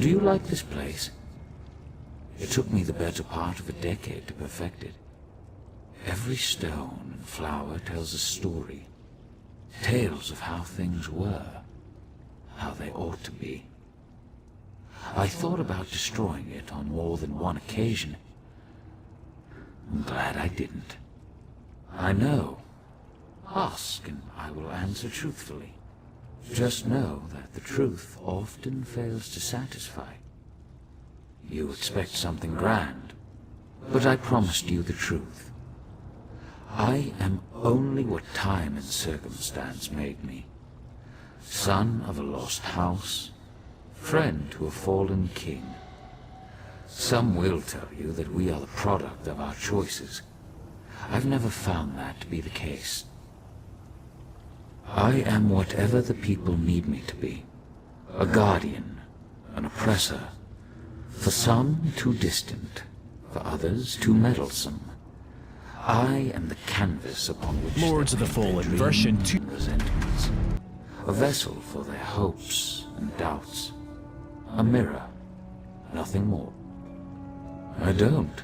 Do you like this place? It took me the better part of a decade to perfect it. Every stone and flower tells a story. Tales of how things were, how they ought to be. I thought about destroying it on more than one occasion. I'm glad I didn't. I know. Ask and I will answer truthfully. Just know that the truth often fails to satisfy. You expect something grand, but I promised you the truth. I am only what time and circumstance made me. Son of a lost house, friend to a fallen king. Some will tell you that we are the product of our choices. I've never found that to be the case. I am whatever the people need me to be. A guardian, an oppressor. For some, too distant. For others, too meddlesome. I am the canvas upon which Lords of the Fallen version 2 resentments. A vessel for their hopes and doubts. A mirror, nothing more. I don't.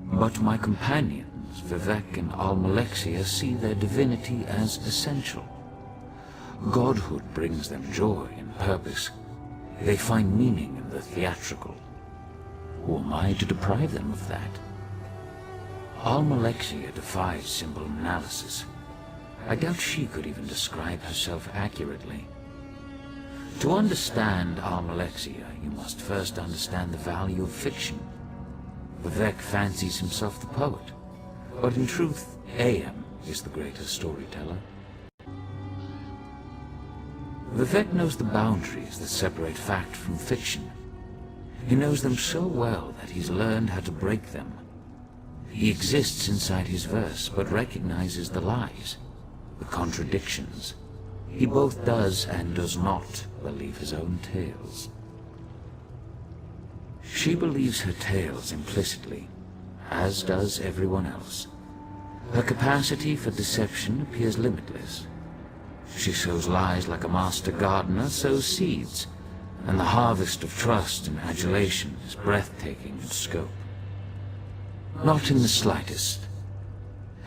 But my companions, Vivek and Almalexia, see their divinity as essential. Godhood brings them joy and purpose. They find meaning in the theatrical. Who am I to deprive them of that? Almalexia defies symbol analysis. I doubt she could even describe herself accurately. To understand Almalexia, you must first understand the value of fiction. Vivek fancies himself the poet, but in truth, AM is the greater storyteller. Vivek knows the boundaries that separate fact from fiction. He knows them so well that he's learned how to break them. He exists inside his verse, but recognizes the lies, the contradictions. He both does and does not believe his own tales. She believes her tales implicitly, as does everyone else. Her capacity for deception appears limitless. She sows lies like a master gardener sows seeds, and the harvest of trust and adulation is breathtaking in scope. Not in the slightest.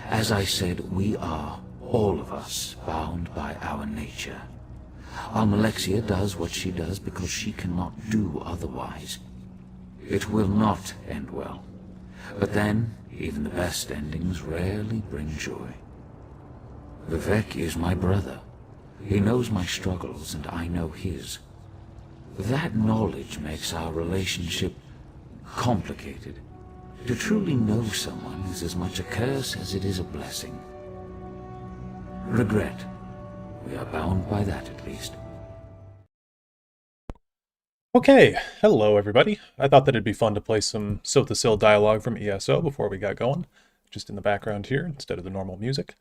As I said, we are, all of us, bound by our nature. Almalexia does what she does because she cannot do otherwise. It will not end well. But then, even the best endings rarely bring joy. Vivek is my brother. He knows my struggles, and I know his. That knowledge makes our relationship complicated. To truly know someone is as much a curse as it is a blessing. Regret. We are bound by that, at least. Okay, hello everybody. I thought that it'd be fun to play some Sotha dialogue from ESO before we got going, just in the background here instead of the normal music.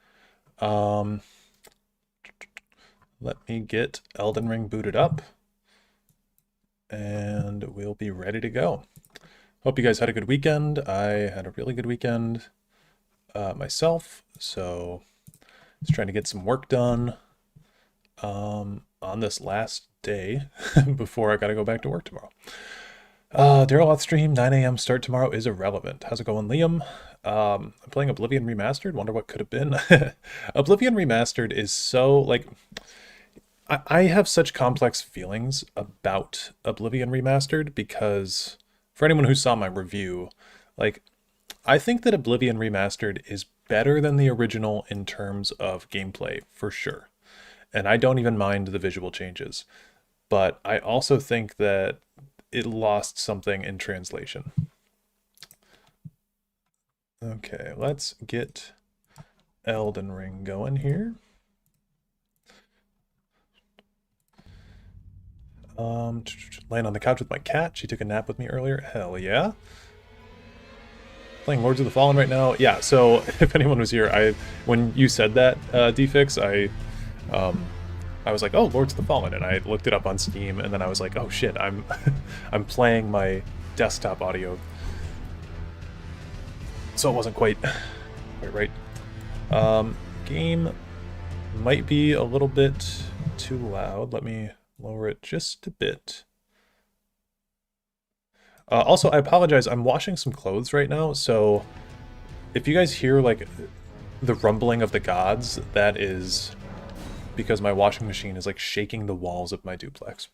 Let me get Elden Ring booted up, and we'll be ready to go. Hope you guys had a good weekend. I had a really good weekend myself, so just trying to get some work done on this last day before I gotta go back to work tomorrow. Dareloth stream, 9 a.m. start tomorrow is irrelevant. How's it going, Liam? I'm playing Oblivion Remastered. Wonder what could have been. Oblivion Remastered is so, like, I have such complex feelings about Oblivion Remastered because, for anyone who saw my review, like, I think that Oblivion Remastered is better than the original in terms of gameplay, for sure. And I don't even mind the visual changes. But I also think that it lost something in translation. Okay, let's get Elden Ring going here. Laying on the couch with my cat. She took a nap with me earlier. Hell yeah. Playing Lords of the Fallen right now. Yeah, so if anyone was here, when you said that, D-Fix, I was like, oh, Lords of the Fallen, and I looked it up on Steam, and then I was like, oh shit, I'm playing my desktop audio, so it wasn't quite right. Game might be a little bit too loud. Let me lower it just a bit. Also, I apologize. I'm washing some clothes right now, so if you guys hear like the rumbling of the gods, that is because my washing machine is like shaking the walls of my duplex.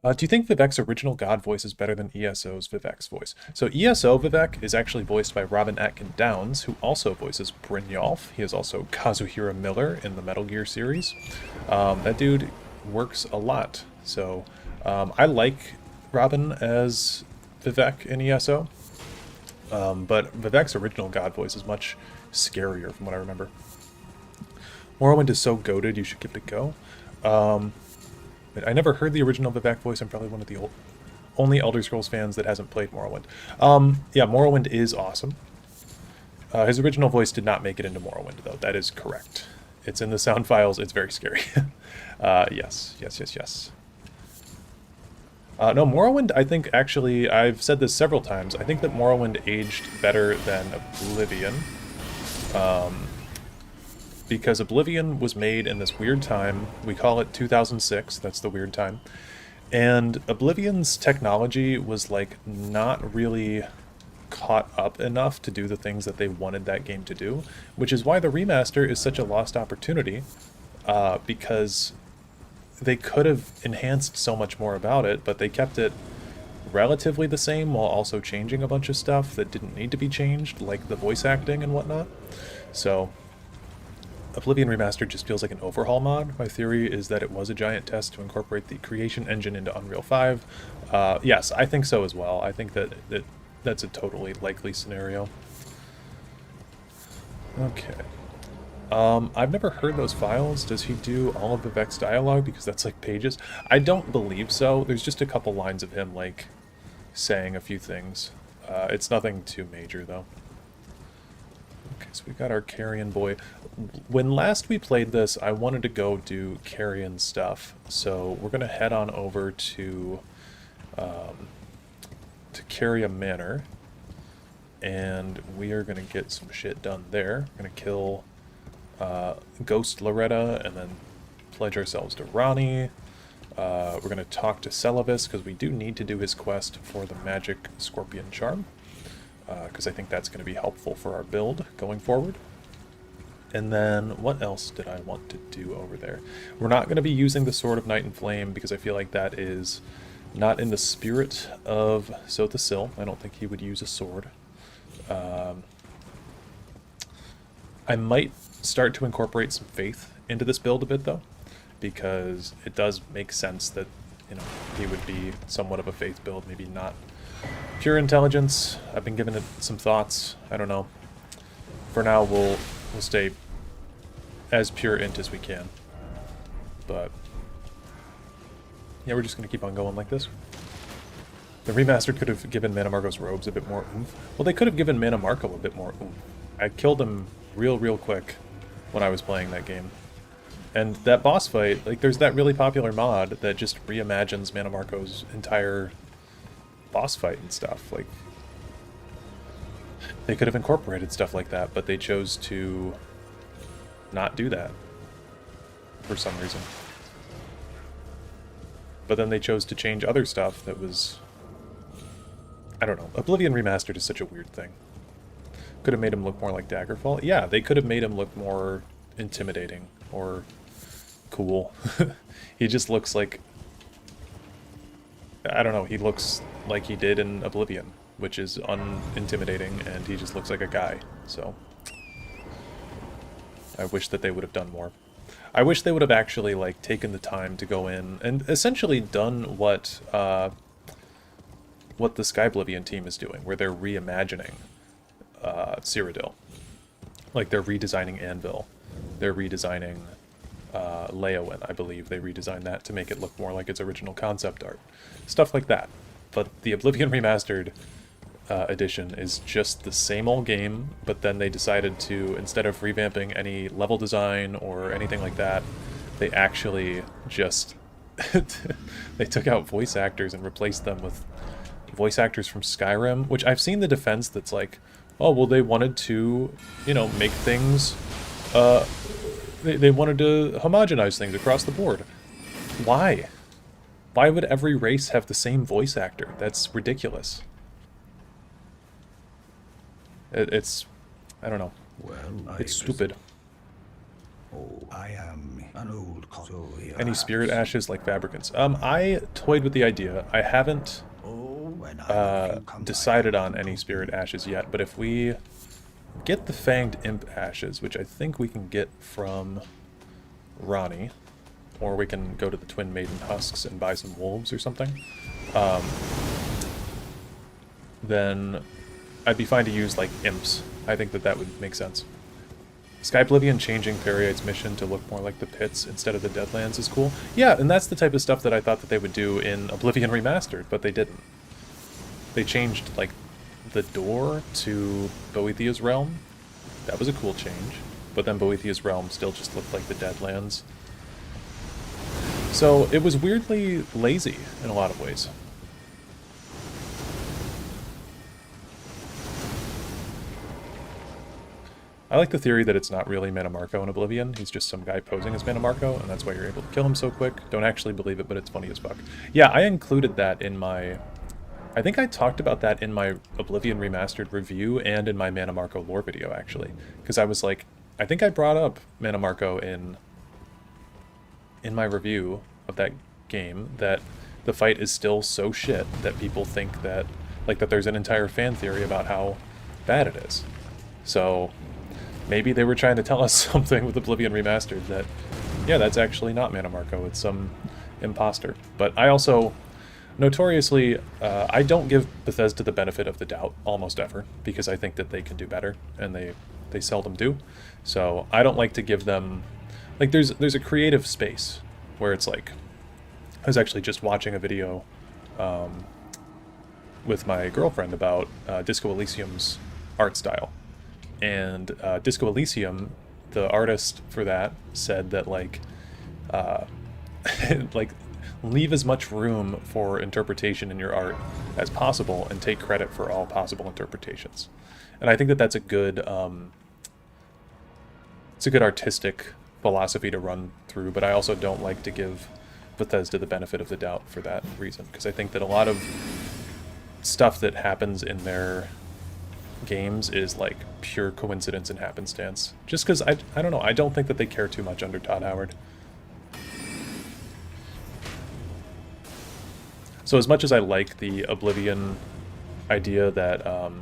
Do you think Vivek's original god voice is better than ESO's Vivek's voice? So ESO Vivek is actually voiced by Robin Atkin Downes, who also voices Brynjolf. He is also Kazuhira Miller in the Metal Gear series. That dude works a lot. So I like Robin as Vivek in ESO. But Vivek's original god voice is much scarier from what I remember. Morrowind is so goated, you should give it a go. I never heard the original Vivek voice. I'm probably one of the only Elder Scrolls fans that hasn't played Morrowind. Yeah, Morrowind is awesome. His original voice did not make it into Morrowind, though. That is correct. It's in the sound files. It's very scary. Yes. No, Morrowind, I think, actually, I've said this several times, I think that Morrowind aged better than Oblivion. Because Oblivion was made in this weird time. We call it 2006, that's the weird time. And Oblivion's technology was, like, not really caught up enough to do the things that they wanted that game to do, which is why the remaster is such a lost opportunity, because they could have enhanced so much more about it, but they kept it relatively the same while also changing a bunch of stuff that didn't need to be changed, like the voice acting and whatnot. So Oblivion Remastered just feels like an overhaul mod. My theory is that it was a giant test to incorporate the creation engine into Unreal 5. Yes, I think so as well. I think that's a totally likely scenario. Okay. I've never heard those files. Does he do all of Vivek's dialogue? Because that's like pages. I don't believe so. There's just a couple lines of him like saying a few things. It's nothing too major though. Okay, so we got our Carrion boy. When last we played this, I wanted to go do Carrion stuff. So we're gonna head on over to Caria Manor, and we are gonna get some shit done there. We're gonna kill Ghost Loretta and then pledge ourselves to Ronnie. We're going to talk to Celavis because we do need to do his quest for the magic scorpion charm, because I think that's going to be helpful for our build going forward. And then what else did I want to do over there? We're not going to be using the Sword of Night and Flame because I feel like that is not in the spirit of Sotha Sil. I don't think he would use a sword. I might start to incorporate some faith into this build a bit though, because it does make sense that, you know, he would be somewhat of a faith build, maybe not pure intelligence. I've been giving it some thoughts. I don't know. For now, we'll stay as pure int as we can. But yeah, we're just gonna keep on going like this. The remastered could have given Mana Marco's robes a bit more oomph. Well, they could have given Mana Marco a bit more oomph. I killed him real quick when I was playing that game. And that boss fight, like, there's that really popular mod that just reimagines Mana Marco's entire boss fight and stuff. Like, they could have incorporated stuff like that, but they chose to not do that for some reason. But then they chose to change other stuff that was, I don't know. Oblivion Remastered is such a weird thing. Could have made him look more like Daggerfall. Yeah, they could have made him look more intimidating or cool. He just looks like, I don't know, he looks like he did in Oblivion, which is unintimidating, and he just looks like a guy. So I wish that they would have done more. I wish they would have actually like taken the time to go in and essentially done what the Skyblivion team is doing, where they're reimagining Cyrodiil. Like, they're redesigning Anvil. They're redesigning Leowyn, I believe. They redesigned that to make it look more like its original concept art. Stuff like that. But the Oblivion Remastered edition is just the same old game, but then they decided to, instead of revamping any level design or anything like that, they actually just they took out voice actors and replaced them with voice actors from Skyrim, which I've seen the defense that's like, oh, well, they wanted to, you know, make things, they wanted to homogenize things across the board. Why? Why would every race have the same voice actor? That's ridiculous. It's, I don't know. Well, It's stupid. Oh, I am an old so Any spirit ashes like fabricants? I toyed with the idea. I haven't decided on any spirit ashes yet, but if we get the Fanged Imp ashes, which I think we can get from Ronnie, or we can go to the Twin Maiden Husks and buy some wolves or something, then I'd be fine to use, like, imps. I think that that would make sense. Sky Oblivion changing Periite's mission to look more like the pits instead of the Deadlands is cool. Yeah, and that's the type of stuff that I thought that they would do in Oblivion Remastered, but they didn't. They changed, like, the door to Boethia's Realm. That was a cool change. But then Boethia's Realm still just looked like the Deadlands. So it was weirdly lazy in a lot of ways. I like the theory that it's not really Mannimarco in Oblivion. He's just some guy posing as Mannimarco, and that's why you're able to kill him so quick. Don't actually believe it, but it's funny as fuck. Yeah, I included that in my... I think I talked about that in my Oblivion Remastered review and in my Mannimarco lore video, actually. Because I was like... I think I brought up Mannimarco in my review of that game, that the fight is still so shit that people think that... Like, that there's an entire fan theory about how bad it is. So... maybe they were trying to tell us something with Oblivion Remastered that, yeah, that's actually not Mannimarco, it's some imposter. But I also, notoriously, I don't give Bethesda the benefit of the doubt almost ever, because I think that they can do better, and they seldom do. So I don't like to give them, like, there's a creative space where it's like, I was actually just watching a video with my girlfriend about Disco Elysium's art style. And Disco Elysium, the artist for that, said that, like, like, leave as much room for interpretation in your art as possible and take credit for all possible interpretations. And I think that that's a good, it's a good artistic philosophy to run through, but I also don't like to give Bethesda the benefit of the doubt for that reason, because I think that a lot of stuff that happens in their games is like pure coincidence and happenstance. Just because, I don't know, I don't think that they care too much under Todd Howard. So as much as I like the Oblivion idea that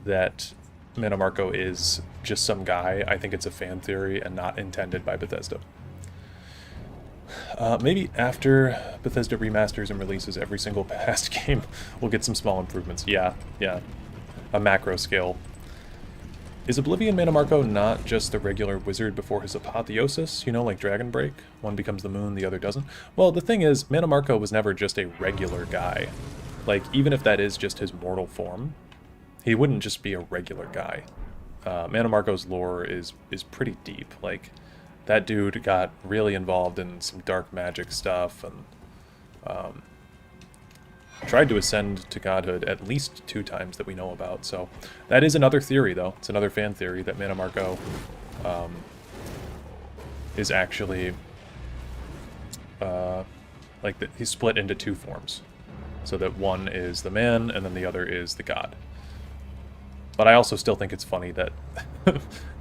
that Mannimarco is just some guy, I think it's a fan theory and not intended by Bethesda. Maybe after Bethesda remasters and releases every single past game, we'll get some small improvements. Yeah. A macro scale. Is Oblivion Mannimarco not just the regular wizard before his apotheosis? You know, like Dragon Break? One becomes the moon, the other doesn't? Well, the thing is, Mannimarco was never just a regular guy. Like, even if that is just his mortal form, he wouldn't just be a regular guy. Mannimarco's lore is pretty deep. Like, that dude got really involved in some dark magic stuff and tried to ascend to godhood at least 2 times that we know about. So that is another theory, though. It's another fan theory that Mannimarco is actually like that he's split into 2 forms, so that one is the man and then the other is the god. But I also still think it's funny that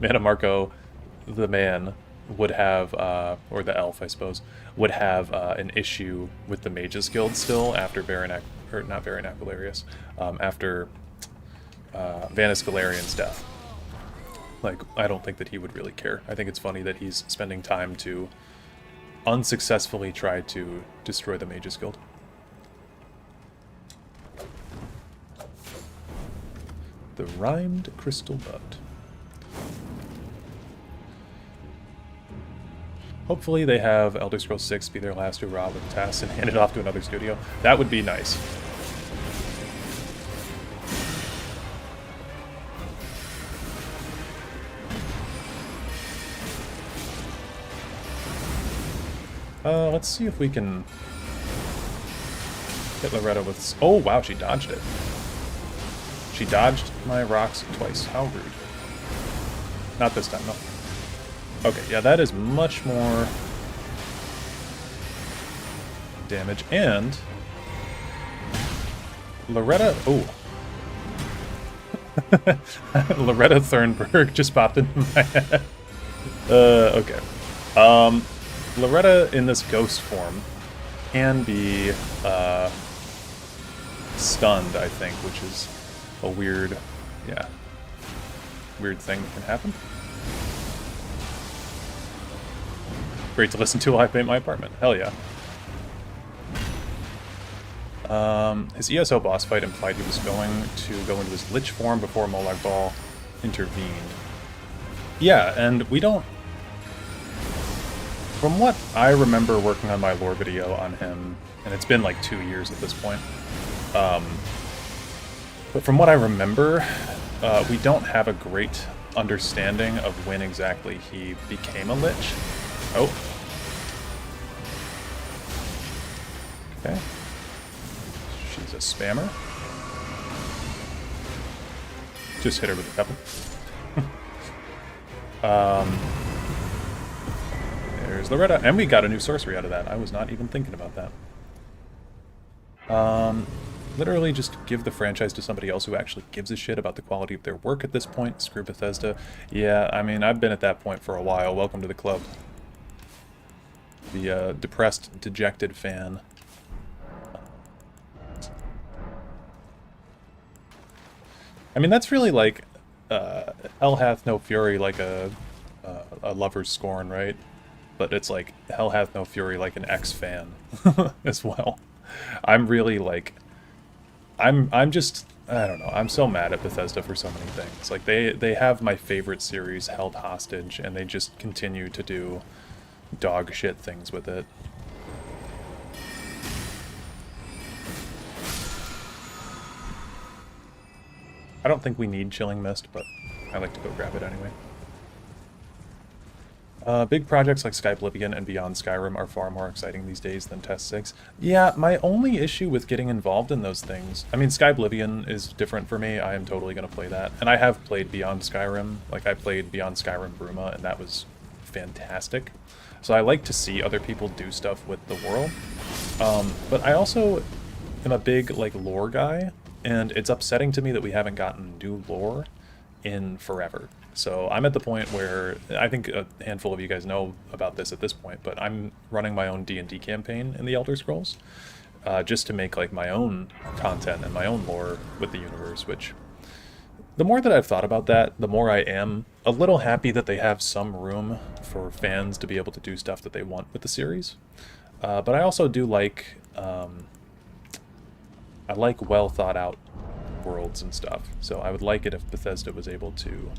Mannimarco, the man, would have, or the elf, I suppose, would have an issue with the Mages Guild still after after Vanus Galarian's death. Like, I don't think that he would really care. I think it's funny that he's spending time to unsuccessfully try to destroy the Mages Guild. The Rhymed Crystal Bud. Hopefully they have Elder Scrolls 6 be their last hurrah with tasks and hand it off to another studio. That would be nice. Let's see if we can hit Loretta with... Oh, wow, she dodged it. She dodged my rocks twice. How rude. Not this time, no. Okay, yeah, that is much more damage, and Loretta... Oh. Loretta Thornburg just popped into my head. Okay. Loretta in this ghost form can be stunned, I think, which is a weird, weird thing that can happen. Great to listen to while I paint my apartment. Hell yeah. His ESO boss fight implied he was going to go into his Lich form before Molag Bal intervened. Yeah, and we don't... From what I remember working on my lore video on him, and it's been like 2 years at this point, but from what I remember, we don't have a great understanding of when exactly he became a Lich. Oh. Okay. She's a spammer. Just hit her with a couple. There's Loretta, and we got a new sorcery out of that. I was not even thinking about that. Literally just give the franchise to somebody else who actually gives a shit about the quality of their work at this point. Screw Bethesda. Yeah, I mean, I've been at that point for a while. Welcome to the club. The depressed, dejected fan. I mean, that's really like Hell Hath No Fury, like a lover's scorn, right? But it's like Hell Hath No Fury, like an ex-fan as well. I'm really like, I'm just, I don't know, I'm so mad at Bethesda for so many things. Like they have my favorite series held hostage, and they just continue to do dog shit things with it. I don't think we need Chilling Mist, but I like to go grab it anyway. Big projects like Skyblivion and Beyond Skyrim are far more exciting these days than Test 6. Yeah, my only issue with getting involved in those things... I mean, Skyblivion is different for me. I am totally going to play that. And I have played Beyond Skyrim. Like, I played Beyond Skyrim Bruma, and that was fantastic. So I like to see other people do stuff with the world. But I also am a big, like, lore guy. And it's upsetting to me that we haven't gotten new lore in forever. So I'm at the point where, I think a handful of you guys know about this at this point, but I'm running my own D&D campaign in the Elder Scrolls, just to make like my own content and my own lore with the universe, which the more that I've thought about that, the more I am a little happy that they have some room for fans to be able to do stuff that they want with the series. But I also do like... I like well thought out worlds and stuff, so I would like it if Bethesda was able to,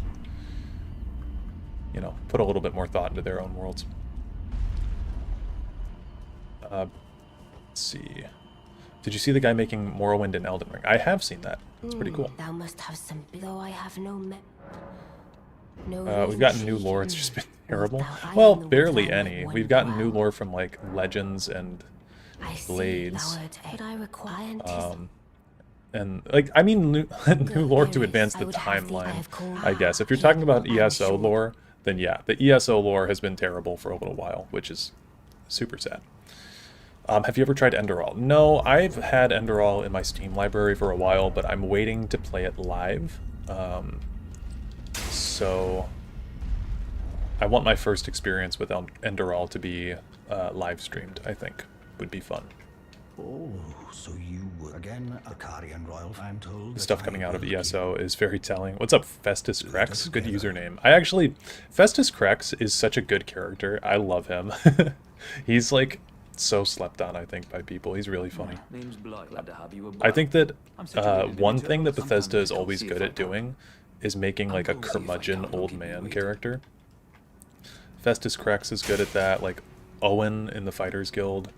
you know, put a little bit more thought into their own worlds. Let's see. Did you see the guy making Morrowind and Elden Ring? I have seen that. It's pretty cool. Thou must have some, though I have no we've gotten new lore, it's just been terrible. Well, barely any. We've gotten new lore from like Legends and Blades. And like, I mean, new lore to advance the timeline, I guess. If you're talking about ESO lore, then yeah, the ESO lore has been terrible for a little while, which is super sad. Have you ever tried Enderall? No, I've had Enderall in my Steam library for a while, but I'm waiting to play it live. So I want my first experience with Enderall to be live streamed, I think. Would be fun. Oh, so you were again a Carian royal, I'm told. The stuff coming out of ESO is very telling. What's up, Festus Crex? Good username. Festus Crex is such a good character. I love him. He's like so slept on, I think, by people. He's really funny. I think that one thing that Bethesda is always good at doing is making like a curmudgeon old man character. Festus Crex is good at that, like Owen in the Fighters Guild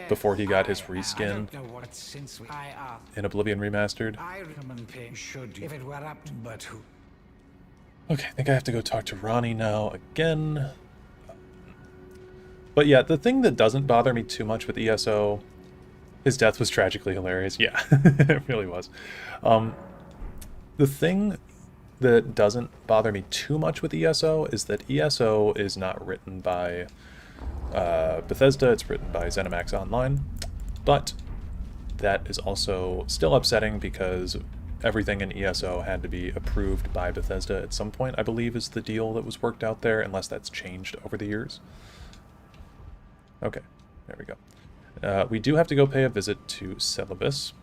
before he got his reskin in Oblivion Remastered. Okay, I think I have to go talk to Ronnie now again. But yeah, the thing that doesn't bother me too much with ESO, his death was tragically hilarious. Yeah, it really was. The thing that doesn't bother me too much with ESO is that ESO is not written by Bethesda, it's written by ZeniMax Online, but that is also still upsetting because everything in ESO had to be approved by Bethesda at some point, I believe is the deal that was worked out there, unless that's changed over the years. Okay, there we go. We do have to go pay a visit to Celibus.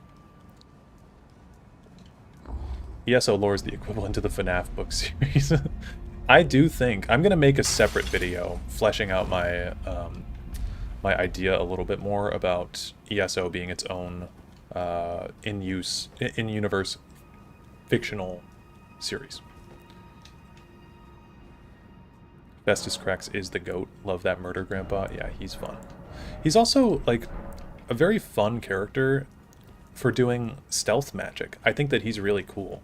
ESO lore is the equivalent to the FNAF book series. I do think I'm going to make a separate video fleshing out my my idea a little bit more about ESO being its own in-universe fictional series. Festus Cracks is the GOAT. Love that murder grandpa. Yeah, he's fun. He's also, like, a very fun character for doing stealth magic. I think that he's really cool.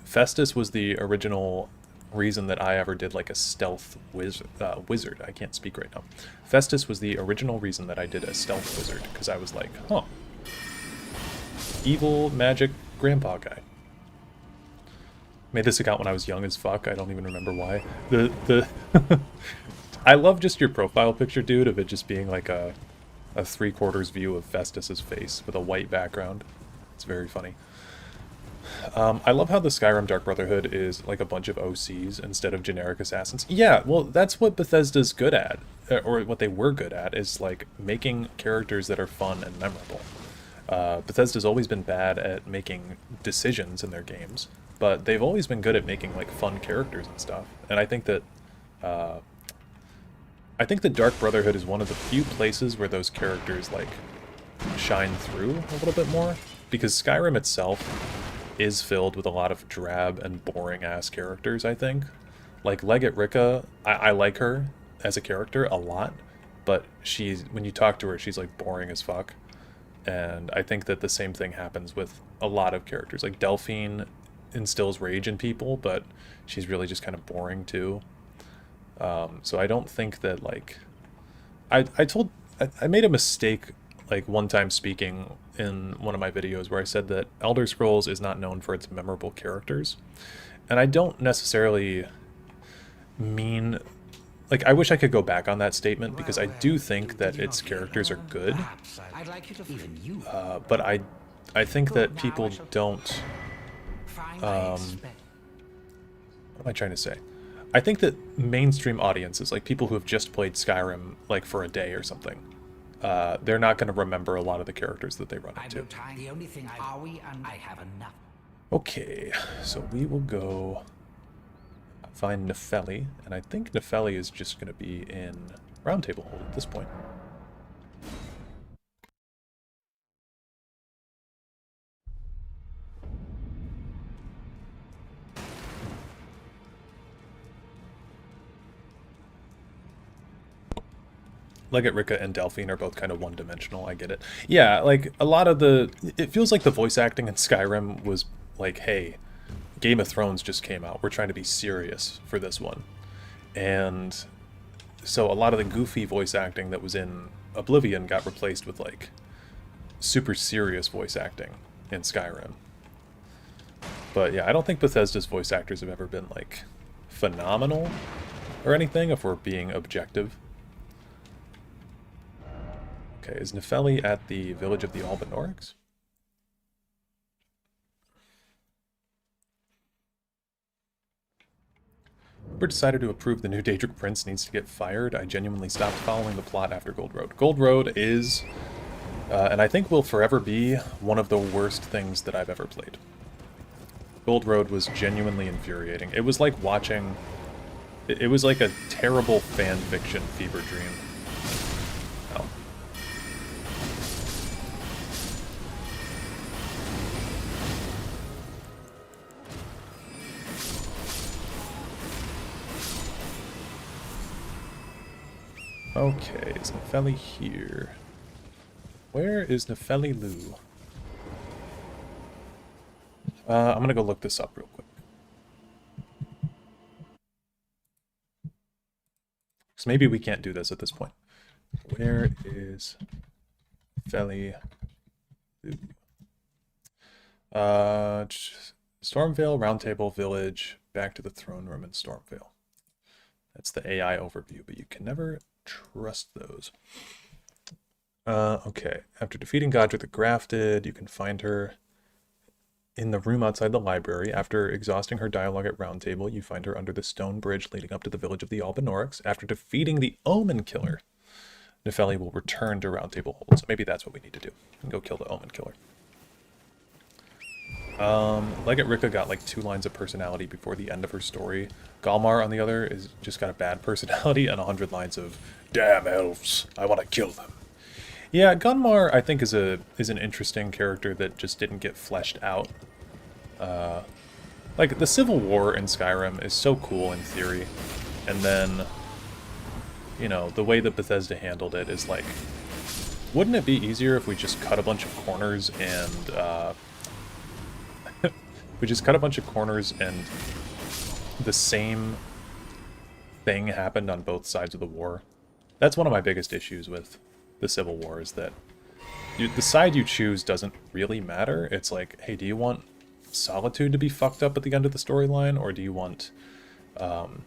Festus was the original reason that I ever did, like, a stealth wizard. I can't speak right now. Festus was the original reason that I did a stealth wizard, because I was like, huh. Evil magic grandpa guy. Made this account when I was young as fuck. I don't even remember why. I love just your profile picture, dude, of it just being like a 3/4 view of Festus's face with a white background. It's very funny. I love how the Skyrim Dark Brotherhood is like a bunch of OCs instead of generic assassins. Yeah, well, that's what Bethesda's good at, or what they were good at, is like making characters that are fun and memorable. Bethesda's always been bad at making decisions in their games, but they've always been good at making like fun characters and stuff. And I think that Dark Brotherhood is one of the few places where those characters like shine through a little bit more, because Skyrim itself is filled with a lot of drab and boring ass characters, I think. Like Leggett Ricka, I like her as a character a lot, but when you talk to her, she's like boring as fuck. And I think that the same thing happens with a lot of characters. Like Delphine instills rage in people, but she's really just kind of boring too. So I don't think that, like, I made a mistake like one time speaking in one of my videos where I said that Elder Scrolls is not known for its memorable characters. And I don't necessarily mean, like, I wish I could go back on that statement, because I do think that its characters are good. But I think that people don't, what am I trying to say? I think that mainstream audiences, like people who have just played Skyrim like for a day or something, they're not going to remember a lot of the characters that they run into. Okay, so we will go find Nefeli, and I think Nefeli is just going to be in Roundtable Hold at this point. Leggett Ricka and Delphine are both kind of one-dimensional, I get it. Yeah, like, a lot of it feels like the voice acting in Skyrim was like, hey, Game of Thrones just came out, we're trying to be serious for this one. And so a lot of the goofy voice acting that was in Oblivion got replaced with, like, super serious voice acting in Skyrim. But yeah, I don't think Bethesda's voice actors have ever been, like, phenomenal or anything, if we're being objective. Okay, is Nefeli at the village of the Albinorics? Whoever decided to approve the new Daedric Prince needs to get fired. I genuinely stopped following the plot after Gold Road. Gold Road is, and I think will forever be, one of the worst things that I've ever played. Gold Road was genuinely infuriating. It was like watching, it was like a terrible fan fiction fever dream. Oh. Okay, is Nefeli here? Where is Nefeli Lou? I'm gonna go look this up real quick. Because maybe we can't do this at this point. Where is Nefeli Lou? Stormvale, Roundtable, Village, back to the throne room in Stormvale. That's the AI overview, but you can never trust those. Okay. After defeating Godra the Grafted, you can find her in the room outside the library. After exhausting her dialogue at Round Table, you find her under the stone bridge leading up to the village of the Albinorics. After defeating the Omen Killer, Nefeli will return to Round Table Hold. So maybe that's what we need to do. And go kill the Omen Killer. Legate Rika got like 2 lines of personality before the end of her story. Galmar, on the other, is just got a bad personality and 100 lines of "Damn elves, I want to kill them." Yeah, Gunmar I think is an interesting character that just didn't get fleshed out. Like the Civil War in Skyrim is so cool in theory, and then, you know, the way that Bethesda handled it is like, wouldn't it be easier if we just cut a bunch of corners and we just cut a bunch of corners and the same thing happened on both sides of the war? That's one of my biggest issues with the Civil War, is that the side you choose doesn't really matter. It's like, hey, do you want Solitude to be fucked up at the end of the storyline, or do you want Windhelm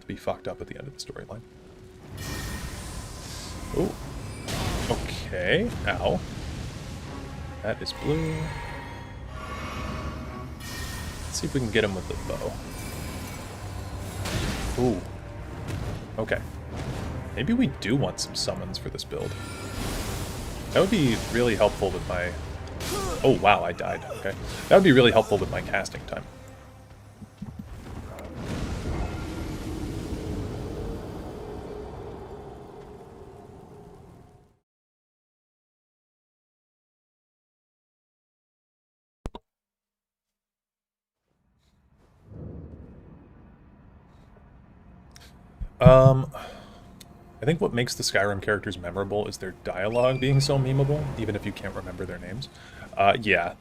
to be fucked up at the end of the storyline? Oh, okay. Ow. That is blue. Let's see if we can get him with the bow. Ooh. Okay. Maybe we do want some summons for this build. That would be really helpful with my... Oh, wow, I died. Okay. That would be really helpful with my casting time. I think what makes the Skyrim characters memorable is their dialogue being so memeable, even if you can't remember their names. Yeah.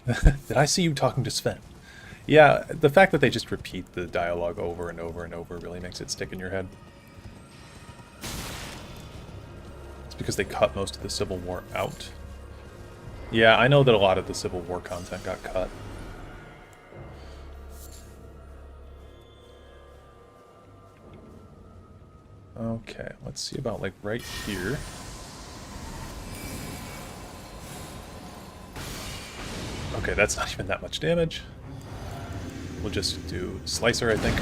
Did I see you talking to Sven? Yeah, the fact that they just repeat the dialogue over and over and over really makes it stick in your head. It's because they cut most of the Civil War out. Yeah, I know that a lot of the Civil War content got cut. Okay, let's see about, like, right here. Okay, that's not even that much damage. We'll just do Slicer, I think.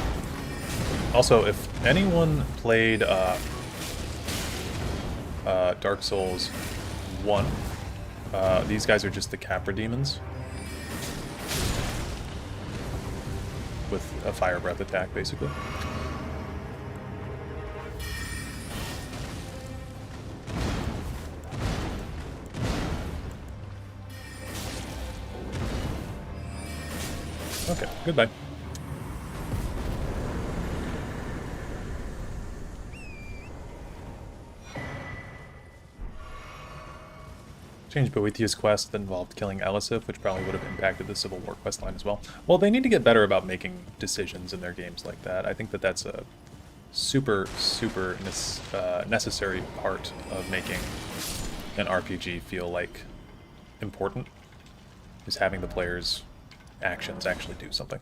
Also, if anyone played Dark Souls 1, these guys are just the Capra demons with a Fire Breath attack, basically. Okay, goodbye. Changed Boethiah's quest that involved killing Elisif, which probably would have impacted the Civil War quest line as well. Well, they need to get better about making decisions in their games like that. I think that that's a super necessary part of making an RPG feel like important, is having the players' actions actually do something.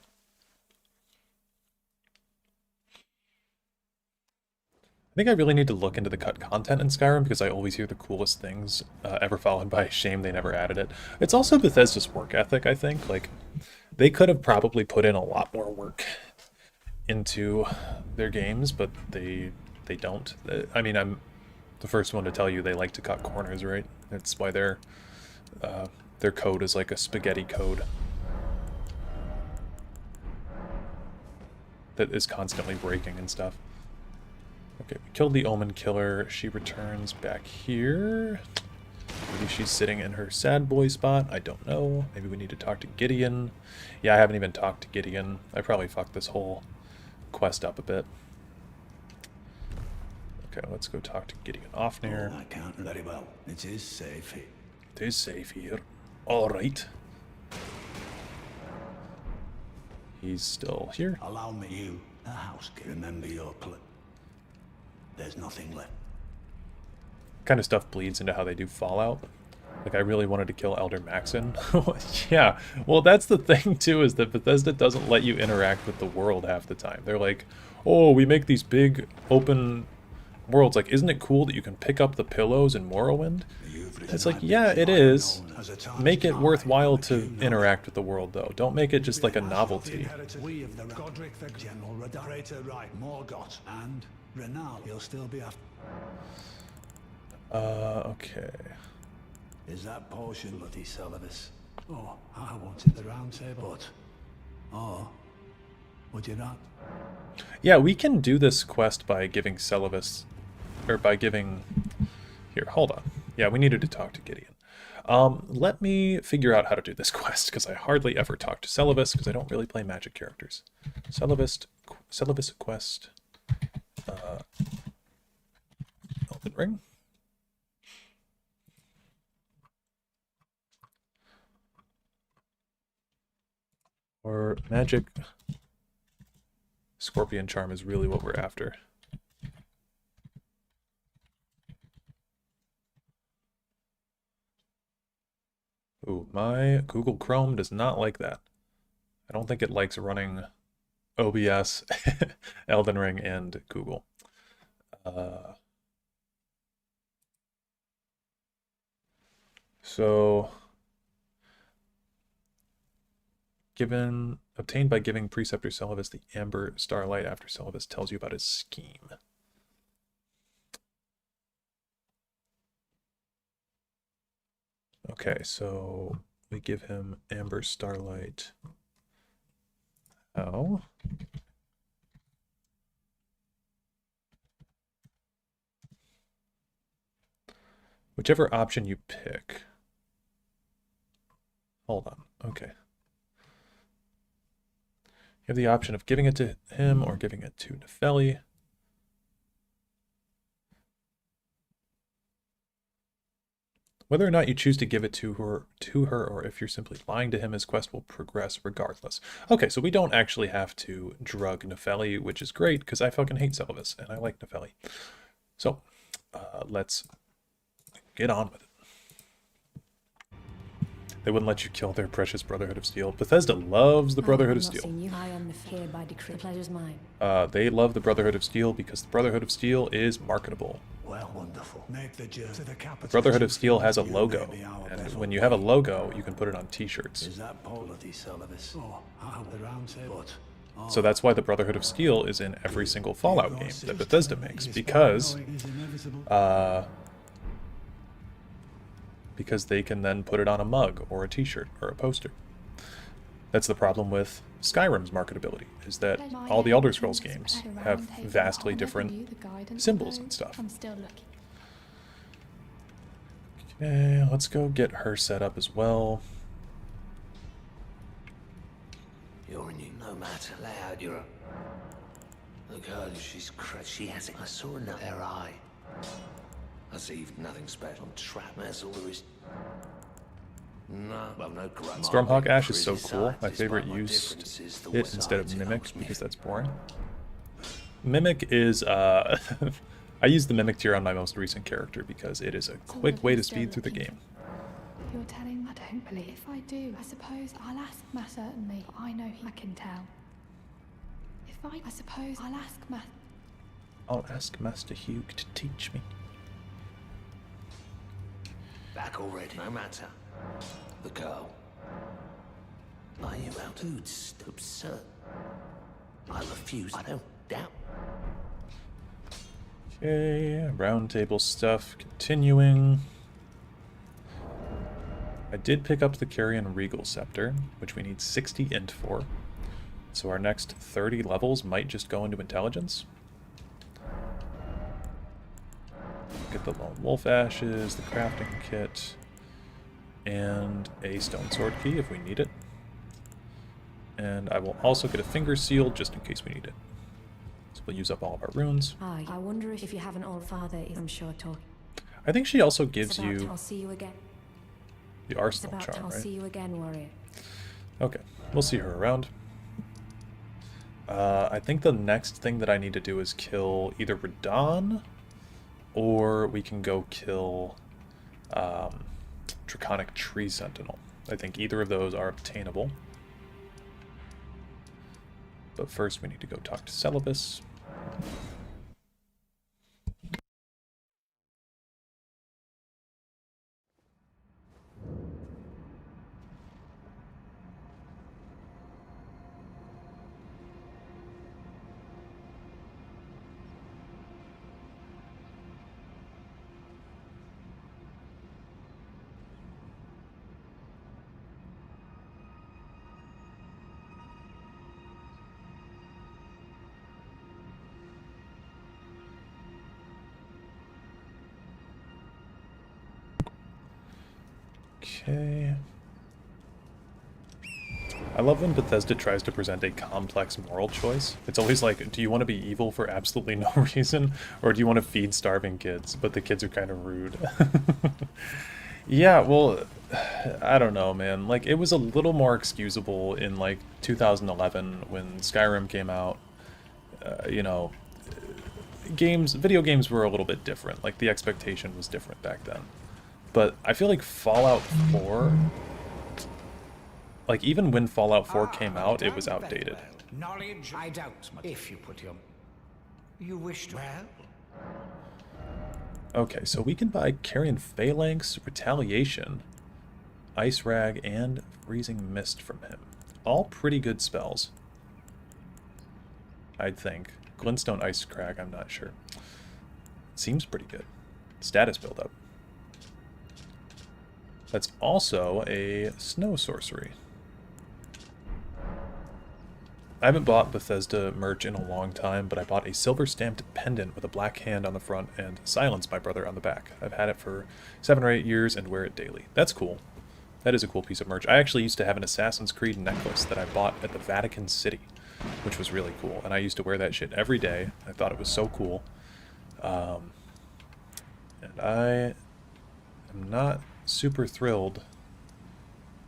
I think I really need to look into the cut content in Skyrim, because I always hear the coolest things, ever followed by shame they never added it. It's also Bethesda's work ethic, I think. Like, they could have probably put in a lot more work into their games, but they don't. I mean, I'm the first one to tell you they like to cut corners, right? That's why their code is like a spaghetti code that is constantly breaking and stuff. Okay, we killed the Omen Killer. She returns back here. Maybe she's sitting in her sad boy spot. I don't know. Maybe we need to talk to Gideon. Yeah, I haven't even talked to Gideon. I probably fucked this whole quest up a bit. Okay, let's go talk to Gideon Ofnir. Oh, I can't very well. It is safe here. It is safe here. Alright. He's still here. Allow me, you, a housekeeper. Remember your There's nothing left. Kind of stuff bleeds into how they do Fallout. Like, I really wanted to kill Elder Maxon. Yeah, well, that's the thing, too, is that Bethesda doesn't let you interact with the world half the time. They're like, oh, we make these big, open worlds. Like, isn't it cool that you can pick up the pillows in Morrowind? It's like, yeah, it is. Make it worthwhile to interact with the world, though. Don't make it just like a novelty. We of the Godric, the General Radarator, right, Morgott, and Renal. He'll still be after. Okay. Is that potion bloody Celivis? Oh, I wanted the round table. But, oh, would you not? Yeah, we can do this quest by giving Celivis, or by giving... Here, hold on. Yeah, we needed to talk to Gideon. Let me figure out how to do this quest, because I hardly ever talk to Celivis, because I don't really play magic characters. Celivis quest. Elden Ring. Or magic. Scorpion Charm is really what we're after. Ooh, my Google Chrome does not like that. I don't think it likes running OBS, Elden Ring, and Google. So, obtained by giving Preceptor Celivis the Amber Starlight after Celivis tells you about his scheme. Okay, so we give him Amber Starlight. How? Whichever option you pick. Hold on. Okay. You have the option of giving it to him or giving it to Nefeli. Whether or not you choose to give it to her, or if you're simply lying to him, his quest will progress regardless. Okay, so we don't actually have to drug Nefeli, which is great, because I fucking hate Celivis, and I like Nefeli. So, let's get on with it. They wouldn't let you kill their precious Brotherhood of Steel. Bethesda loves the Brotherhood of Steel. They love the Brotherhood of Steel because the Brotherhood of Steel is marketable. Well, wonderful. Make the journey to the capital. The Brotherhood of Steel has a logo, and when you have a logo, you can put it on t-shirts. Is that bloody Celivis? Oh, the round table. So that's why the Brotherhood of Steel is in every single Fallout game that Bethesda makes, because they can then put it on a mug or a t-shirt or a poster. That's the problem with Skyrim's marketability, is that all the Elder Scrolls games have vastly different symbols and stuff. Okay, let's go get her set up as well. You're new, no matter loud, you're a... Look at her, she's crushed, she has it. I saw her eye. I see nothing special. Trap, that's all there is. No, well, no grunt. Stormhawk Ash is so cool. My favorite used it instead of Mimic because that's boring. Mimic is, I use the Mimic tier on my most recent character because it is a quick way to speed through the game. You're telling me? I don't believe. If I do, I suppose I'll ask Matt certainly. I know I can tell. I suppose I'll ask Matt. I'll ask Master Hugh to teach me. Back already, no matter. The girl. Are you out to absurd? I refuse. I don't doubt. Okay, round table stuff continuing. I did pick up the Carrion Regal Scepter, which we need 60 int for. So our next 30 levels might just go into intelligence. Get the Lone Wolf Ashes, the crafting kit, and a stone sword key if we need it. And I will also get a finger seal just in case we need it. So we'll use up all of our runes. I wonder if you have an old father, I'm sure talk. I think she also gives you I'll see you again. the Arsenal charm, I'll right? see you again, warrior. Okay, we'll see her around. I think the next thing that I need to do is kill either Radon, or we can go kill Draconic Tree Sentinel. I think either of those are obtainable. But first we need to go talk to Celibus. Okay. I love when Bethesda tries to present a complex moral choice. It's always like, do you want to be evil for absolutely no reason? Or do you want to feed starving kids? But the kids are kind of rude. Yeah, well, I don't know, man. Like, it was a little more excusable in, like, 2011 when Skyrim came out. You know, video games were a little bit different. Like, the expectation was different back then. But I feel like Fallout 4, like even when Fallout 4 came out, it was outdated. Knowledge, I doubt, if you put you wish to. Well? Okay, so we can buy Carrion Phalanx, Retaliation, Ice Rag, and Freezing Mist from him. All pretty good spells, I'd think. Glintstone Ice Crag, I'm not sure. Seems pretty good. Status build-up. That's also a snow sorcery. I haven't bought Bethesda merch in a long time, but I bought a silver stamped pendant with a black hand on the front and Silence My Brother on the back. I've had it for 7 or 8 years and wear it daily. That's cool. That is a cool piece of merch. I actually used to have an Assassin's Creed necklace that I bought at the Vatican City, which was really cool. And I used to wear that shit every day. I thought it was so cool. And I am not super thrilled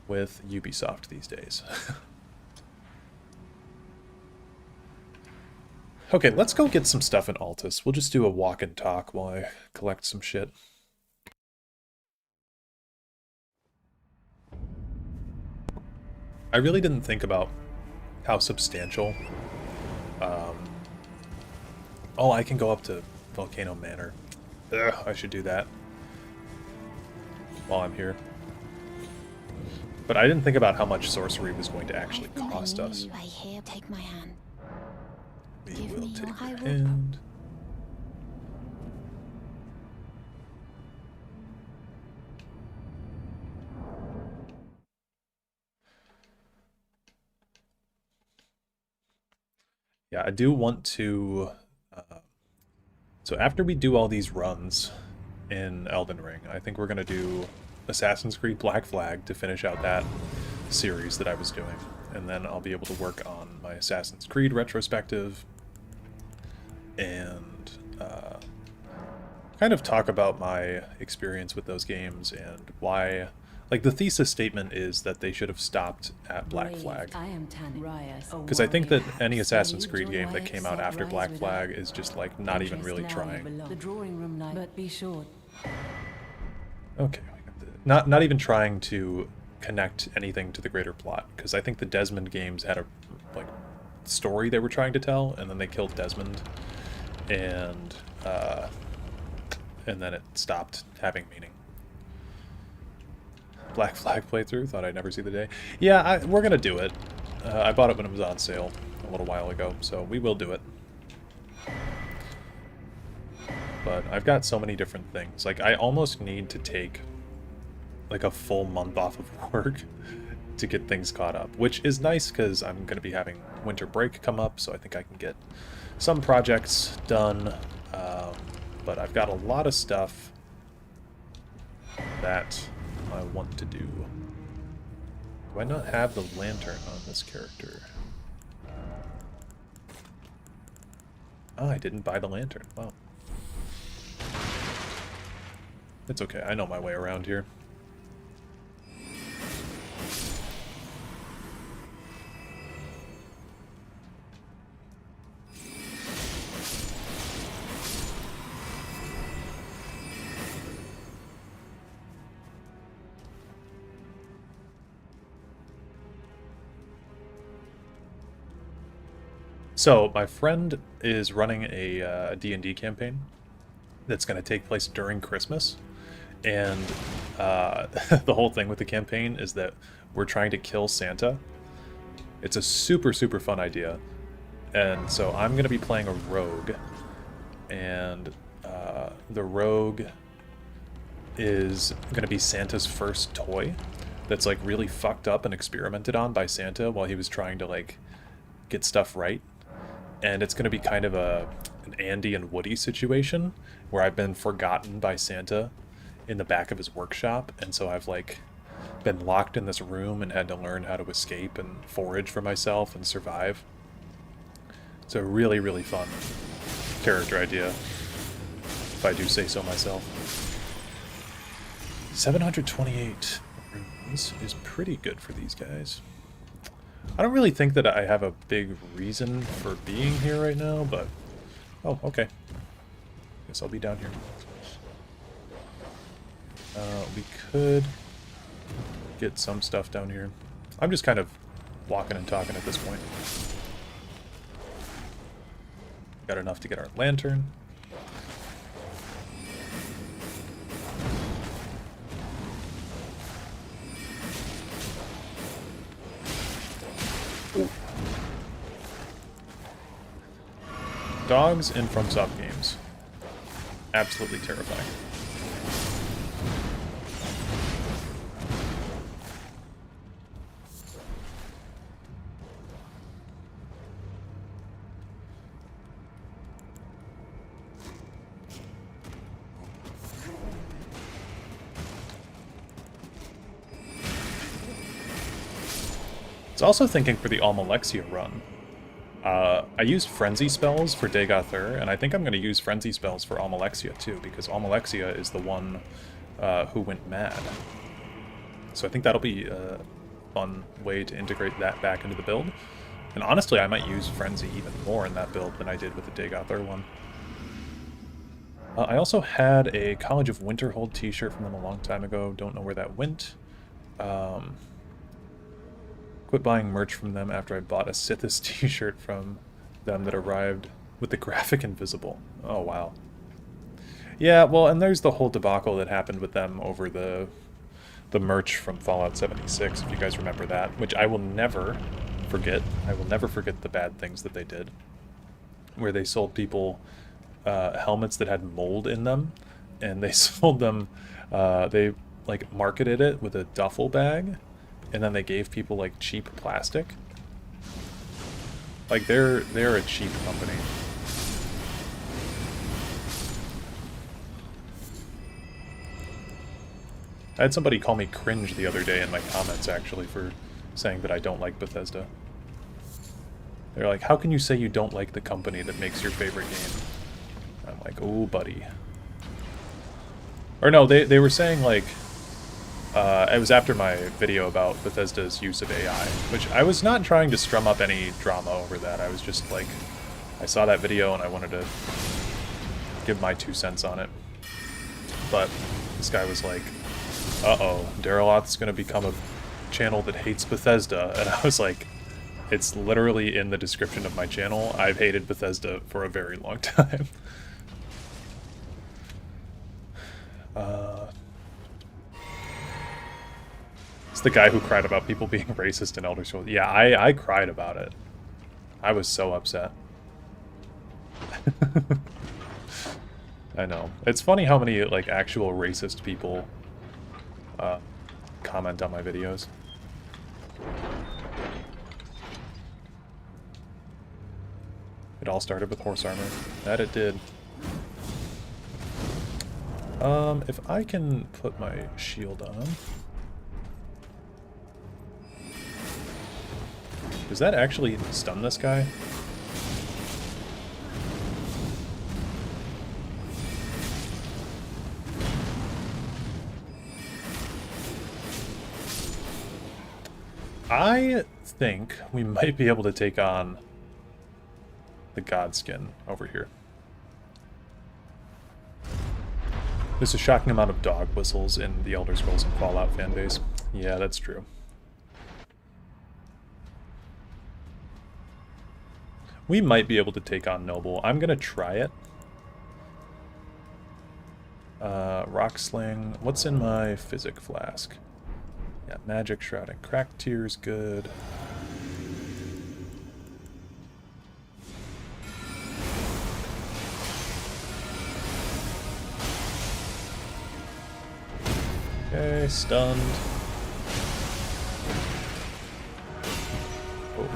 with Ubisoft these days. Okay, let's go get some stuff in Altus. We'll just do a walk and talk while I collect some shit. I really didn't think about how substantial... Oh, I can go up to Volcano Manor. Ugh, I should do that while I'm here. But I didn't think about how much sorcery was going to actually cost us. I hear, take my hand. We will take your hand. Yeah, I do want to... so after we do all these runs in Elden Ring, I think we're going to do Assassin's Creed Black Flag to finish out that series that I was doing. And then I'll be able to work on my Assassin's Creed retrospective and kind of talk about my experience with those games and why... Like, the thesis statement is that they should have stopped at Black Flag. Because I think that any Assassin's Creed game that came out after Black Flag is just, like, not even really trying. Okay. Not even trying to connect anything to the greater plot. Because I think the Desmond games had a, like, story they were trying to tell, and then they killed Desmond. And then it stopped having meaning. Black Flag playthrough, thought I'd never see the day. Yeah, we're gonna do it. I bought it when it was on sale a little while ago, so we will do it. But I've got so many different things. Like, I almost need to take like a full month off of work to get things caught up, which is nice because I'm gonna be having winter break come up, so I think I can get some projects done. But I've got a lot of stuff that I want to do. Do I not have the lantern on this character? Oh, I didn't buy the lantern. Wow. It's okay, I know my way around here. So my friend is running a D&D campaign that's going to take place during Christmas, and the whole thing with the campaign is that we're trying to kill Santa. It's a super, super fun idea, and so I'm going to be playing a rogue, and the rogue is going to be Santa's first toy that's like really fucked up and experimented on by Santa while he was trying to like get stuff right. And it's going to be kind of an Andy and Woody situation where I've been forgotten by Santa in the back of his workshop, and so I've like been locked in this room and had to learn how to escape and forage for myself and survive. It's a really, really fun character idea, if I do say so myself. 728 runes is pretty good for these guys. I don't really think that I have a big reason for being here right now, but... Oh, okay. Guess I'll be down here. We could get some stuff down here. I'm just kind of walking and talking at this point. Got enough to get our lantern. Ooh. Dogs in FromSoft games. Absolutely terrifying. I was also thinking for the Almalexia run. I used Frenzy spells for Dagothur, and I think I'm going to use Frenzy spells for Almalexia too, because Almalexia is the one who went mad. So I think that'll be a fun way to integrate that back into the build. And honestly, I might use Frenzy even more in that build than I did with the Dagothur one. I also had a College of Winterhold t-shirt from them a long time ago. Don't know where that went. Quit buying merch from them after I bought a Sithis t-shirt from them that arrived with the graphic invisible. Oh, wow. Yeah, well, and there's the whole debacle that happened with them over the merch from Fallout 76, if you guys remember that, which I will never forget. I will never forget the bad things that they did, where they sold people helmets that had mold in them, and they sold them, they, like, marketed it with a duffel bag, and then they gave people like cheap plastic. Like they're a cheap company. I had somebody call me cringe the other day in my comments actually for saying that I don't like Bethesda. They're like, how can you say you don't like the company that makes your favorite game? I'm like, oh buddy. Or no, they were saying like, it was after my video about Bethesda's use of AI, which I was not trying to strum up any drama over that. I was just like, I saw that video and I wanted to give my 2 cents on it. But this guy was like, uh-oh, Dareloth's going to become a channel that hates Bethesda. And I was like, it's literally in the description of my channel. I've hated Bethesda for a very long time. The guy who cried about people being racist in Elder Scrolls. Yeah, I cried about it. I was so upset. I know. It's funny how many, like, actual racist people comment on my videos. It all started with horse armor. That it did. If I can put my shield on... Does that actually stun this guy? I think we might be able to take on the Godskin over here. There's a shocking amount of dog whistles in the Elder Scrolls and Fallout fanbase. Yeah, that's true. We might be able to take on Noble. I'm going to try it. Rock Sling. What's in my Physic Flask? Yeah, Magic Shrouding. Cracked Tear's good. Okay, stunned. Oh.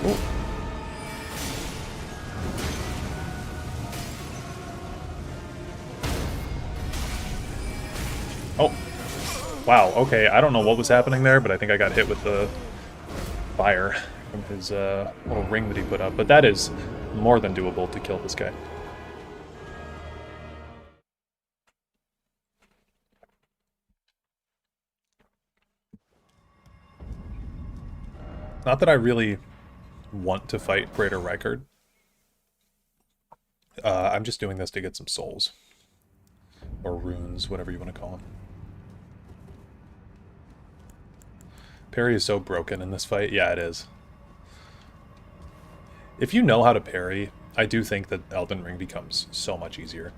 Oh. Oh. Wow, okay, I don't know what was happening there, but I think I got hit with the fire from his little ring that he put up. But that is more than doable to kill this guy. Not that I really want to fight Praetor Rykard. I'm just doing this to get some souls. Or runes, whatever you want to call them. Parry is so broken in this fight. Yeah, it is. If you know how to parry, I do think that Elden Ring becomes so much easier.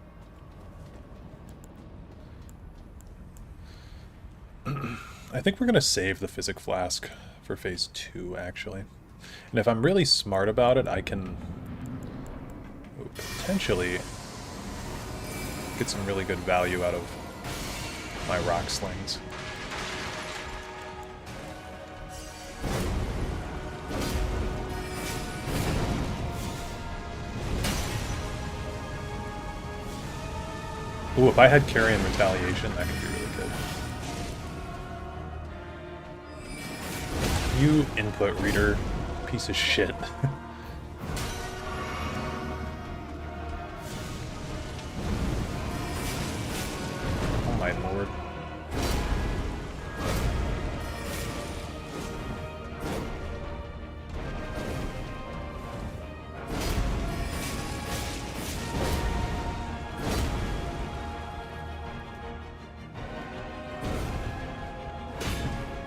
I think we're going to save the Physic Flask for Phase 2, actually. And if I'm really smart about it, I can potentially get some really good value out of my rock slings. Ooh, if I had Carry and Retaliation, that could be really good. You input reader, piece of shit. Oh my lord.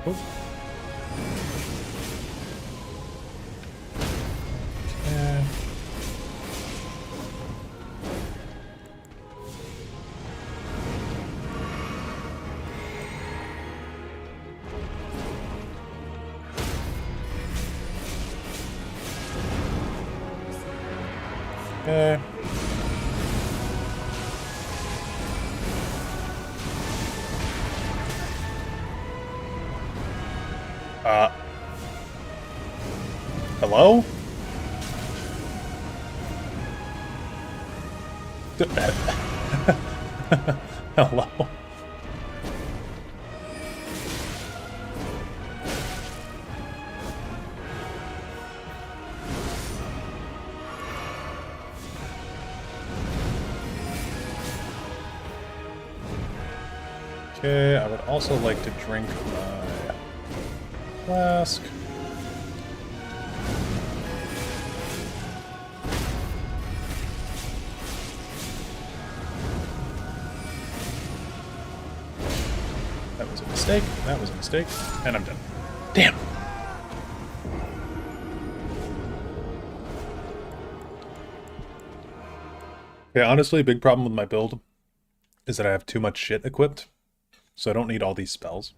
Oh. Okay. Hello? Hello? Okay, I would also like to drink my flask. That was a mistake, that was a mistake, and I'm done. Damn! Okay, honestly, a big problem with my build is that I have too much shit equipped, so I don't need all these spells.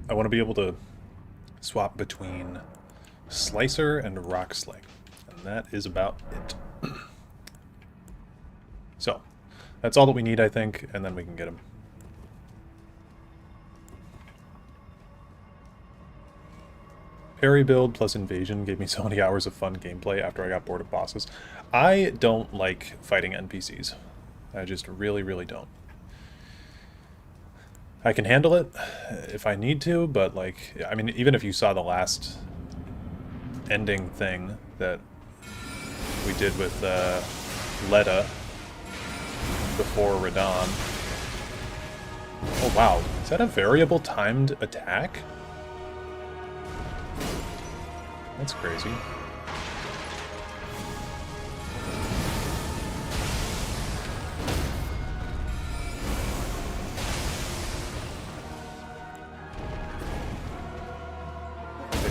I want to be able to swap between Slicer and Rock Sling, and that is about it. So, that's all that we need, I think, and then we can get him. Parry build plus invasion gave me so many hours of fun gameplay after I got bored of bosses. I don't like fighting NPCs. I just really, really don't. I can handle it if I need to, but like, I mean, even if you saw the last ending thing that we did with Leda before Radon. Oh wow, is that a variable timed attack? That's crazy.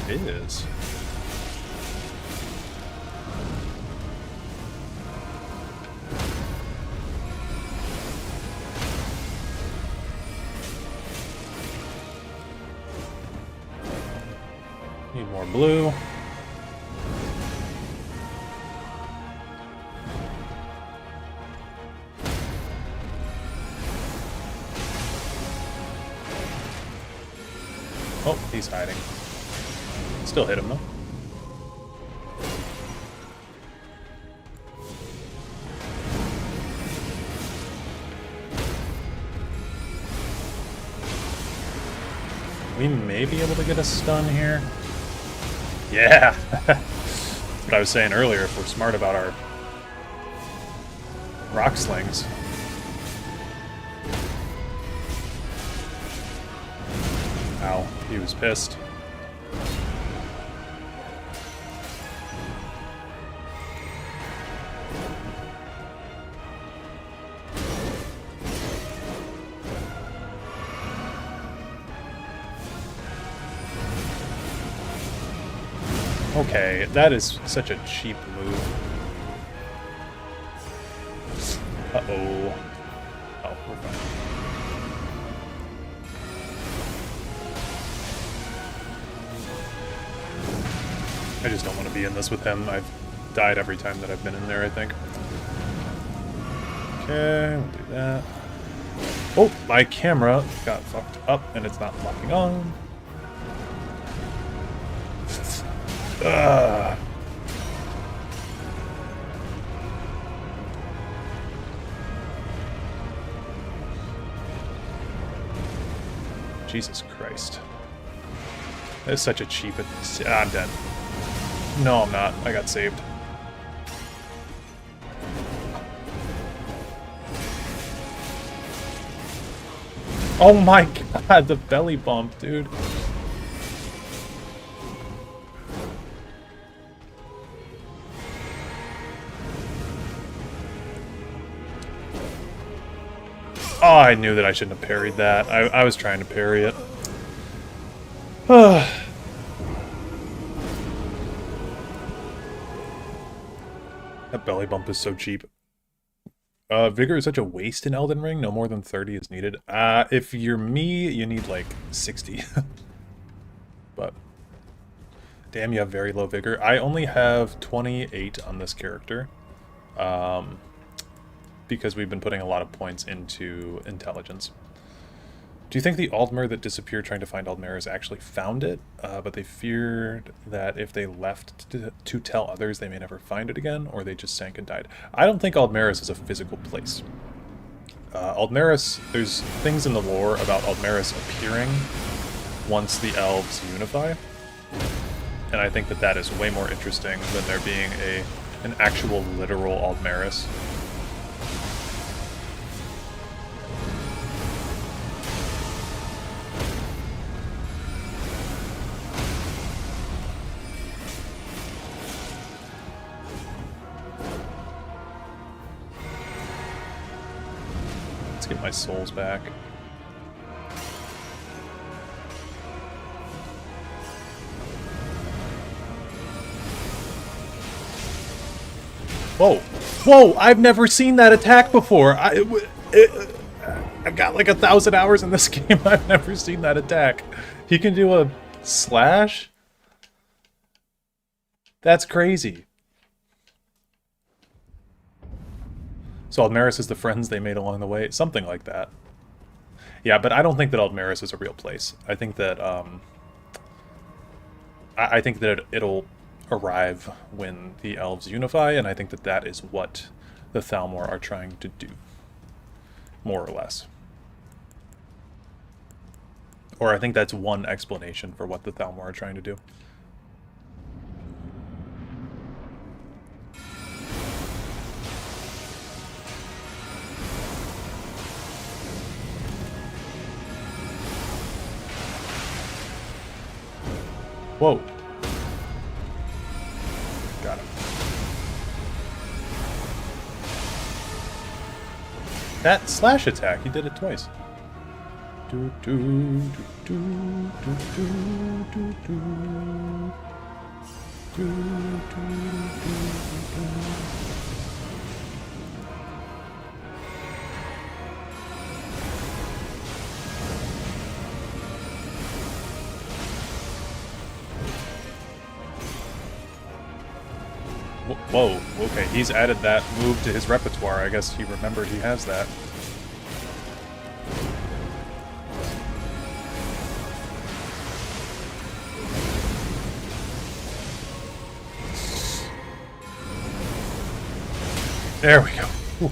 is. Need more blue. Oh, he's hiding. Still hit him though. We may be able to get a stun here. Yeah! That's what I was saying earlier, if we're smart about our rock slings. Ow, he was pissed. Okay, that is such a cheap move. Uh-oh. Oh, we're fine. I just don't want to be in this with him. I've died every time that I've been in there, I think. Okay, we'll do that. Oh, my camera got fucked up and it's not locking on. Ugh. Jesus Christ. That's such a cheap... I'm dead. No, I'm not. I got saved. Oh my god, the belly bump, dude. Oh, I knew that I shouldn't have parried that. I was trying to parry it. That belly bump is so cheap. Vigor is such a waste in Elden Ring. No more than 30 is needed. If you're me, you need like 60. But damn, you have very low Vigor. I only have 28 on this character. Because we've been putting a lot of points into intelligence. Do you think the Aldmer that disappeared trying to find Aldmeris actually found it, but they feared that if they left to tell others they may never find it again, or they just sank and died? I don't think Aldmeris is a physical place. Aldmeris, there's things in the lore about Aldmeris appearing once the elves unify, and I think that that is way more interesting than there being an actual literal Aldmeris. Get my souls back. Whoa! Whoa! I've never seen that attack before! I've got like 1,000 hours in this game. I've never seen that attack. He can do a slash? That's crazy. So Aldmeris is the friends they made along the way? Something like that. Yeah, but I don't think that Aldmeris is a real place. I think that, I think that it'll arrive when the elves unify, and I think that that is what the Thalmor are trying to do. More or less. Or I think that's one explanation for what the Thalmor are trying to do. Whoa. Got him. That slash attack, he did it twice. Do, do, do, do, do, do, do, do. Do, do, do, do. Whoa, okay, he's added that move to his repertoire. I guess he remembered he has that. There we go. Ooh.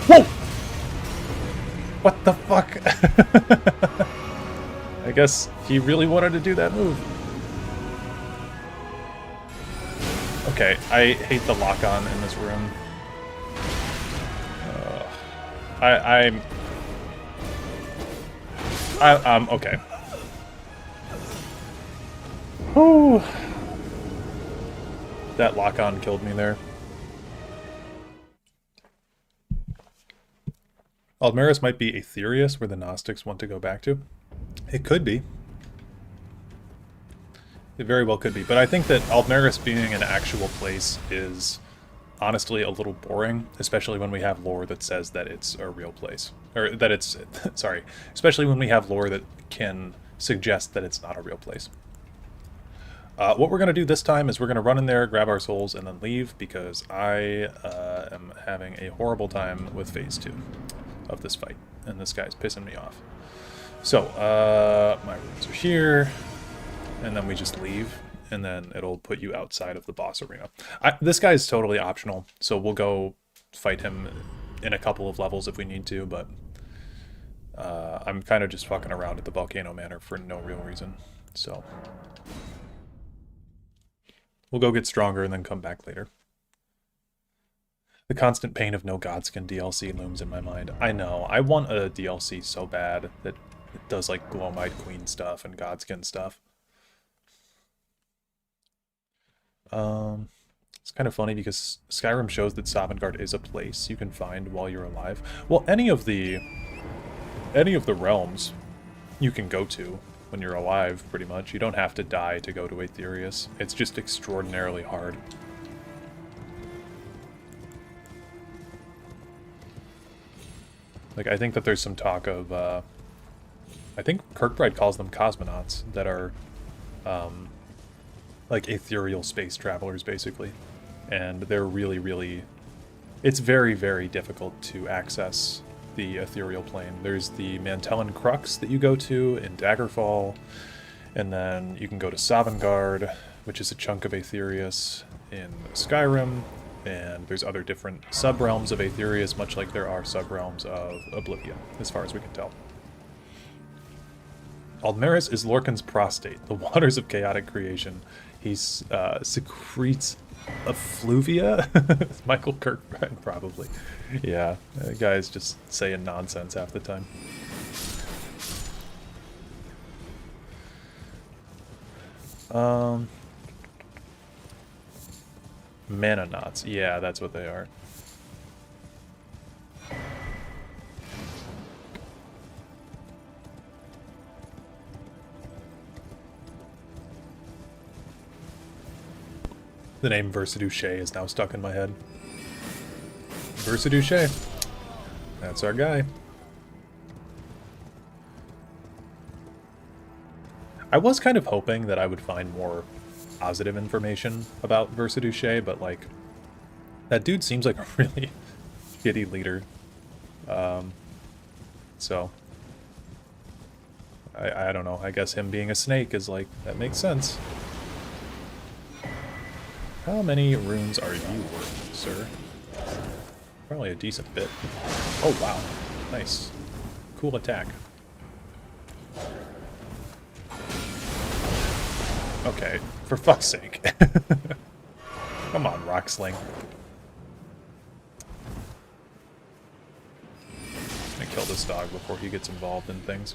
Whoa! What the fuck? I guess he really wanted to do that move. Okay, I hate the lock-on in this room. I'm okay. Whew. That lock-on killed me there. Aldmeris might be Aetherius, where the Gnostics want to go back to. It could be. It very well could be. But I think that Aldmeris being an actual place is honestly a little boring, especially when we have lore that says that it's a real place. Or that it's... sorry. Especially when we have lore that can suggest that it's not a real place. What we're going to do this time is we're going to run in there, grab our souls, and then leave, because I am having a horrible time with Phase 2 of this fight, and this guy's pissing me off. So, my rooms are here, and then we just leave, and then it'll put you outside of the boss arena. This guy's totally optional, so we'll go fight him in a couple of levels if we need to, but I'm kind of just fucking around at the Volcano Manor for no real reason, so... We'll go get stronger and then come back later. The constant pain of no Godskin DLC looms in my mind. I know. I want a DLC so bad that it does like Glow-Eyed Queen stuff and Godskin stuff. It's kind of funny because Skyrim shows that Sovngarde is a place you can find while you're alive. Well, any of the realms you can go to when you're alive, pretty much. You don't have to die to go to Aetherius. It's just extraordinarily hard. Like, I think that there's some talk of, I think Kirkbride calls them cosmonauts that are, like, ethereal space travelers, basically. And they're really, really... It's very, very difficult to access the ethereal plane. There's the Mantellan Crux that you go to in Daggerfall, and then you can go to Sovngarde, which is a chunk of Aetherius in Skyrim, and there's other different sub-realms of Aetherius, much like there are sub-realms of Oblivion, as far as we can tell. Aldmeris is Lorcan's prostate, the waters of chaotic creation. He secretes effluvia? Michael Kirkbride, probably. Yeah, that guy's just saying nonsense half the time. Mana knots. Yeah, that's what they are. The name Versaduce is now stuck in my head. Versaduce. That's our guy. I was kind of hoping that I would find more positive information about Versaduce, but like, that dude seems like a really shitty leader. So, I don't know. I guess him being a snake is like, that makes sense. How many runes are you worth, sir? Probably a decent bit. Oh, wow. Nice. Cool attack. Okay, for fuck's sake. Come on, Rocksling. I'm gonna kill this dog before he gets involved in things.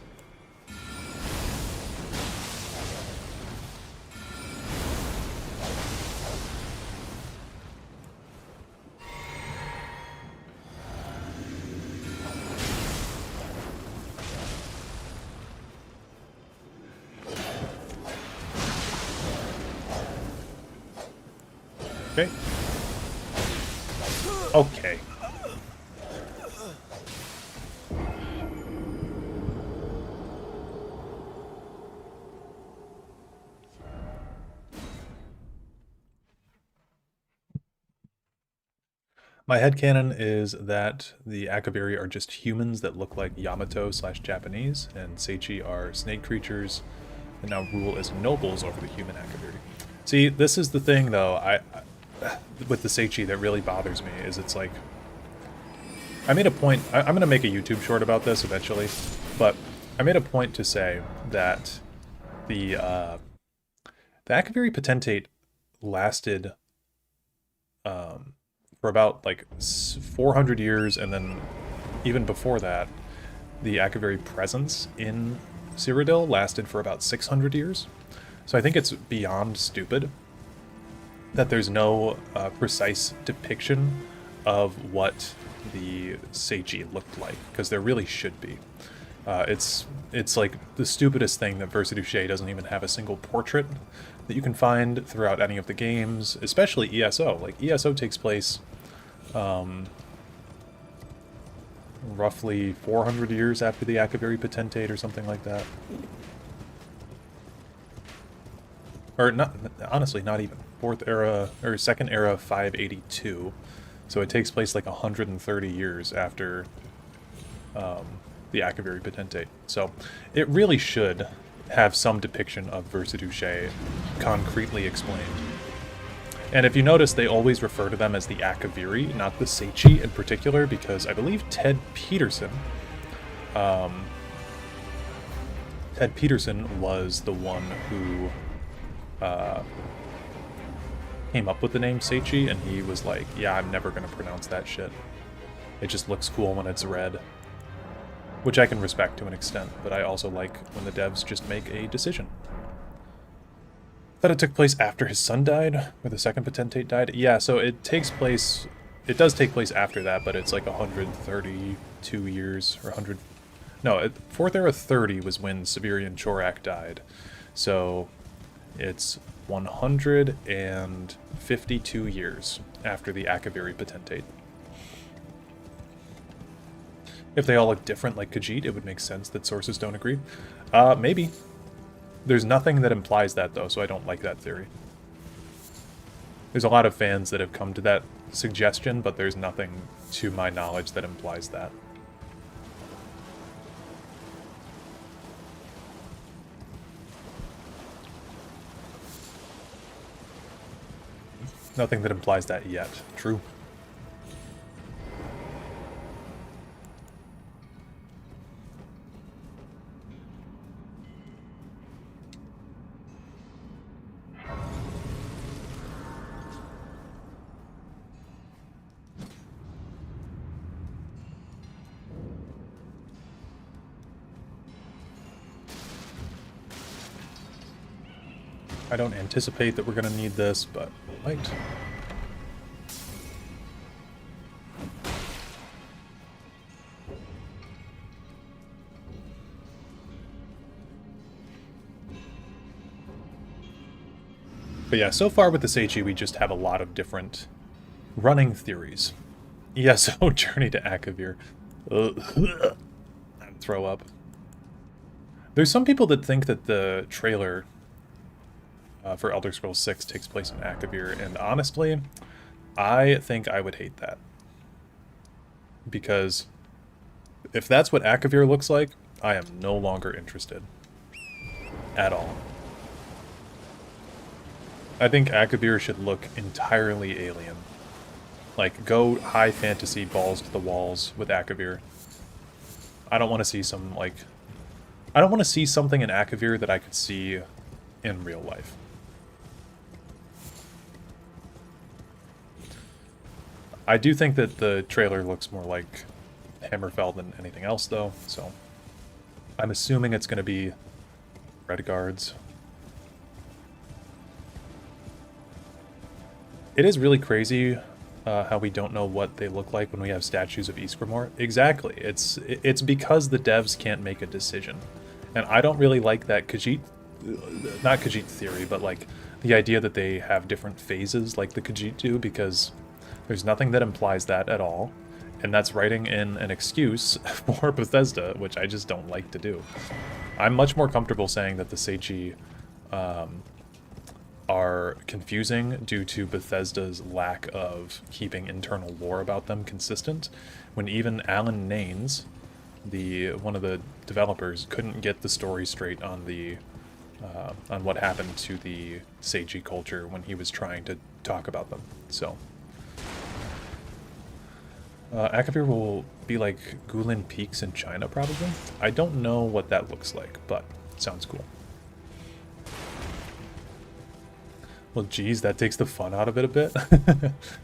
Okay. Okay. My headcanon is that the Akaviri are just humans that look like Yamato/Japanese, and Seichi are snake creatures that now rule as nobles over the human Akaviri. See, this is the thing, though, I with the Seichi that really bothers me, is it's like... I made a point... I'm going to make a YouTube short about this eventually, but I made a point to say that the Akaviri Potentate lasted... for about like 400 years, and then even before that, the Akaviri presence in Cyrodiil lasted for about 600 years. So I think it's beyond stupid that there's no precise depiction of what the Seichi looked like, because there really should be. It's like the stupidest thing that Versa Duché doesn't even have a single portrait that you can find throughout any of the games, especially ESO. Like, ESO takes place roughly 400 years after the Akaviri Potentate or something like that. Or not, honestly, not even. 4th era, or 2nd era 582. So it takes place like 130 years after the Akaviri Potentate. So it really should have some depiction of Versa Duché concretely explained. And if you notice, they always refer to them as the Akaviri, not the Seichi in particular, because I believe Ted Peterson was the one who came up with the name Seichi, and he was like, yeah, I'm never going to pronounce that shit. It just looks cool when it's read. Which I can respect to an extent, but I also like when the devs just make a decision. That it took place after his son died, or the second Potentate died. Yeah, so it does take place after that, but it's like 132 years, or 100... No, 4th era 30 was when Severian Chorak died. So it's 152 years after the Akaviri Potentate. If they all look different like Khajiit, it would make sense that sources don't agree. Maybe. There's nothing that implies that, though, so I don't like that theory. There's a lot of fans that have come to that suggestion, but there's nothing to my knowledge that implies that. Nothing that implies that yet. True. I don't anticipate that we're going to need this, but we might. But yeah, so far with the Seichi, we just have a lot of different running theories. ESO Journey to Akavir. I'd throw up. There's some people that think that the trailer for Elder Scrolls 6 takes place in Akavir, and honestly, I think I would hate that. Because if that's what Akavir looks like, I am no longer interested. At all. I think Akavir should look entirely alien. Like, go high fantasy balls to the walls with Akavir. I don't want to see some, like... I don't want to see something in Akavir that I could see in real life. I do think that the trailer looks more like Hammerfell than anything else, though, so... I'm assuming it's going to be Red Guards. It is really crazy how we don't know what they look like when we have statues of Ysgramor. Exactly. It's because the devs can't make a decision. And I don't really like that Khajiit... Not Khajiit theory, but like the idea that they have different phases like the Khajiit do, because there's nothing that implies that at all. And that's writing in an excuse for Bethesda, which I just don't like to do. I'm much more comfortable saying that the Seichi are confusing due to Bethesda's lack of keeping internal lore about them consistent, when even Alan Nanes, one of the developers, couldn't get the story straight on what happened to the Seichi culture when he was trying to talk about them. So Akavir will be like Guilin Peaks in China, probably. I don't know what that looks like, but sounds cool. Well, geez, that takes the fun out of it a bit.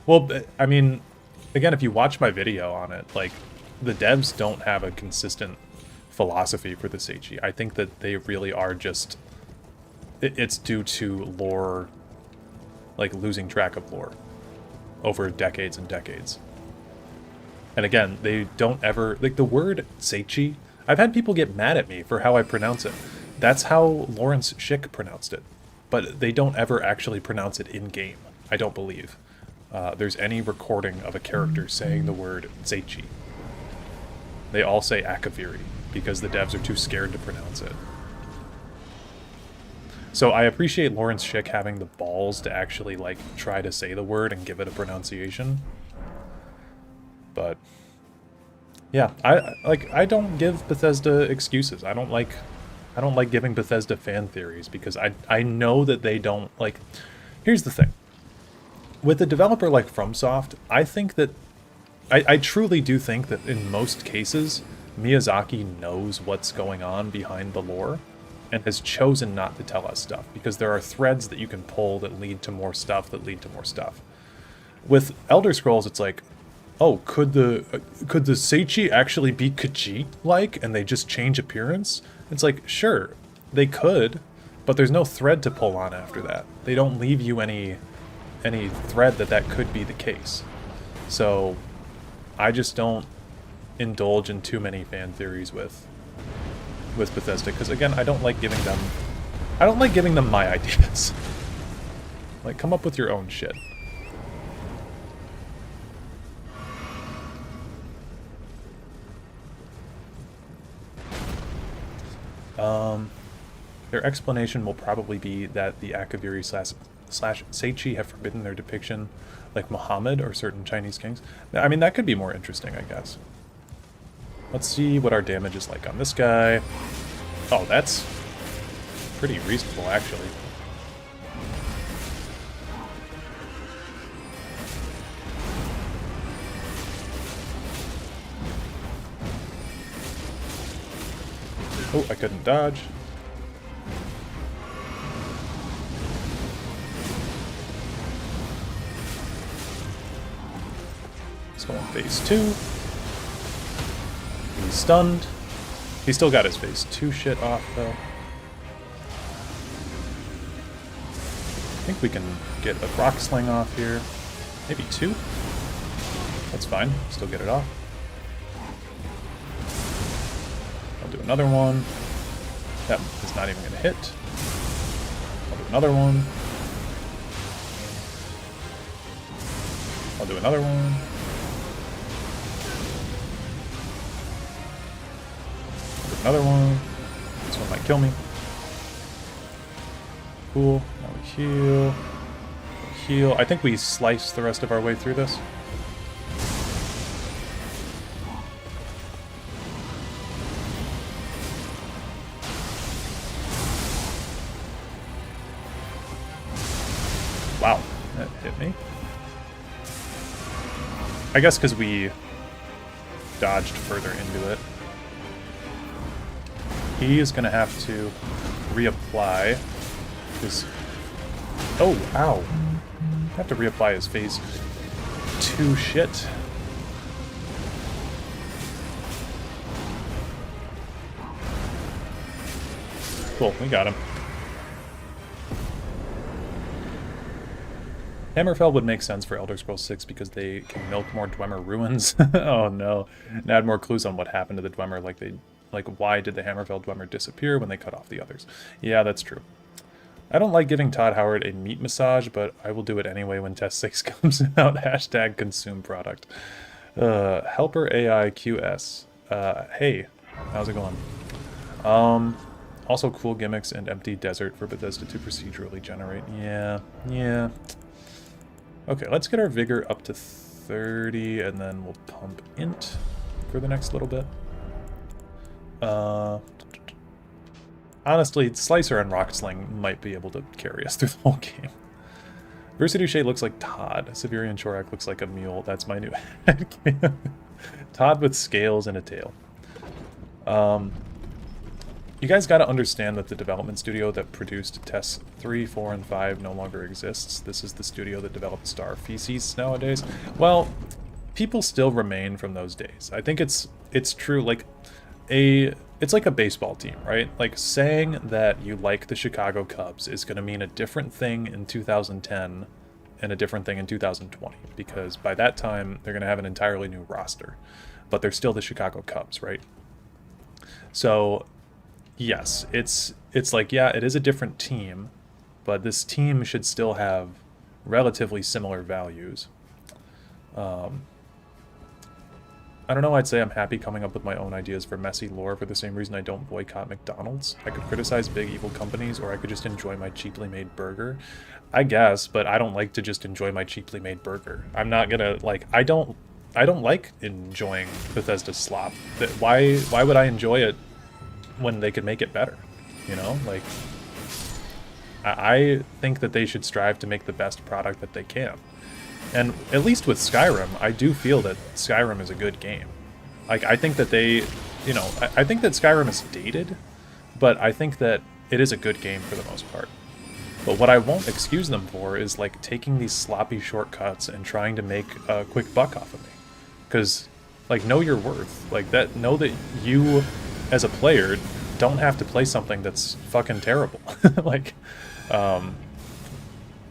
Well, I mean, again, if you watch my video on it, like, the devs don't have a consistent philosophy for the Seichi. I think that they really are just... It's due to lore, like, losing track of lore over decades and decades. And again, they don't ever... Like, the word Seichi, I've had people get mad at me for how I pronounce it. That's how Lawrence Schick pronounced it. But they don't ever actually pronounce it in-game, I don't believe. There's any recording of a character saying the word Seichi. They all say Akaviri, because the devs are too scared to pronounce it. So I appreciate Lawrence Schick having the balls to actually, like, try to say the word and give it a pronunciation. But yeah, I don't give Bethesda excuses. I don't like giving Bethesda fan theories, because I know that they don't, like... Here's the thing. With a developer like FromSoft, I think that... I truly do think that in most cases, Miyazaki knows what's going on behind the lore, and has chosen not to tell us stuff, because there are threads that you can pull that lead to more stuff that lead to more stuff. With Elder Scrolls, it's like, oh, could the Seichi actually be Khajiit-like, and they just change appearance? It's like, sure, they could, but there's no thread to pull on after that. They don't leave you any thread that could be the case. So I just don't indulge in too many fan theories with Bethesda, because again, I don't like giving them my ideas. Like, come up with your own shit. Their explanation will probably be that the Akaviri slash Seichi have forbidden their depiction like Muhammad or certain Chinese kings. I mean, that could be more interesting, I guess. Let's see what our damage is like on this guy. Oh, that's pretty reasonable, actually. Oh, I couldn't dodge. Let's go on phase 2. He's stunned. He still got his phase 2 shit off, though. I think we can get a rock sling off here. Maybe 2? That's fine. Still get it off. I'll do another one. That is not even going to hit. I'll do another one. I'll do another one. I'll do another one. This one might kill me. Cool. Now we heal. We heal. I think we slice the rest of our way through this. Wow, that hit me. I guess because we dodged further into it. He is going to have to reapply his... Oh, ow. I have to reapply his phase 2 shit. Cool, we got him. Hammerfell would make sense for Elder Scrolls 6 because they can milk more Dwemer ruins. Oh no. And add more clues on what happened to the Dwemer, like why did the Hammerfell Dwemer disappear when they cut off the others? Yeah, that's true. I don't like giving Todd Howard a meat massage, but I will do it anyway when Test 6 comes out. Hashtag consume product. Helper AI QS. Hey, how's it going? Also cool gimmicks and empty desert for Bethesda to procedurally generate. Yeah. Okay, let's get our vigor up to 30, and then we'll pump int for the next little bit. Honestly, Slicer and Rock Sling might be able to carry us through the whole game. Versa Duche looks like Todd. Severian Chorak looks like a mule. That's my new headcanon. Todd with scales and a tail. You guys got to understand that the development studio that produced Tests 3, 4, and 5 no longer exists. This is the studio that developed Star Feces nowadays. Well, people still remain from those days. I think it's true, like it's like a baseball team, right? Like saying that you like the Chicago Cubs is going to mean a different thing in 2010 and a different thing in 2020, because by that time they're going to have an entirely new roster, but they're still the Chicago Cubs, right? So yes, it's like, yeah, it is a different team, but this team should still have relatively similar values. I don't know, I'd say I'm happy coming up with my own ideas for messy lore for the same reason I don't boycott McDonald's. I could criticize big evil companies, or I could just enjoy my cheaply made burger. I guess, but I don't like to just enjoy my cheaply made burger. I'm not gonna, like, I don't like enjoying Bethesda's slop. Why would I enjoy it when they could make it better? You know, like, I think that they should strive to make the best product that they can. And at least with Skyrim, I do feel that Skyrim is a good game. Like, I think that they, you know, I think that Skyrim is dated, but I think that it is a good game for the most part. But what I won't excuse them for is, like, taking these sloppy shortcuts and trying to make a quick buck off of me. Because, like, know your worth. Like, know that you, as a player, don't have to play something that's fucking terrible.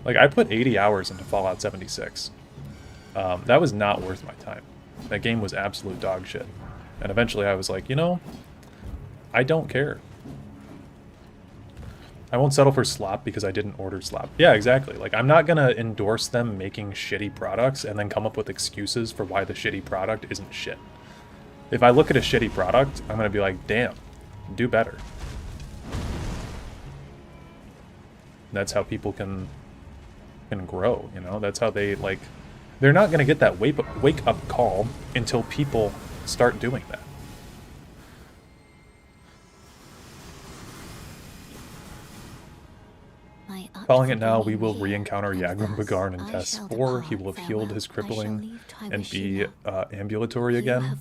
Like, I put 80 hours into Fallout 76. That was not worth my time. That game was absolute dog shit. And eventually I was like, you know, I don't care. I won't settle for slop because I didn't order slop. Yeah, exactly. Like, I'm not gonna endorse them making shitty products and then come up with excuses for why the shitty product isn't shit. If I look at a shitty product, I'm gonna be like, damn, do better. That's how people can grow, you know? That's how they, like, they're not going to get that wake up call until people start doing that. Calling it now, we will re-encounter Yagrum Bagarn in Test 4. He will have healed his crippling and be ambulatory again.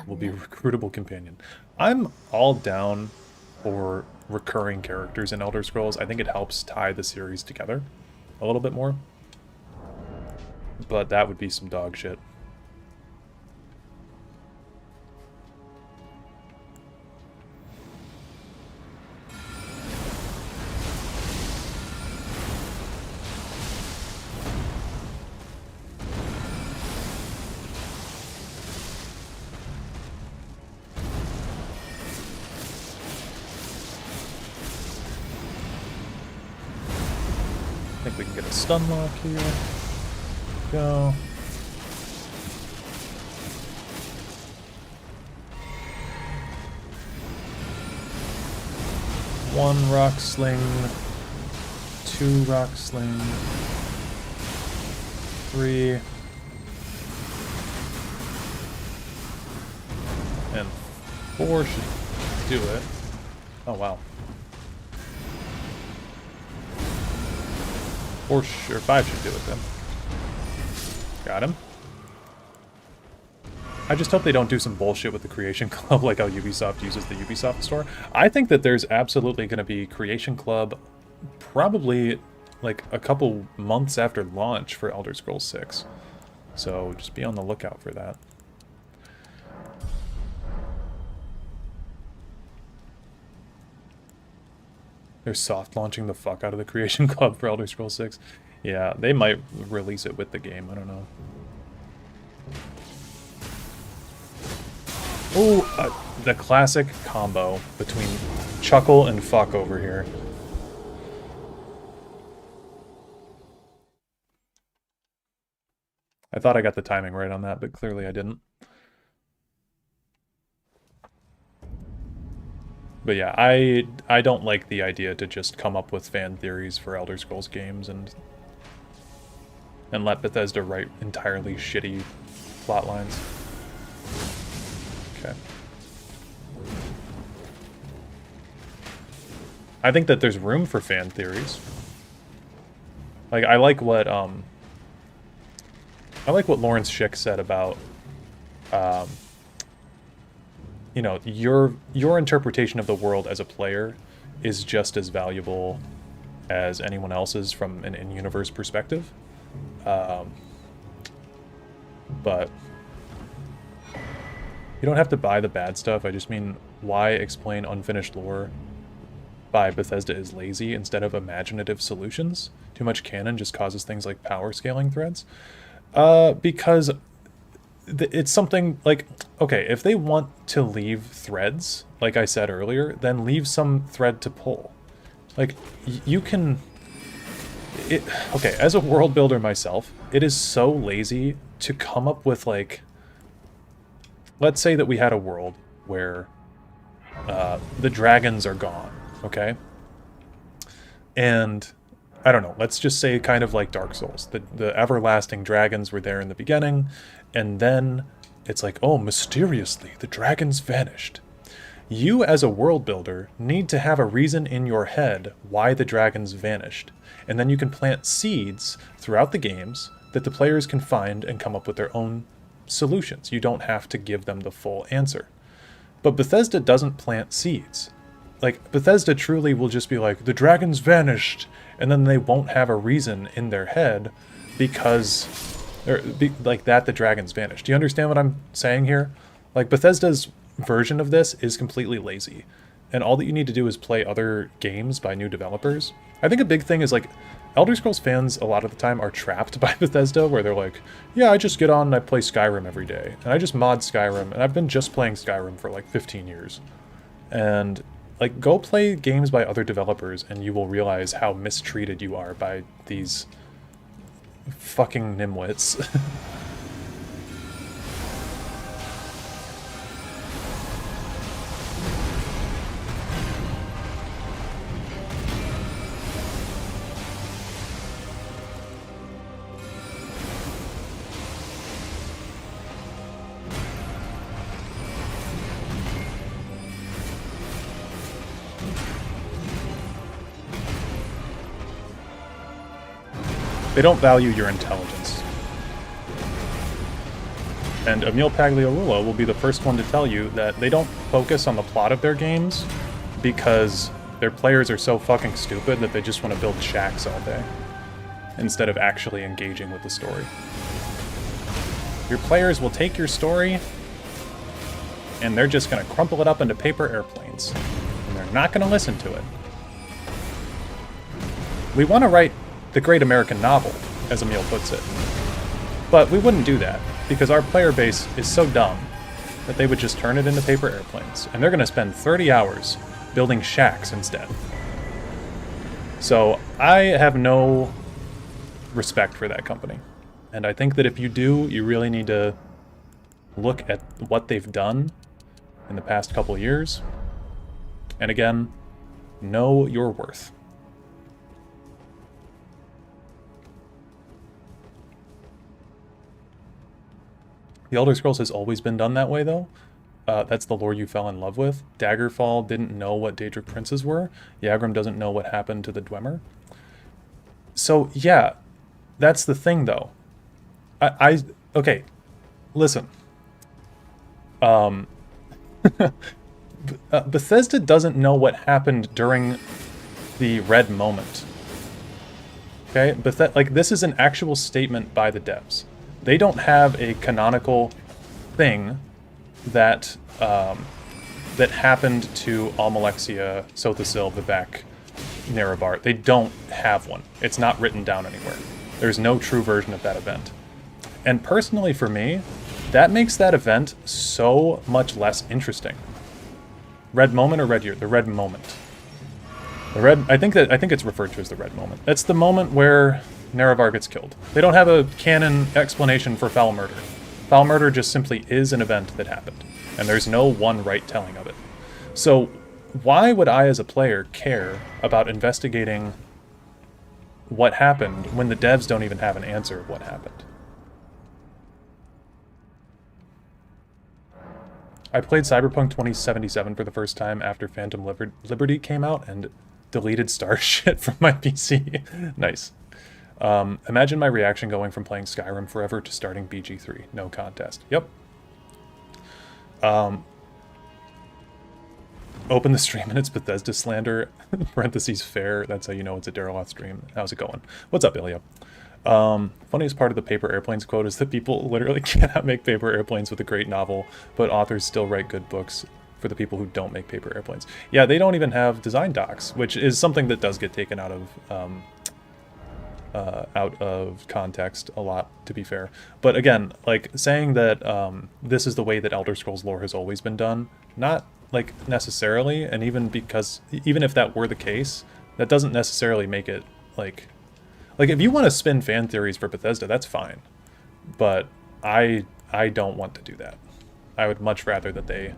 Will be a recruitable companion. I'm all down for recurring characters in Elder Scrolls. I think it helps tie the series together a little bit more. But that would be some dog shit. I think we can get a stun lock here. Go. One rock sling, two rock sling, three, and four should do it. Oh wow. Or five should do it then. Got him. I just hope they don't do some bullshit with the Creation Club like how Ubisoft uses the Ubisoft store. I think that there's absolutely going to be Creation Club probably like a couple months after launch for Elder Scrolls 6. So just be on the lookout for that. They're soft launching the fuck out of the Creation Club for Elder Scrolls 6. Yeah, they might release it with the game, I don't know. Oh, the classic combo between chuckle and fuck over here. I thought I got the timing right on that, but clearly I didn't. But yeah, I don't like the idea to just come up with fan theories for Elder Scrolls games and let Bethesda write entirely shitty plot lines. Okay. I think that there's room for fan theories. Like, I like what Lawrence Schick said about you know, your interpretation of the world as a player is just as valuable as anyone else's from an in-universe perspective. But you don't have to buy the bad stuff. I just mean, why explain unfinished lore by Bethesda is lazy instead of imaginative solutions? Too much canon just causes things like power scaling threads. Because it's something like, okay, if they want to leave threads, like I said earlier, then leave some thread to pull. Like, you can... okay, as a world builder myself, it is so lazy to come up with, like... Let's say that we had a world where the dragons are gone, okay? And, I don't know, let's just say kind of like Dark Souls. The everlasting dragons were there in the beginning, and then it's like, oh, mysteriously, the dragons vanished. You, as a world builder, need to have a reason in your head why the dragons vanished. And then you can plant seeds throughout the games that the players can find and come up with their own solutions. You don't have to give them the full answer. But Bethesda doesn't plant seeds. Like, Bethesda truly will just be like, the dragons vanished, and then they won't have a reason in their head because... like that the dragons vanished. Do you understand what I'm saying here? Like, Bethesda's version of this is completely lazy. And all that you need to do is play other games by new developers. I think a big thing is, like, Elder Scrolls fans a lot of the time are trapped by Bethesda, where they're like, yeah, I just get on and I play Skyrim every day. And I just mod Skyrim, and I've been just playing Skyrim for like 15 years. And, like, go play games by other developers and you will realize how mistreated you are by these fucking nimwits. They don't value your intelligence. And Emil Pagliarulo will be the first one to tell you that they don't focus on the plot of their games because their players are so fucking stupid that they just want to build shacks all day instead of actually engaging with the story. Your players will take your story and they're just going to crumple it up into paper airplanes. And they're not going to listen to it. We want to write the great American novel, as Emil puts it. But we wouldn't do that, because our player base is so dumb that they would just turn it into paper airplanes, and they're going to spend 30 hours building shacks instead. So I have no respect for that company. And I think that if you do, you really need to look at what they've done in the past couple of years. And again, know your worth. The Elder Scrolls has always been done that way, though. That's the lore you fell in love with. Daggerfall didn't know what Daedric princes were. Yagrim doesn't know what happened to the Dwemer. So, yeah, that's the thing, though. Okay, listen. Bethesda doesn't know what happened during the Red Moment. Okay, like, this is an actual statement by the devs. They don't have a canonical thing that that happened to Almalexia, Sotha, Vivek, Nerevar. They don't have one. It's not written down anywhere. There's no true version of that event. And personally for me, that makes that event so much less interesting. Red Moment or Red Year? The Red Moment. The Red. I think it's referred to as the Red Moment. That's the moment where Nerevar gets killed. They don't have a canon explanation for foul murder. Foul murder just simply is an event that happened, and there's no one right telling of it. So why would I as a player care about investigating what happened when the devs don't even have an answer of what happened? I played Cyberpunk 2077 for the first time after Phantom Liberty came out and deleted star shit from my PC. Nice. Imagine my reaction going from playing Skyrim forever to starting BG3. No contest. Yep. Open the stream and it's Bethesda slander. Parentheses fair. That's how you know it's a Dareloth stream. How's it going? What's up, Ilya? Funniest part of the paper airplanes quote is that people literally cannot make paper airplanes with a great novel, but authors still write good books for the people who don't make paper airplanes. Yeah, they don't even have design docs, which is something that does get taken out of context a lot, to be fair. But again, like saying that this is the way that Elder Scrolls lore has always been done, not like necessarily, and even if that were the case, that doesn't necessarily make it like if you want to spin fan theories for Bethesda, that's fine. But I don't want to do that. I would much rather that they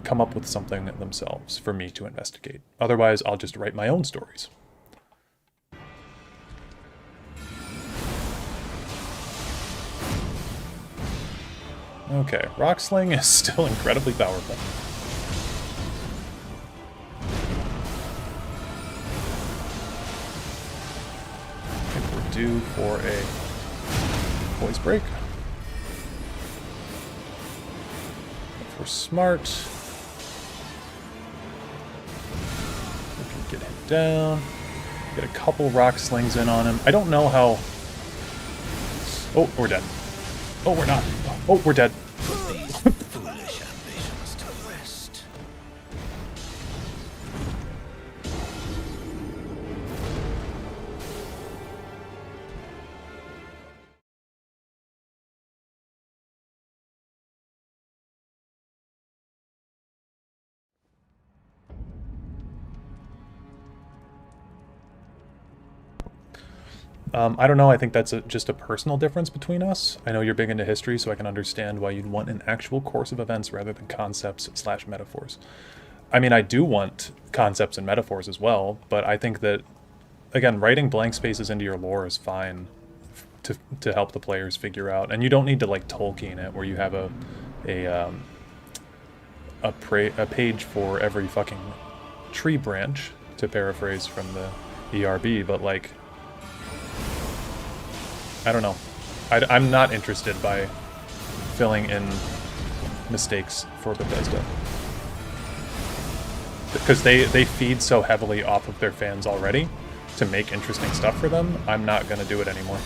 come up with something themselves for me to investigate. Otherwise, I'll just write my own stories. Okay, Rock Sling is still incredibly powerful. I think we're due for a voice break. If we're smart, we can get him down. Get a couple rock slings in on him. I don't know how... Oh, we're dead. Oh, we're not. Oh, we're dead. Foolish ambitions to rest. I don't know, I think that's just a personal difference between us. I know you're big into history, so I can understand why you'd want an actual course of events rather than concepts/metaphors. I mean, I do want concepts and metaphors as well, but I think that, again, writing blank spaces into your lore is fine to help the players figure out. And you don't need to, like, Tolkien it, where you have a page for every fucking tree branch, to paraphrase from the ERB, but, like... I don't know. I'm not interested by filling in mistakes for Bethesda. Because they feed so heavily off of their fans already to make interesting stuff for them, I'm not going to do it anymore.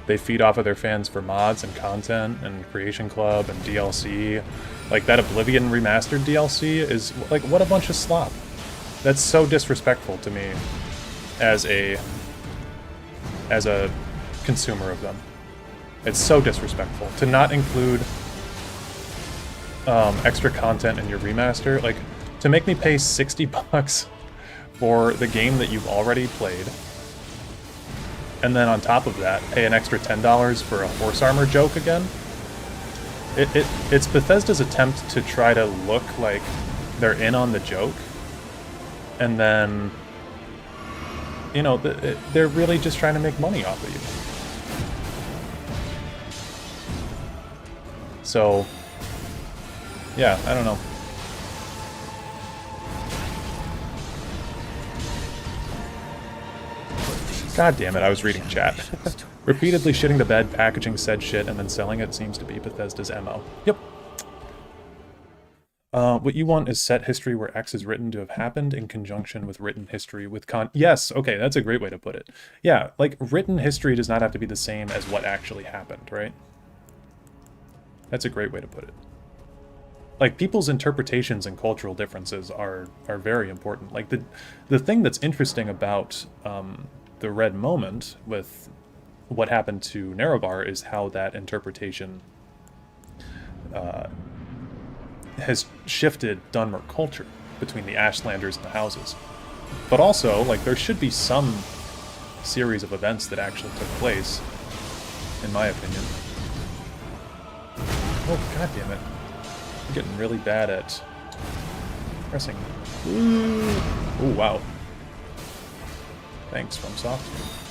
They feed off of their fans for mods and content and Creation Club and DLC. Like, that Oblivion Remastered DLC is, like, what a bunch of slop. That's so disrespectful to me as a consumer of them. It's so disrespectful to not include extra content in your remaster. Like, to make me pay $60 for the game that you've already played, and then on top of that, pay an extra $10 for a horse armor joke again. It's Bethesda's attempt to try to look like they're in on the joke, and then, you know, they're really just trying to make money off of you. So, yeah, I don't know. God damn it, I was reading chat. Repeatedly shitting the bed, packaging said shit, and then selling it seems to be Bethesda's MO. Yep. What you want is set history where X is written to have happened in conjunction with written history with Yes, okay, that's a great way to put it. Yeah, like, written history does not have to be the same as what actually happened, right? That's a great way to put it. Like, people's interpretations and cultural differences are very important. Like, the thing that's interesting about the Red Moment with what happened to Nerevar is how that interpretation has shifted Dunmer culture between the Ashlanders and the houses. But also, like, there should be some series of events that actually took place, in my opinion. Oh, god damn it. I'm getting really bad at pressing. Oh, wow. Thanks, FromSoft.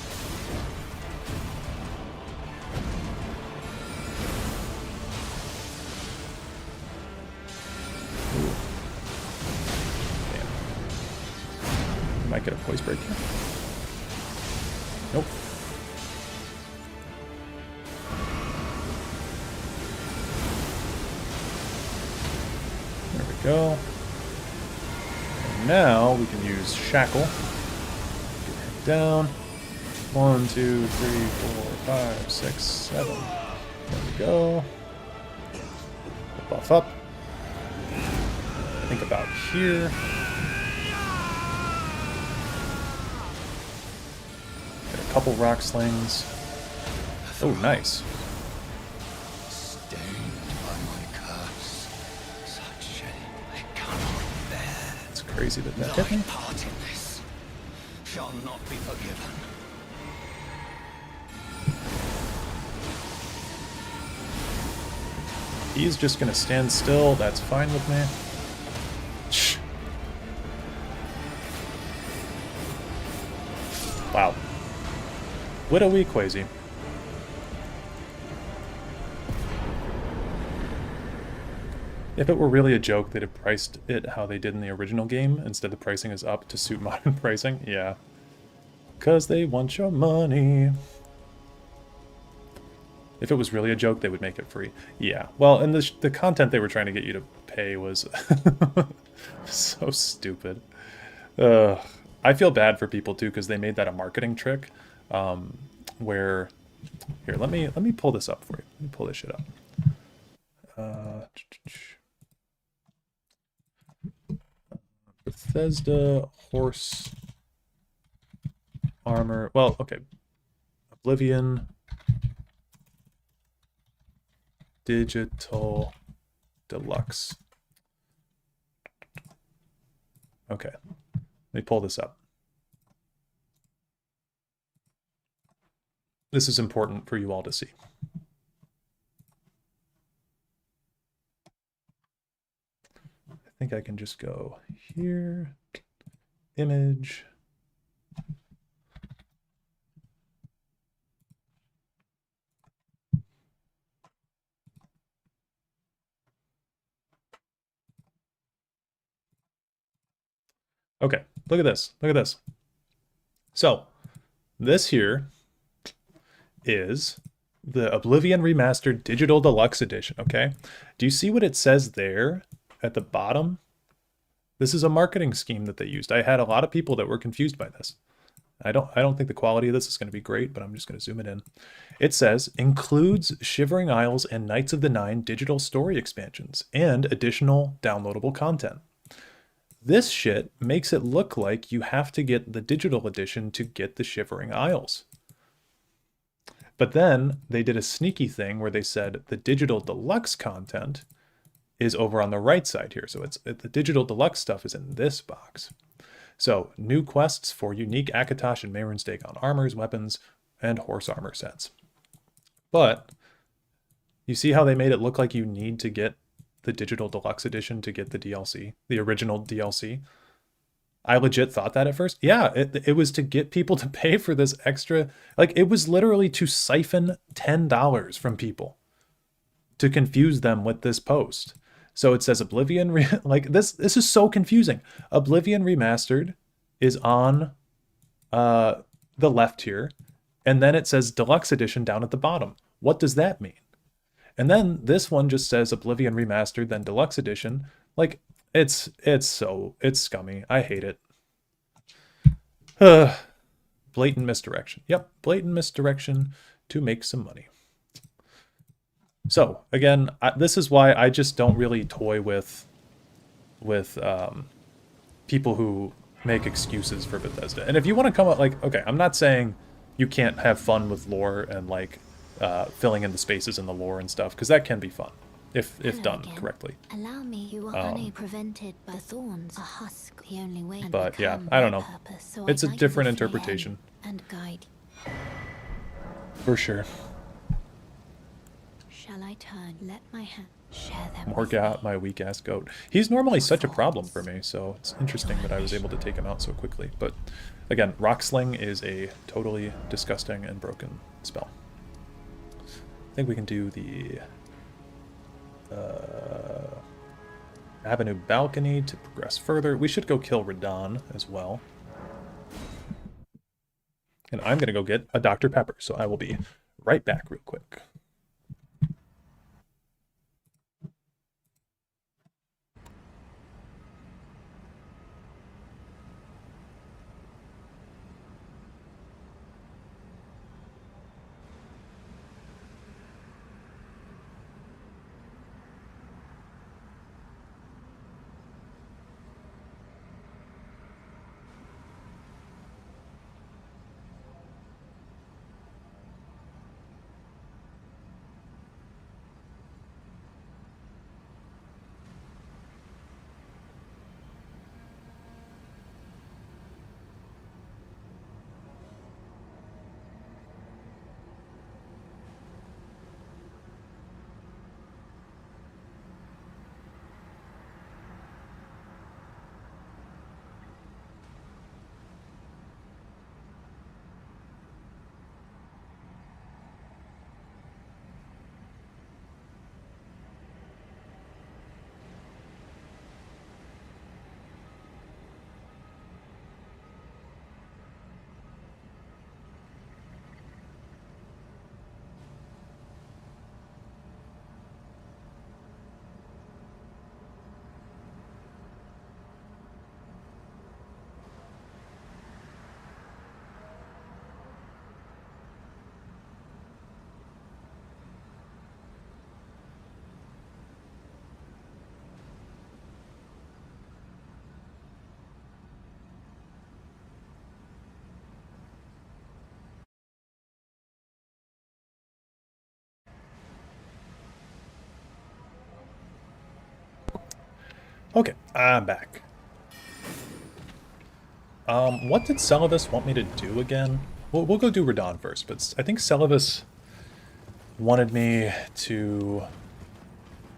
Might get a poise break here. Nope. There we go. And now we can use Shackle. Get him down. 1, 2, 3, 4, 5, 6, 7. There we go. Buff up. Think about here. Couple rock slings. Oh, nice. Stained by my curse. Such shame I cannot bear. It's crazy that that hit me. Thy part in this shall not be forgiven. He's just gonna stand still. That's fine with me. Shh. Wow. Widowy Quasi. If it were really a joke, they'd have priced it how they did in the original game. Instead, the pricing is up to suit modern pricing. Yeah. Because they want your money. If it was really a joke, they would make it free. Yeah. Well, and the content they were trying to get you to pay was so stupid. I feel bad for people, too, because they made that a marketing trick. Where here, let me pull this up for you. Let me pull this shit up. Bethesda horse armor. Well, okay. Oblivion Digital Deluxe. Okay. Let me pull this up. This is important for you all to see. I think I can just go here, image. Okay, look at this. Look at this. So, this here is the Oblivion Remastered Digital Deluxe Edition, okay? Do you see what it says there at the bottom? This is a marketing scheme that they used. I had a lot of people that were confused by this. I don't think the quality of this is going to be great, but I'm just going to zoom it in. It says, includes Shivering Isles and Knights of the Nine digital story expansions and additional downloadable content. This shit makes it look like you have to get the digital edition to get the Shivering Isles. But then they did a sneaky thing where they said the digital deluxe content is over on the right side here. So the digital deluxe stuff is in this box. So new quests for unique Akatosh and Mehrunes Dagon armors, weapons, and horse armor sets. But you see how they made it look like you need to get the digital deluxe edition to get the DLC, the original DLC. I legit thought that at first. Yeah, it was to get people to pay for this extra. Like, it was literally to siphon $10 from people to confuse them with this post. So it says Oblivion, like this is so confusing. Oblivion Remastered is on the left here, and then it says Deluxe Edition down at the bottom. What does that mean? And then this one just says Oblivion Remastered, then Deluxe Edition. Like, it's scummy. I hate it. Blatant misdirection. Yep, blatant misdirection to make some money. So again, this is why I just don't really toy with people who make excuses for Bethesda. And if you want to come up, like, okay, I'm not saying you can't have fun with lore and like filling in the spaces in the lore and stuff, because that can be fun if done correctly. Allow me, you are only prevented by thorns. A husk, the only way. But yeah, I don't know. It's a different interpretation. and guide. For sure. Shall I turn? Let my hand share them. Morg out my weak ass goat. He's normally such a problem for me, so it's interesting that I was able to take him out so quickly. But again, Rock Sling is a totally disgusting and broken spell. I think we can do the Avenue Balcony to progress further. We should go kill Radon as well. And I'm going to go get a Dr. Pepper, so I will be right back real quick. Okay, I'm back. What did Celavus want me to do again? We'll go do Radon first, but I think Celavus wanted me to...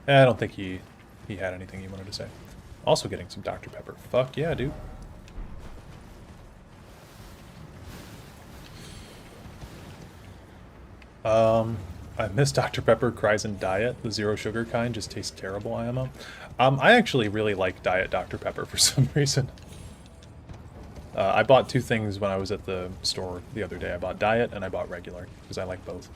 I don't think he had anything he wanted to say. Also getting some Dr. Pepper. Fuck yeah, dude. I miss Dr. Pepper, Kryzen Diet. The zero sugar kind just tastes terrible, IMO. I actually really like Diet Dr. Pepper for some reason. I bought two things when I was at the store the other day. I bought Diet and I bought regular, because I like both.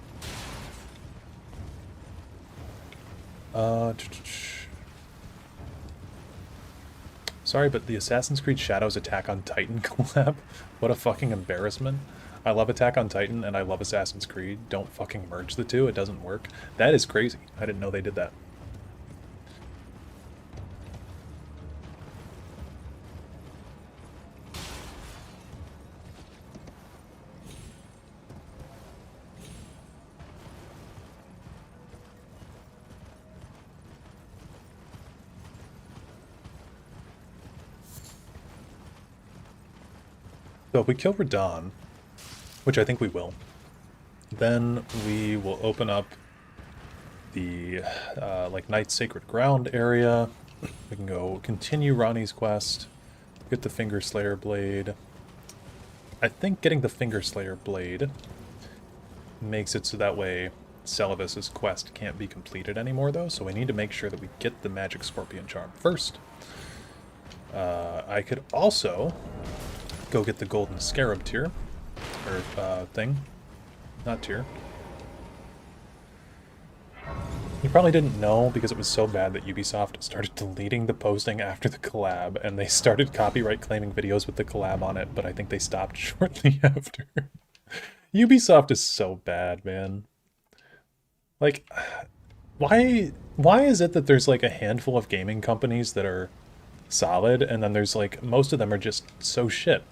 Sorry, but the Assassin's Creed Shadows Attack on Titan collab? What a fucking embarrassment. I love Attack on Titan and I love Assassin's Creed. Don't fucking merge the two, it doesn't work. That is crazy. I didn't know they did that. So if we kill Radon, which I think we will, then we will open up the like Knight's Sacred Ground area. We can go continue Ronnie's quest, get the Finger Slayer Blade. I think getting the Finger Slayer Blade makes it so that way Celavus's quest can't be completed anymore though, so we need to make sure that we get the Magic Scorpion Charm first. I could also go get the Golden Scarab tier, or thing, not tier. You probably didn't know because it was so bad that Ubisoft started deleting the posting after the collab, and they started copyright claiming videos with the collab on it, but I think they stopped shortly after. Ubisoft is so bad, man. Like, why is it that there's like a handful of gaming companies that are solid, and then there's like, most of them are just so shit?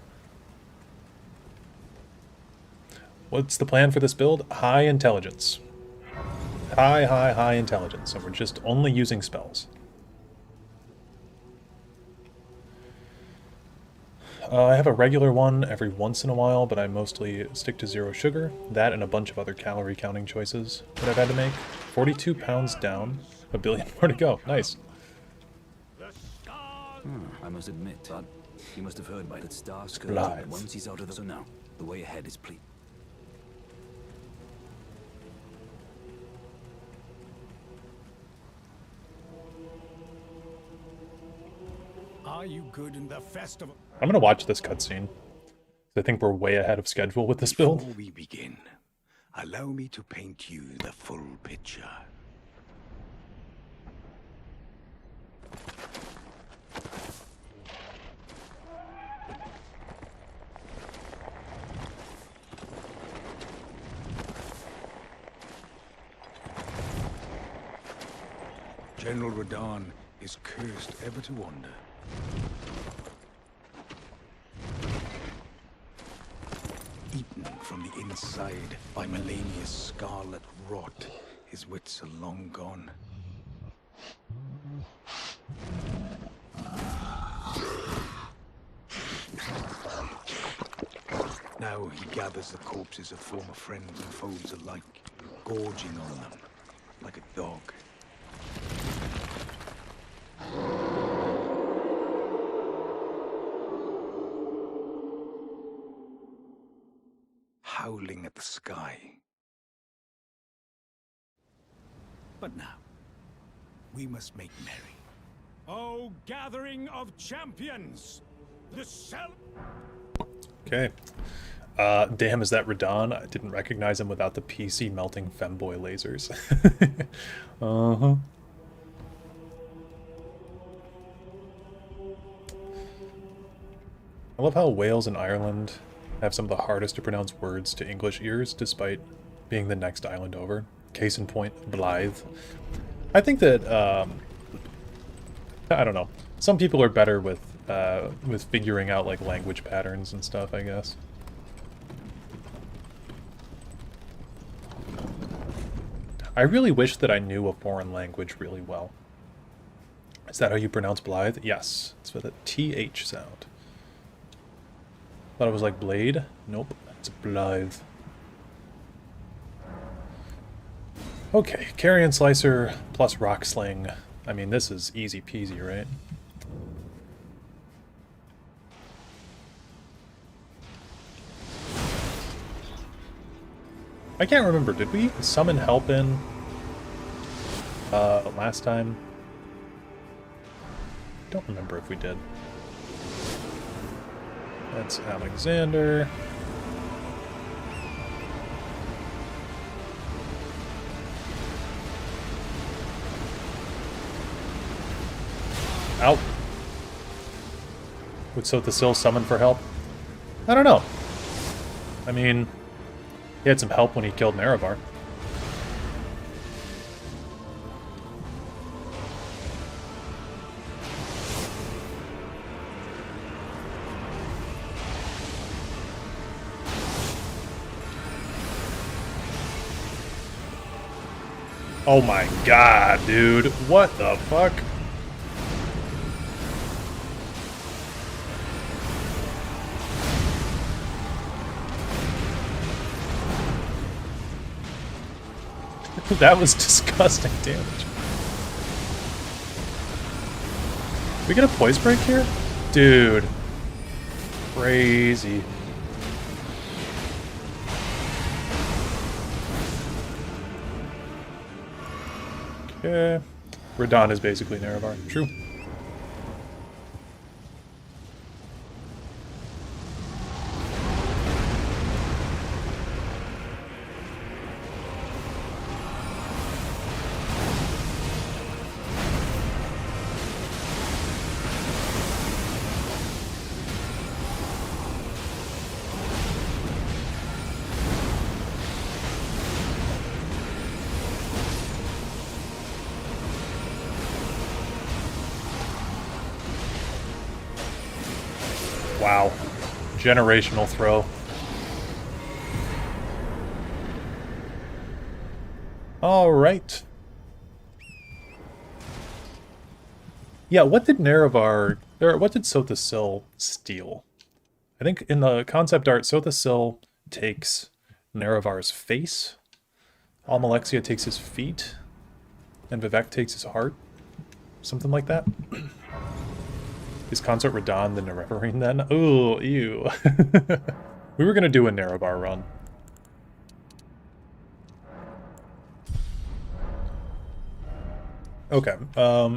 What's the plan for this build? High intelligence. High intelligence, and we're just only using spells. I have a regular one every once in a while, but I mostly stick to 0 sugar. That and a bunch of other calorie counting choices that I've had to make. 42 pounds down, a billion more to go. Nice. I must admit, but you must have heard by that star skirt. Live. Once he's out of the... So now, the way ahead is please. Are you good in the festival? I'm gonna watch this cutscene. I think we're way ahead of schedule with this build. Before we begin, allow me to paint you the full picture. General Radahn is cursed ever to wander. Eaten from the inside by Melania's scarlet rot, his wits are long gone. Now he gathers the corpses of former friends and foes alike, gorging on them like a dog. Howling at the sky. But now, we must make merry. Oh, gathering of champions! The cell. Okay. Damn, is that Radahn? I didn't recognize him without the PC melting femboy lasers. Uh-huh. I love how Wales and Ireland have some of the hardest to pronounce words to English ears, despite being the next island over. Case in point, Blythe. I think that, I don't know. Some people are better with figuring out, like, language patterns and stuff, I guess. I really wish that I knew a foreign language really well. Is that how you pronounce Blythe? Yes. It's with a TH sound. Thought it was like Blade. Nope. It's Blythe. Okay. Carrion Slicer plus Rock Sling. I mean, this is easy peasy, right? I can't remember. Did we summon help in last time? Don't remember if we did. That's Alexander. Out. Would Sotha still summon for help? I don't know. I mean, he had some help when he killed Nerevar. Oh my god, dude. What the fuck? That was disgusting damage. We get a poise break here? Dude. Crazy. Okay. Radahn is basically Nerevar. True. Wow. Generational throw. Alright. Yeah, what did Nerevar... What did Sotha Sil steal? I think in the concept art, Sotha Sil takes Nerevar's face, Almalexia takes his feet, and Vivek takes his heart. Something like that. Is Consort Radahn the Nerevarine then? Oh, ew. We were going to do a Nerevar run. Okay,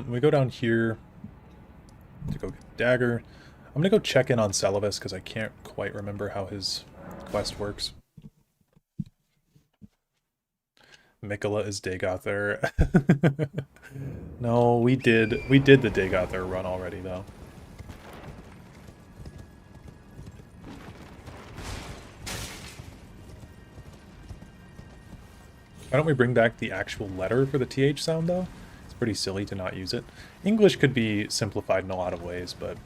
we go down here to go get the dagger. I'm going to go check in on Celavis because I can't quite remember how his quest works. Mikola is Dagothar. No, we did the Dagothar run already though. Why don't we bring back the actual letter for the TH sound though? It's pretty silly to not use it. English could be simplified in a lot of ways, but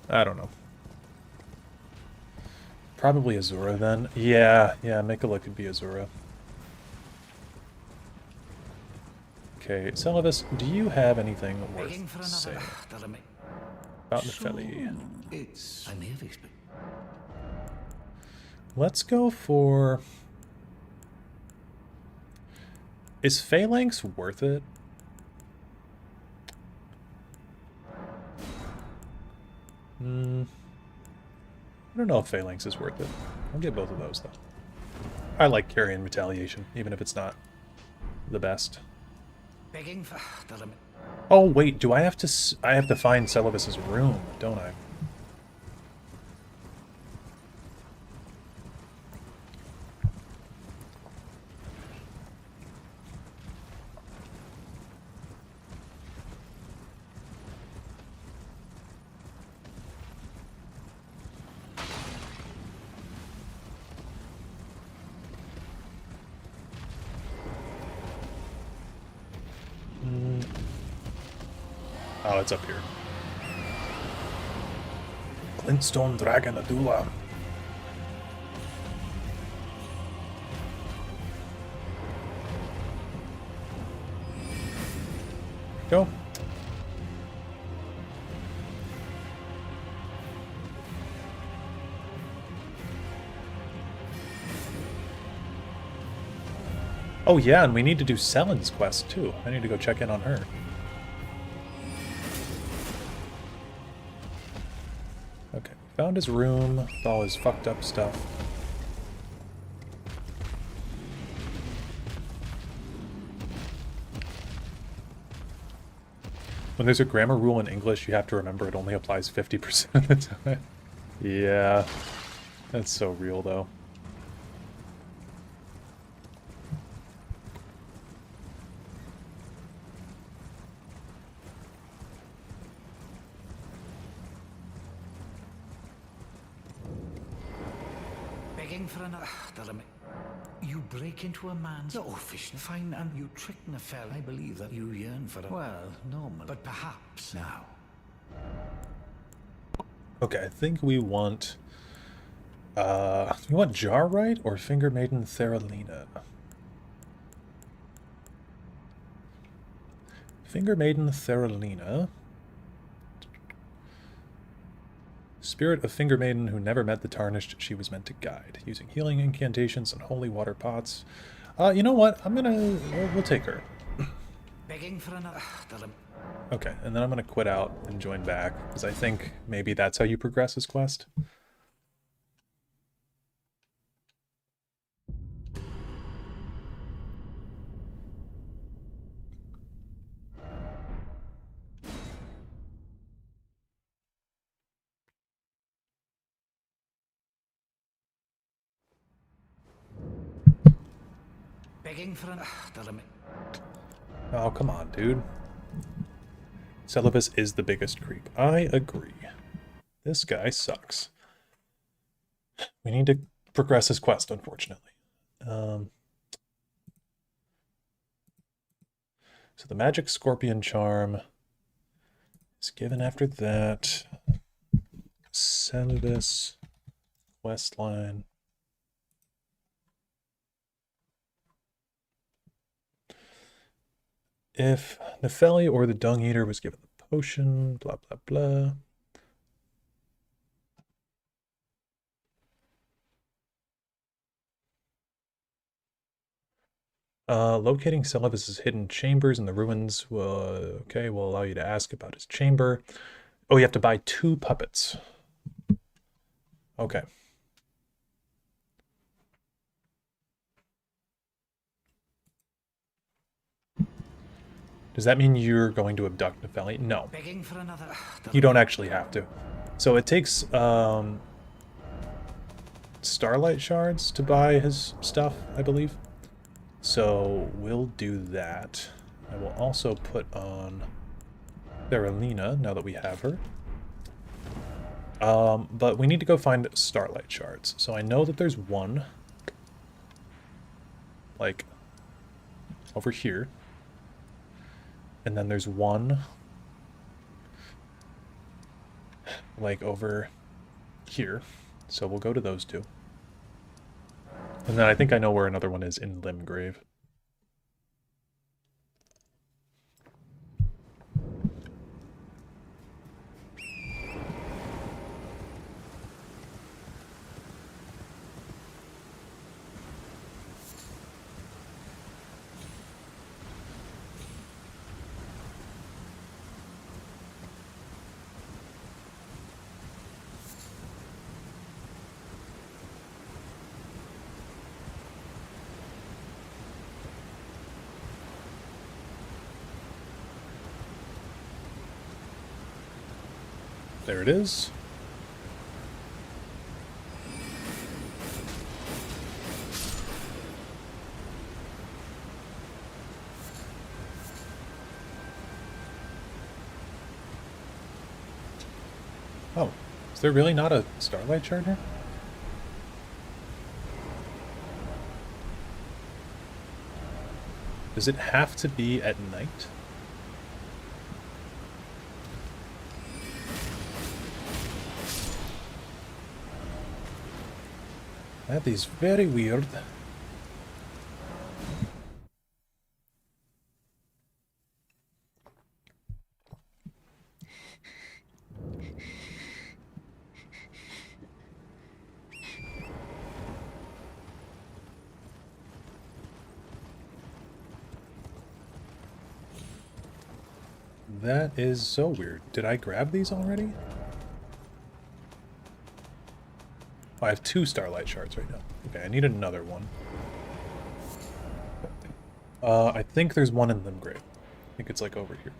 I don't know. Probably Azura then. Yeah, Mikola could be Azura. Okay, Celavis, do you have anything worth saying about Nefeli? Let's go for... Is Phalanx worth it? I don't know if Phalanx is worth it. I'll get both of those, though. I like Carrion Retaliation, even if it's not the best. Oh, wait, do I have to... I have to find Celavis's room, don't I? Oh, it's up here. Glintstone Dragon Adula. Go. Oh yeah, and we need to do Selen's quest too. I need to go check in on her. Okay, found his room with all his fucked up stuff. When there's a grammar rule in English, you have to remember it only applies 50% of the time. Yeah, that's so real though. You break into a man's office, fine, and you trick Nefel. I believe that you yearn for a... Well, normal. But perhaps now. Okay, I think we want... Jarrite or Finger Maiden Theralina? Finger Maiden Theralina. Spirit of Finger Maiden who never met the Tarnished she was meant to guide, using healing incantations and holy water pots. You know what? We'll take her. Begging for another... Okay, and then I'm gonna quit out and join back, because I think maybe that's how you progress this quest. For an... Oh, come on, dude. Celavis is the biggest creep. I agree. This guy sucks. We need to progress his quest, unfortunately. So the Magic Scorpion Charm is given after that. Celavis questline. If Nefeli or the Dung Eater was given the potion, blah, blah, blah. Locating Celevis's hidden chambers in the ruins will allow you to ask about his chamber. Oh, you have to buy 2 puppets. Okay. Does that mean you're going to abduct Nefeli? No. You don't actually have to. So it takes starlight shards to buy his stuff, I believe. So we'll do that. I will also put on Berylina now that we have her. But we need to go find starlight shards. So I know that there's one, like, over here. And then there's one, like, over here. So we'll go to those 2. And then I think I know where another one is in Limgrave. There it is. Oh, is there really not a starlight shard here? Does it have to be at night? That is very weird. That is so weird. Did I grab these already? Oh, I have 2 starlight shards right now. Okay, I need another one. I think there's one in Limgrave. I think it's like over here.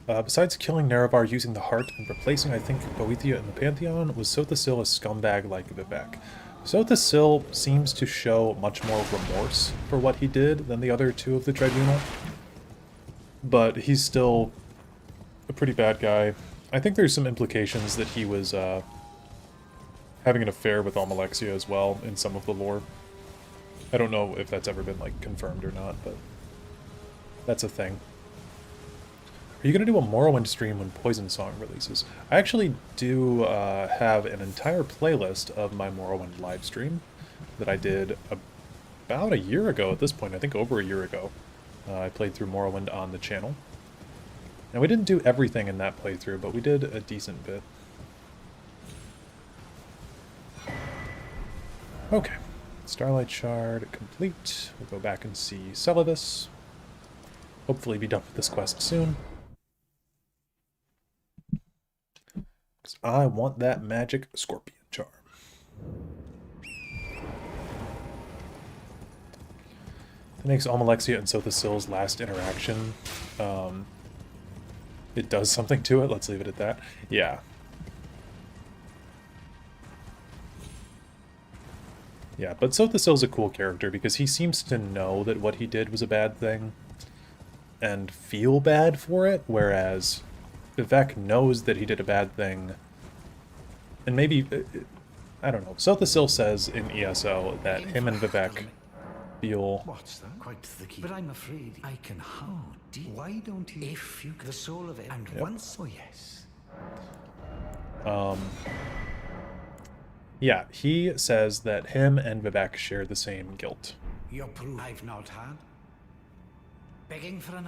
Besides killing Nerevar using the heart and replacing, I think, Boethia in the Pantheon, was Sotha Sil a scumbag like Vivek? Sotha Sil seems to show much more remorse for what he did than the other 2 of the Tribunal. But he's still a pretty bad guy. I think there's some implications that he was having an affair with Almalexia as well in some of the lore. I don't know if that's ever been like confirmed or not, but that's a thing. Are you going to do a Morrowind stream when Poison Song releases? I actually do have an entire playlist of my Morrowind live stream that I did about a year ago at this point. I think over a year ago. I played through Morrowind on the channel. And we didn't do everything in that playthrough, but we did a decent bit. Okay. Starlight Shard complete. We'll go back and see Celevis. Hopefully be done with this quest soon. I want that magic scorpion charm. That makes Almalexia and Sotha Sil's last interaction. It does something to it. Let's leave it at that. Yeah. Yeah, but Sotha Sil's a cool character because he seems to know that what he did was a bad thing and feel bad for it, whereas Vivek knows that he did a bad thing, and maybe, I don't know, Sotha Sil says in ESO that him and Vivek feel... What's that? Quite the key. But I'm afraid I can Why don't you... If you the soul of it, and once... Oh, yes. Yeah, he says that him and Vivek share the same guilt. Your proof I've not had. Begging for an...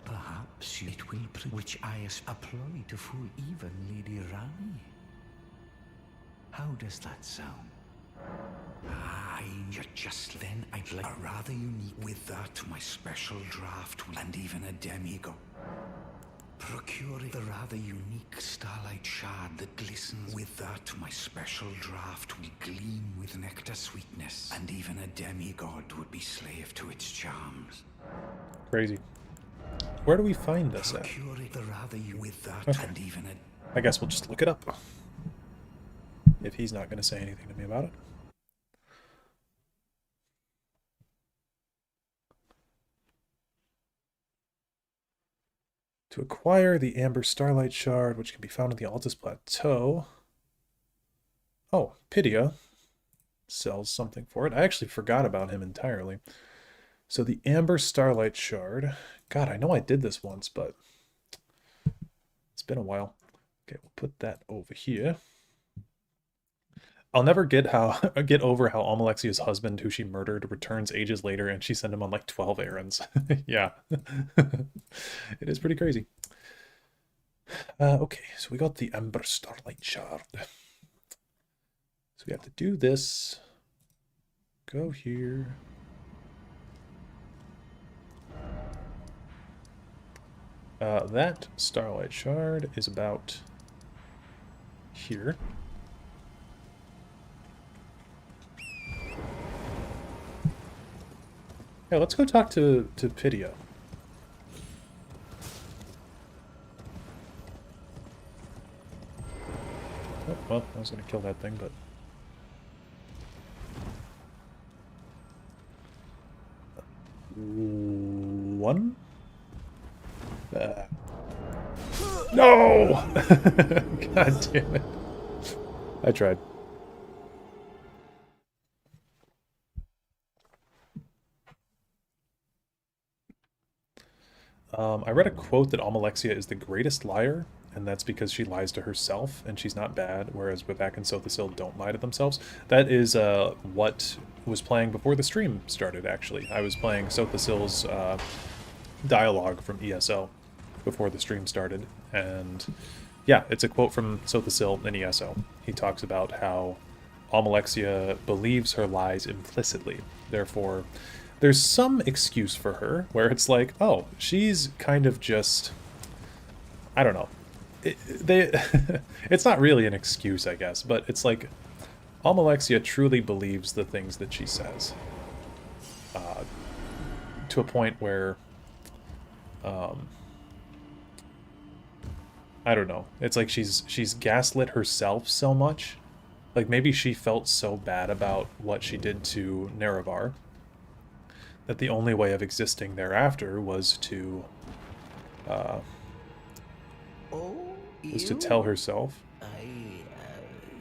Perhaps it will which I apply to fool even Lady Rani. How does that sound? You're just then I'd like a rather unique with that my special draft and even a demigod. Procure the rather unique starlight shard that glistens with that my special draft will gleam with nectar sweetness, and even a demigod would be slave to its charms. Crazy. Where do we find this at? Procure the rather with that Okay. and even a I guess we'll just look it up. If he's not going to say anything to me about it. To acquire the Amber Starlight Shard, which can be found in the Altus Plateau. Oh, Pydia sells something for it. I actually forgot about him entirely. So the Amber Starlight Shard. God, I know I did this once, but it's been a while. Okay, we'll put that over here. I'll never get over how Almalexia's husband, who she murdered, returns ages later and she sent him on like 12 errands. Yeah. It is pretty crazy. Okay, so we got the Amber Starlight Shard. So we have to do this. Go here. That Starlight Shard is about here. Yeah, let's go talk to Pydia. Oh, well, I was going to kill that thing, but... One? No! God damn it. I tried. I read a quote that Almalexia is the greatest liar, and that's because she lies to herself, and she's not bad, whereas Vivek and Sotha don't lie to themselves. That is what was playing before the stream started, actually. I was playing Sotha's dialogue from ESO before the stream started, and yeah, it's a quote from Sotha in ESO. He talks about how Almalexia believes her lies implicitly, therefore there's some excuse for her, where it's like, oh, she's kind of just, I don't know. It's not really an excuse, I guess, but it's like, Almalexia truly believes the things that she says. To a point where, I don't know. It's like she's gaslit herself so much. Like, maybe she felt so bad about what she did to Nerevar, that the only way of existing thereafter was to tell herself.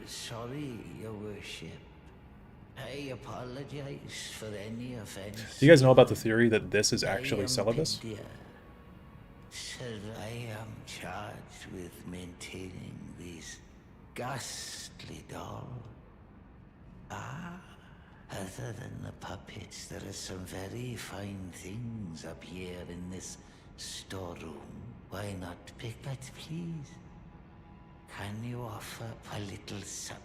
Sorry, Your Worship. I apologize for any offense. Do you guys know about the theory that this is actually Celibus? Sir, I am charged with maintaining these ghastly dolls. Other than the puppets, there are some very fine things up here in this storeroom. Why not pick? But please, can you offer a little something?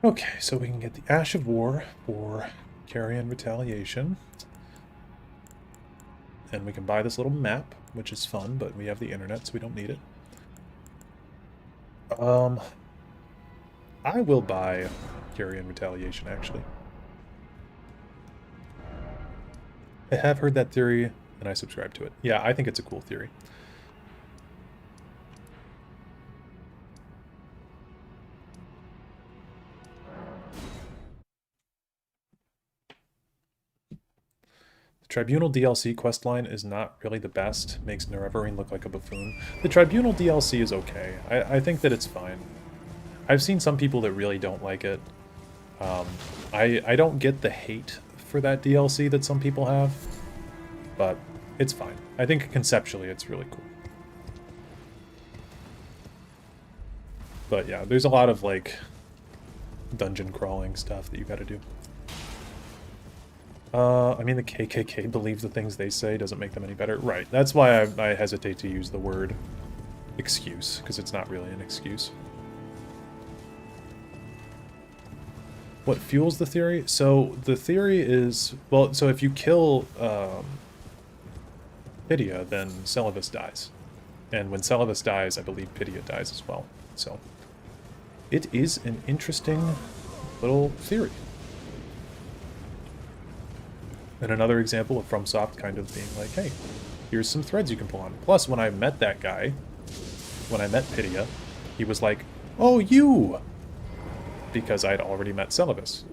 Okay, so we can get the Ash of War for Carrion Retaliation. And we can buy this little map, which is fun, but we have the internet, so we don't need it. I will buy Carrion Retaliation, actually. I have heard that theory, and I subscribe to it. Yeah, I think it's a cool theory. The Tribunal DLC questline is not really the best. Makes Nerevarine look like a buffoon. The Tribunal DLC is okay. I think that it's fine. I've seen some people that really don't like it. I don't get the hate for that DLC that some people have, but it's fine. I think conceptually it's really cool. But yeah, there's a lot of like dungeon crawling stuff that you gotta do. I mean, the KKK believes the things they say doesn't make them any better. Right. That's why I hesitate to use the word excuse, because it's not really an excuse. What fuels the theory? So the theory is, well, so if you kill Pydia, then Celibus dies. And when Celibus dies, I believe Pydia dies as well. So it is an interesting little theory. And another example of FromSoft kind of being like, hey, here's some threads you can pull on. Plus, when I met that guy, when I met Pydia, he was like, oh, you! Because I'd already met Celibus.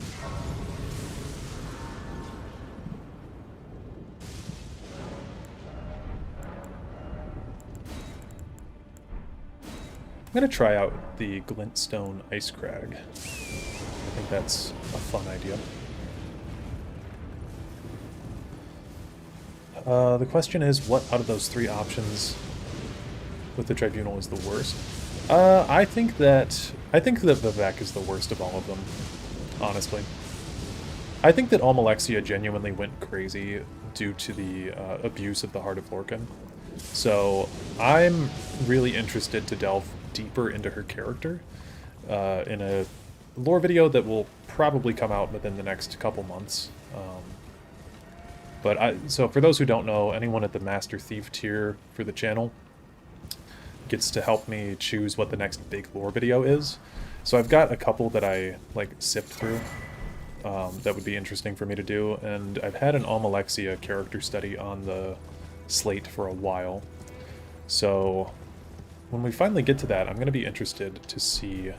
I'm going to try out the Glintstone Ice Crag. I think that's a fun idea. The question is, what out of those three options with the Tribunal is the worst? I think that Vivek is the worst of all of them, honestly. I think that Almalexia genuinely went crazy due to the abuse of the Heart of Lorcan. So I'm really interested to delve deeper into her character in a lore video that will probably come out within the next couple months. So for those who don't know, anyone at the Master Thief tier for the channel gets to help me choose what the next big lore video is. So I've got a couple that I like sift through that would be interesting for me to do, and I've had an Almalexia character study on the slate for a while. So when we finally get to that, I'm going to be interested to see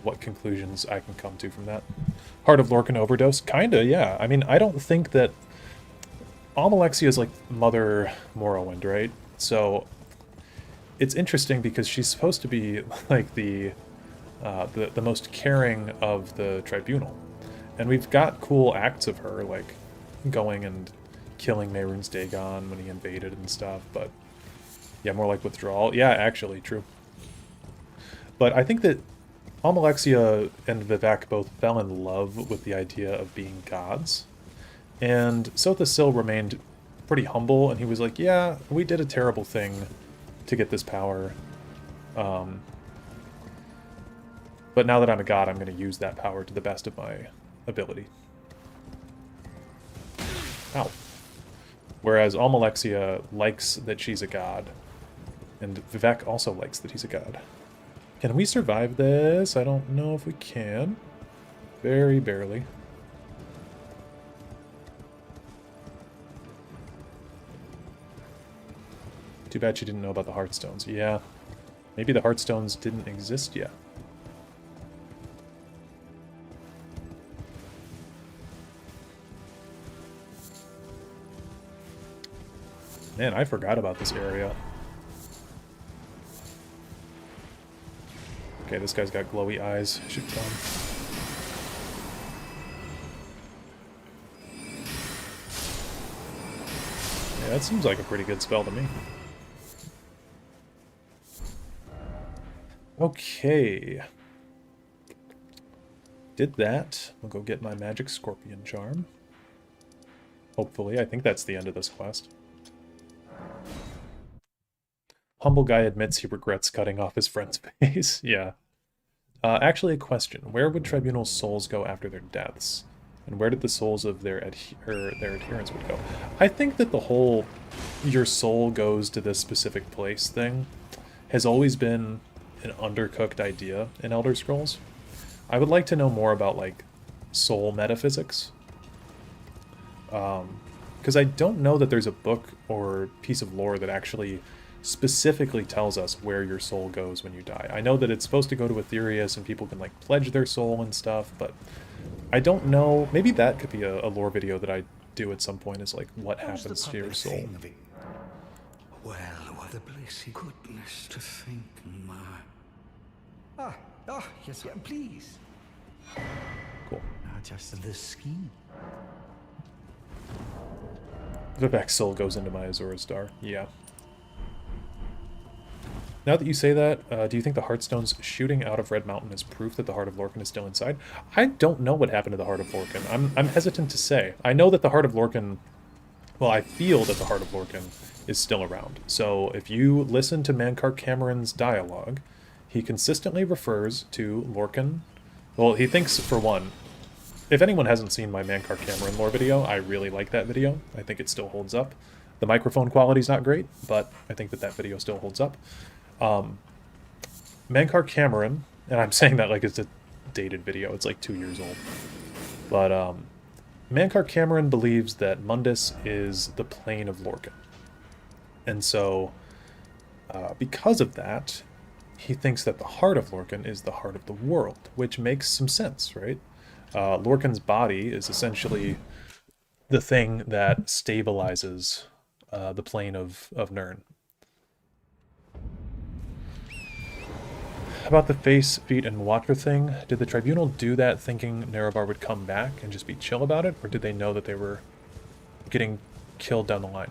what conclusions I can come to from that. Heart of Lorcan overdose? Kinda, yeah. I mean, I don't think that Almalexia is like Mother Morrowind, right? So it's interesting because she's supposed to be like the most caring of the Tribunal. And we've got cool acts of her, like going and killing Mehrunes Dagon when he invaded and stuff, but yeah, more like withdrawal. Yeah, actually, true. But I think that Almalexia and Vivek both fell in love with the idea of being gods. And Sotha still remained pretty humble, and he was like, yeah, we did a terrible thing to get this power. But now that I'm a god, I'm going to use that power to the best of my ability. Ow. Whereas Almalexia likes that she's a god, and Vivek also likes that he's a god. Can we survive this? I don't know if we can. Very barely. Too bad she didn't know about the Heartstones. Yeah. Maybe the Heartstones didn't exist yet. Man, I forgot about this area. Okay, this guy's got glowy eyes. I should kill him. Yeah, that seems like a pretty good spell to me. Okay. Did that. I'll go get my magic scorpion charm. Hopefully. I think that's the end of this quest. Humble guy admits he regrets cutting off his friend's face. Yeah. Actually, a question. Where would Tribunal's souls go after their deaths? And where did the souls of their adherents would go? I think that the whole your soul goes to this specific place thing has always been an undercooked idea in Elder Scrolls. I would like to know more about, like, soul metaphysics. Because I don't know that there's a book or piece of lore that actually specifically tells us where your soul goes when you die. I know that it's supposed to go to Aetherius and people can, like, pledge their soul and stuff, but I don't know. Maybe that could be a lore video that I do at some point, is like, what happens to your soul. Well, what the blessed goodness to think, my... yes, please. Cool. Just the scheme. Vivek's soul goes into my Azura Star. Yeah. Now that you say that, do you think the Heartstones shooting out of Red Mountain is proof that the Heart of Lorcan is still inside? I don't know what happened to the Heart of Lorcan. I'm hesitant to say. I know that the Heart of Lorcan... Well, I feel that the Heart of Lorcan is still around. So if you listen to Mankar Cameron's dialogue, he consistently refers to Lorcan. Well, he thinks, for one, if anyone hasn't seen my Mankar Cameron lore video, I really like that video. I think it still holds up. The microphone quality's not great, but I think that video still holds up. Mankar Cameron, and I'm saying that like it's a dated video, it's like 2 years old. But Mankar Cameron believes that Mundus is the plane of Lorcan. And so, because of that, he thinks that the heart of Lorcan is the heart of the world, which makes some sense, right? Lorcan's body is essentially the thing that stabilizes the plane of Nirn. About the face, feet, and water thing, did the Tribunal do that thinking Nerevar would come back and just be chill about it, or did they know that they were getting killed down the line?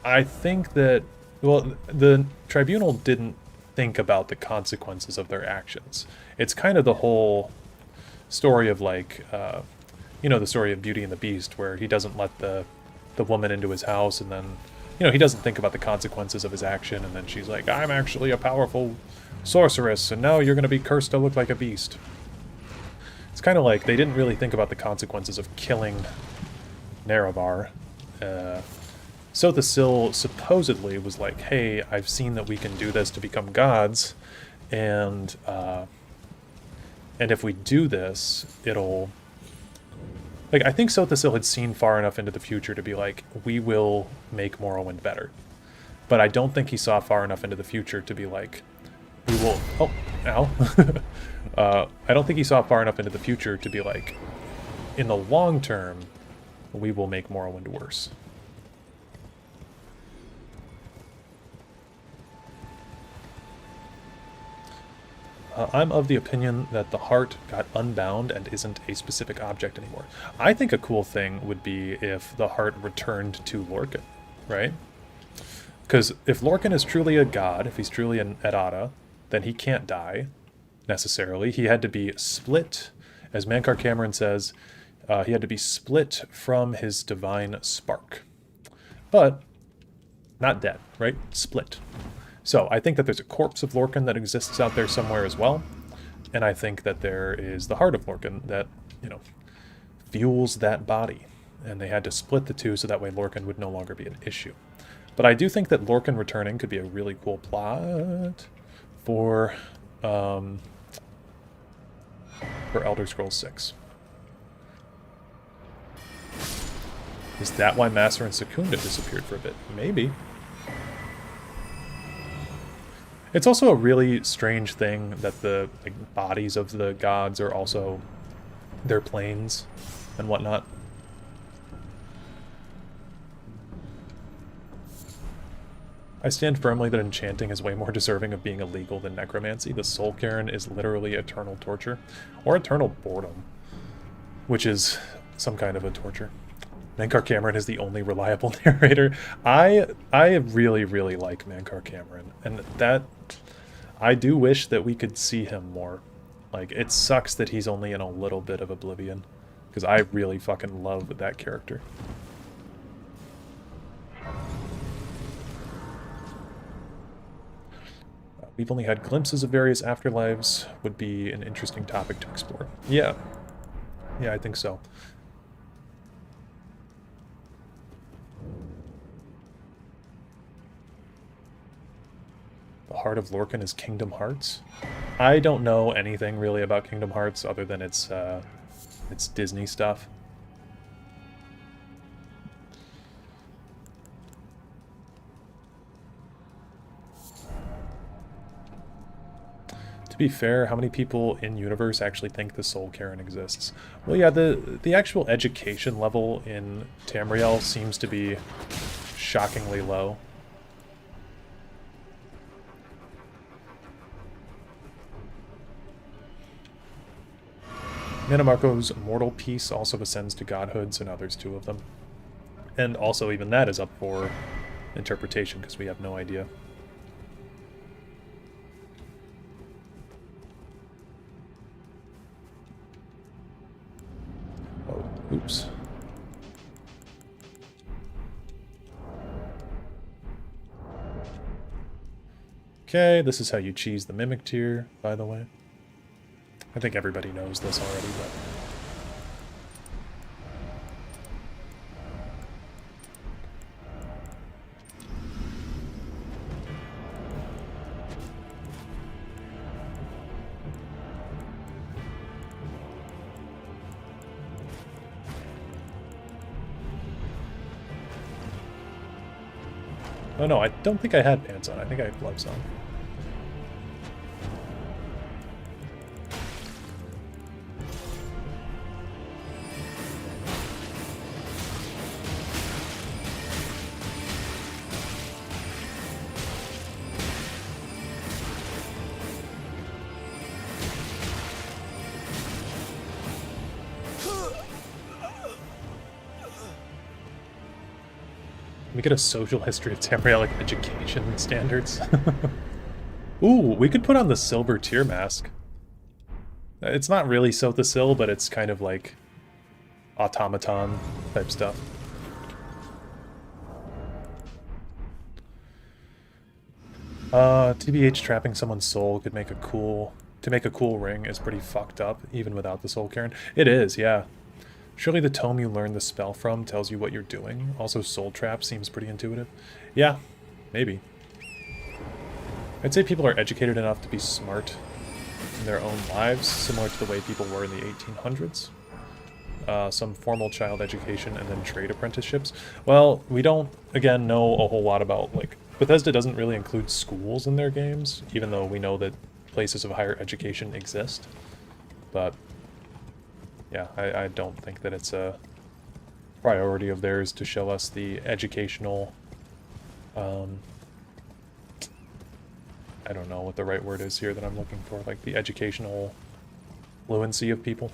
I think that, well, the Tribunal didn't think about the consequences of their actions. It's kind of the whole story of, like, you know, the story of Beauty and the Beast, where he doesn't let the woman into his house, and then, you know, he doesn't think about the consequences of his action, and then she's like, I'm actually a powerful sorceress, and now you're going to be cursed to look like a beast. It's kind of like they didn't really think about the consequences of killing Nerevar. Sotha supposedly was like, hey, I've seen that we can do this to become gods, and if we do this, it'll... Like, I think Sotha had seen far enough into the future to be like, we will make Morrowind better. But I don't think he saw far enough into the future to be like, we will... Oh, ow. I don't think he saw far enough into the future to be like, in the long term, we will make Morrowind worse. I'm of the opinion that the heart got unbound and isn't a specific object anymore. I think a cool thing would be if the heart returned to Lorcan, right? Because if Lorcan is truly a god, if he's truly an Errata, then he can't die, necessarily. He had to be split, as Mankar Cameron says, he had to be split from his divine spark. But, not dead, right? Split. So, I think that there's a corpse of Lorcan that exists out there somewhere as well, and I think that there is the heart of Lorcan that, you know, fuels that body, and they had to split the two so that way Lorcan would no longer be an issue. But I do think that Lorcan returning could be a really cool plot for Elder Scrolls 6. Is that why Master and Secunda disappeared for a bit? Maybe. It's also a really strange thing that the bodies of the gods are also their planes and whatnot. I stand firmly that enchanting is way more deserving of being illegal than necromancy. The Soul Cairn is literally eternal torture, or eternal boredom, which is some kind of a torture. Mankar Cameron is the only reliable narrator. I really, really like Mankar Cameron, and that I do wish that we could see him more. Like, it sucks that he's only in a little bit of Oblivion, because I really fucking love that character. We've only had glimpses of various afterlives. Would be an interesting topic to explore. Yeah, I think so. The heart of Lorcan is Kingdom Hearts. I don't know anything really about Kingdom Hearts other than it's Disney stuff. To be fair, how many people in universe actually think the Soul Cairn exists? Well, yeah, the actual education level in Tamriel seems to be shockingly low. Nanamarco's mortal piece also ascends to godhood, so now there's two of them. And also, even that is up for interpretation, because we have no idea. Oops. Okay, this is how you cheese the Mimic tier, by the way. I think everybody knows this already, but... Oh no, I don't think I had pants on. I think I had gloves on. We get a social history of Tamrielic education standards. Ooh, we could put on the silver tier mask. It's not really Sotha Sil, but it's kind of like automaton type stuff. TBH trapping someone's soul could make a cool... To make a cool ring is pretty fucked up, even without the soul cairn. It is, yeah. Surely the tome you learn the spell from tells you what you're doing. Also, soul trap seems pretty intuitive. Yeah, maybe. I'd say people are educated enough to be smart in their own lives, similar to the way people were in the 1800s. Some formal child education and then trade apprenticeships. Well, we don't, again, know a whole lot about, like, Bethesda doesn't really include schools in their games, even though we know that places of higher education exist. But yeah, I don't think that it's a priority of theirs to show us the educational, I don't know what the right word is here that I'm looking for, like the educational fluency of people.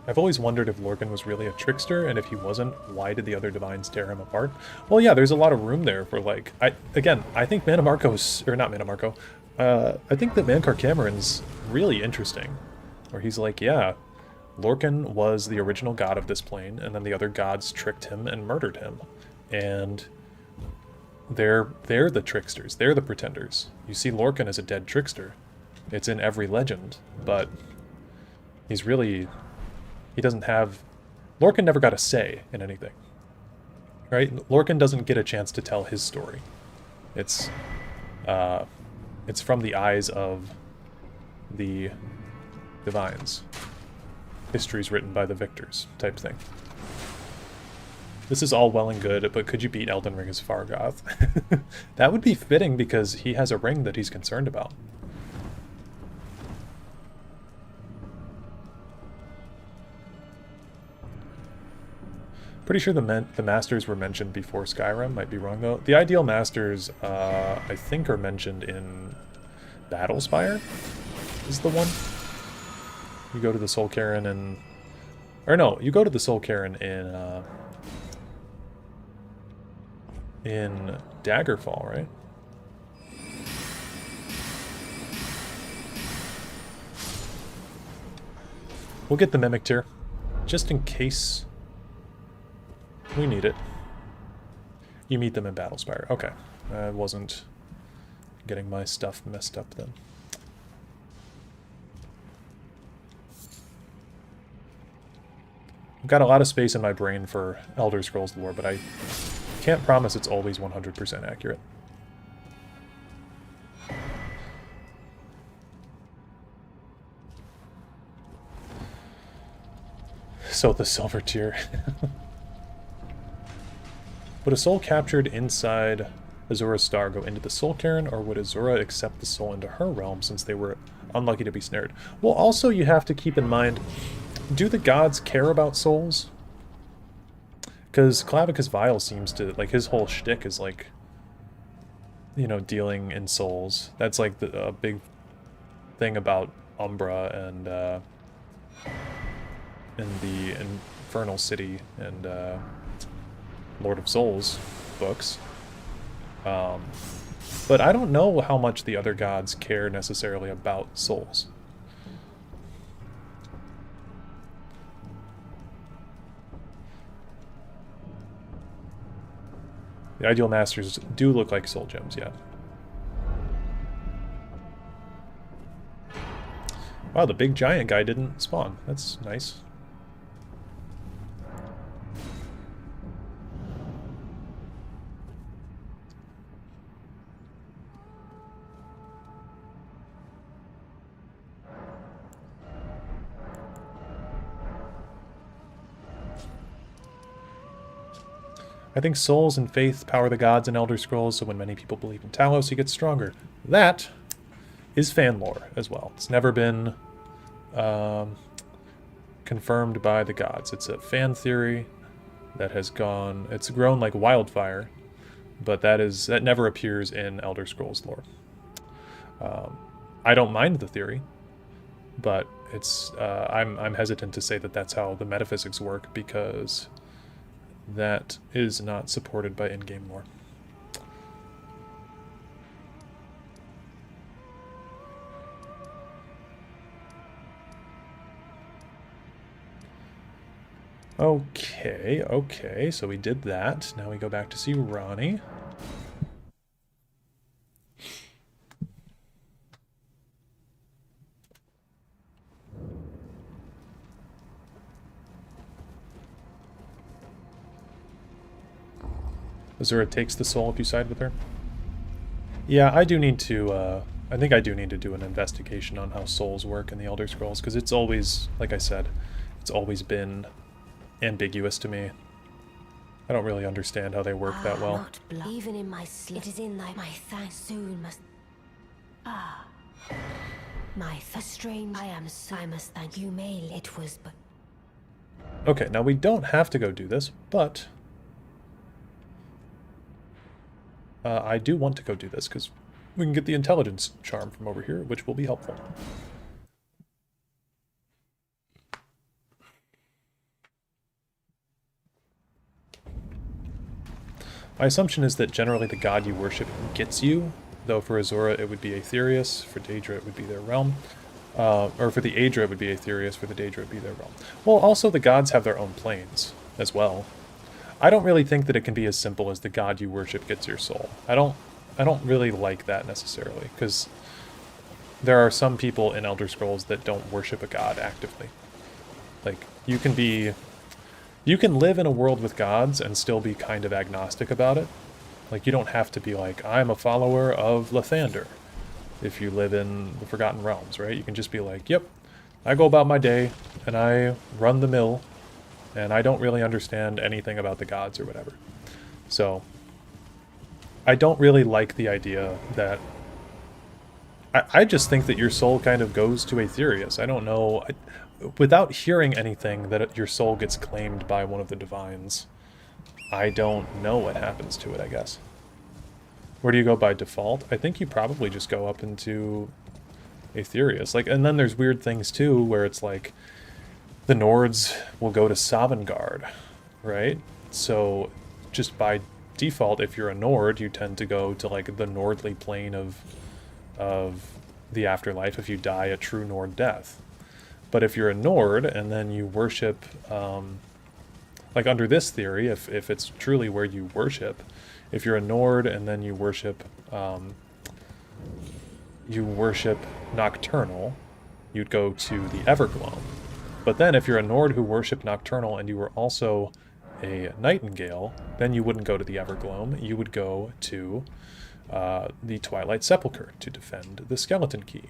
I've always wondered if Lorcan was really a trickster, and if he wasn't, why did the other divines tear him apart? Well, yeah, there's a lot of room there for, like... I think Mana Marco's... Or not Mana Marco. I think that Mankar Cameron's really interesting. Where he's like, yeah, Lorcan was the original god of this plane, and then the other gods tricked him and murdered him. And they're the tricksters. They're the pretenders. You see Lorcan as a dead trickster. It's in every legend, but he's really... He doesn't have... Lorcan never got a say in anything. Right? Lorcan doesn't get a chance to tell his story. It's from the eyes of the divines. History's written by the victors, type thing. This is all well and good, but could you beat Elden Ring as Fargoth? That would be fitting because he has a ring that he's concerned about. Pretty sure the Masters were mentioned before Skyrim. Might be wrong, though. The Ideal Masters, I think, are mentioned in Battlespire, is the one. You go to the Soul Cairn and... Or no, you go to the Soul Cairn in Daggerfall, right? We'll get the Mimic tier, just in case... We need it. You meet them in Battlespire. Okay. I wasn't getting my stuff messed up then. I've got a lot of space in my brain for Elder Scrolls lore, but I can't promise it's always 100% accurate. So the silver tier. Would a soul captured inside Azura's star go into the soul cairn, or would Azura accept the soul into her realm since they were unlucky to be snared? Well, also you have to keep in mind, do the gods care about souls? Because Clavicus Vile seems to, like, his whole shtick is, like, you know, dealing in souls. That's, like, a big thing about Umbra and, in the Infernal City and, Lord of Souls books. But I don't know how much the other gods care necessarily about souls. The ideal masters do look like soul gems, yeah. Wow, the big giant guy didn't spawn. That's nice. I think souls and faith power the gods in Elder Scrolls, so when many people believe in Talos, he gets stronger. That is fan lore as well. It's never been confirmed by the gods. It's a fan theory that has gone... It's grown like wildfire, but that never appears in Elder Scrolls lore. I don't mind the theory, but it's I'm hesitant to say that that's how the metaphysics work, because that is not supported by in-game lore. Okay, so we did that. Now we go back to see Ronnie. Azura takes the soul if you side with her. Yeah, I do need to, I think I do need to do an investigation on how souls work in the Elder Scrolls, because it's always, like I said, it's always been ambiguous to me. I don't really understand how they work that well. Even in my sleep, it is in my thanks soon must... my strange, I must thank you, Mail. It was but... Okay, now we don't have to go do this, but... I do want to go do this, because we can get the intelligence charm from over here, which will be helpful. My assumption is that generally the god you worship gets you, though for Azura it would be Aetherius, for Daedra it would be their realm. Or for the Aedra it would be Aetherius, for the Daedra it would be their realm. Well, also the gods have their own planes as well. I don't really think that it can be as simple as the god you worship gets your soul. I don't really like that necessarily, because there are some people in Elder Scrolls that don't worship a god actively. Like, you can live in a world with gods and still be kind of agnostic about it. Like, you don't have to be like, I'm a follower of Lathander if you live in the Forgotten Realms, right? You can just be like, yep, I go about my day and I run the mill, and I don't really understand anything about the gods or whatever. So, I don't really like the idea that... I just think that your soul kind of goes to Aetherius. I don't know... Without hearing anything that your soul gets claimed by one of the divines, I don't know what happens to it, I guess. Where do you go by default? I think you probably just go up into Aetherius. Like, and then there's weird things too, where it's like, the Nords will go to Sovngarde, right? So, just by default, if you're a Nord, you tend to go to, like, the Nordly plane of the afterlife if you die a true Nord death. But if you're a Nord, and then you worship, like under this theory, if it's truly where you worship, if you're a Nord and then you worship Nocturnal, you'd go to the Evergloam. But then if you're a Nord who worshiped Nocturnal and you were also a Nightingale, then you wouldn't go to the Evergloam, you would go to the Twilight Sepulchre to defend the Skeleton Key.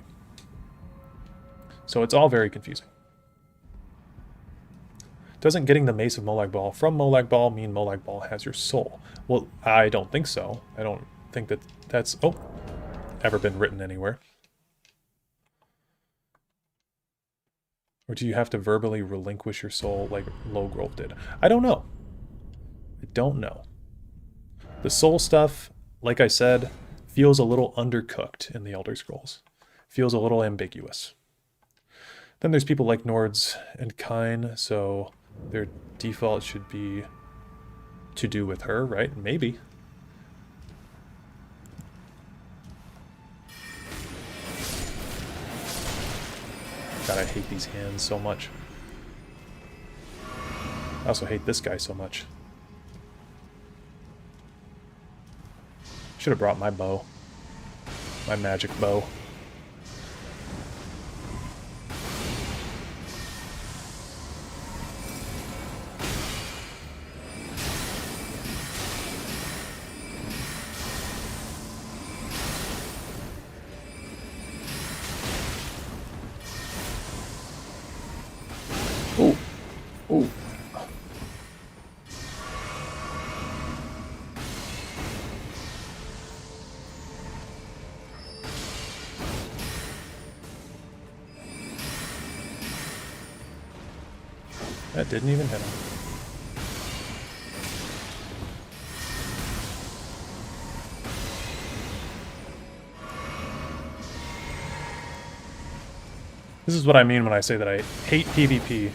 So it's all very confusing. Doesn't getting the Mace of Molag Bal from Molag Bal mean Molag Bal has your soul? Well, I don't think so. I don't think that that's ever been written anywhere. Or do you have to verbally relinquish your soul like Logrolf did? I don't know. I don't know. The soul stuff, like I said, feels a little undercooked in the Elder Scrolls. Feels a little ambiguous. Then there's people like Nords and Kine, so their default should be to do with her, right? Maybe. God, I hate these hands so much. I also hate this guy so much. Should have brought my bow. My magic bow. Oh, oh. That didn't even hit him. This is what I mean when I say that I hate PvP.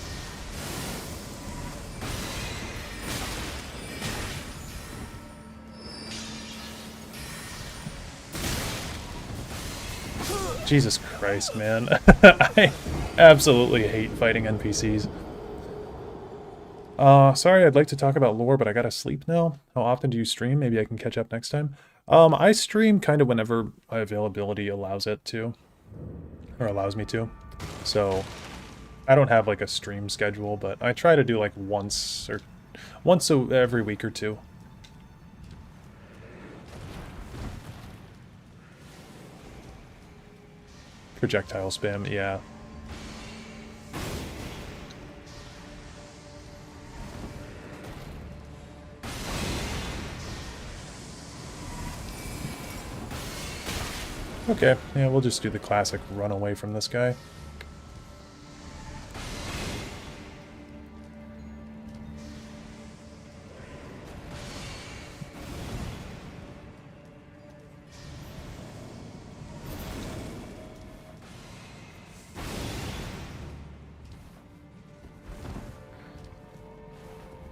Jesus Christ, man. I absolutely hate fighting NPCs. Sorry, I'd like to talk about lore, but I gotta sleep now. How often do you stream? Maybe I can catch up next time. I stream kind of whenever my availability allows it to. Or allows me to. So, I don't have like a stream schedule, but I try to do like once every week or two. Projectile spam, yeah. Okay, yeah, we'll just do the classic run away from this guy.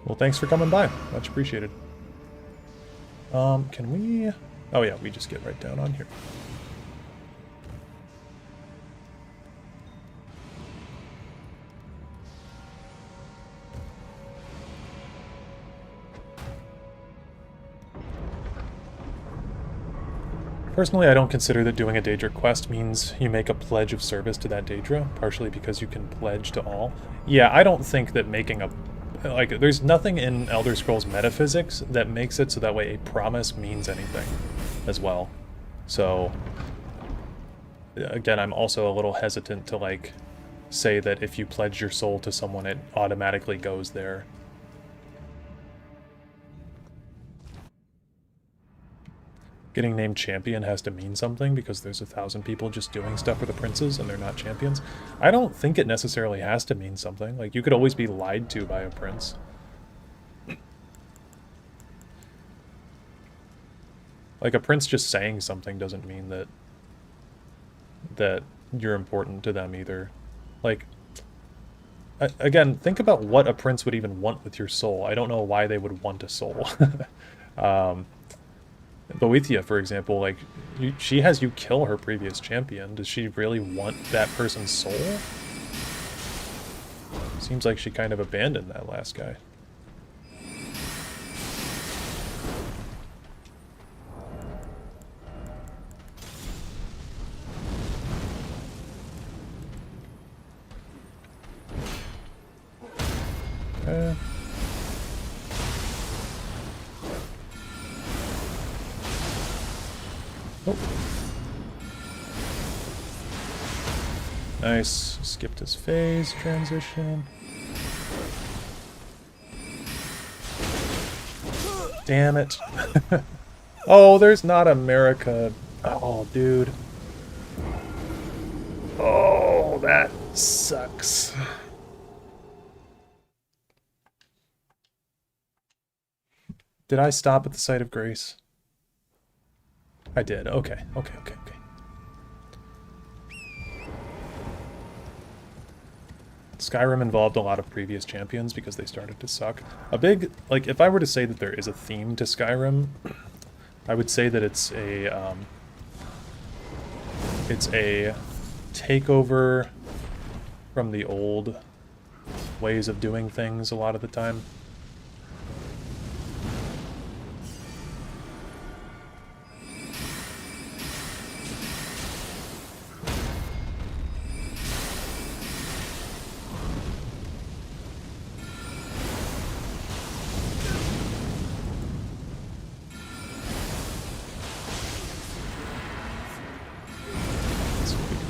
Well, thanks for coming by. Much appreciated. Can we... Oh yeah, we just get right down on here. Personally, I don't consider that doing a Daedra quest means you make a pledge of service to that Daedra, partially because you can pledge to all. Yeah, I don't think that making a... Like, there's nothing in Elder Scrolls metaphysics that makes it so that way a promise means anything as well. So, again, I'm also a little hesitant to, like, say that if you pledge your soul to someone, it automatically goes there. Getting named champion has to mean something because there's 1,000 people just doing stuff for the princes and they're not champions. I don't think it necessarily has to mean something. Like, you could always be lied to by a prince. Like, a prince just saying something doesn't mean that you're important to them either. Like, again, think about what a prince would even want with your soul. I don't know why they would want a soul. Boethia, for example, like, she has you kill her previous champion. Does she really want that person's soul? Seems like she kind of abandoned that last guy. Okay. Oh. Nice. Skipped his phase transition. Damn it. Oh, there's not America. Oh, dude. Oh, that sucks. Did I stop at the site of grace? I did. Okay. Okay. Skyrim involved a lot of previous champions because they started to suck. A big, like, if I were to say that there is a theme to Skyrim, I would say that it's a takeover from the old ways of doing things a lot of the time.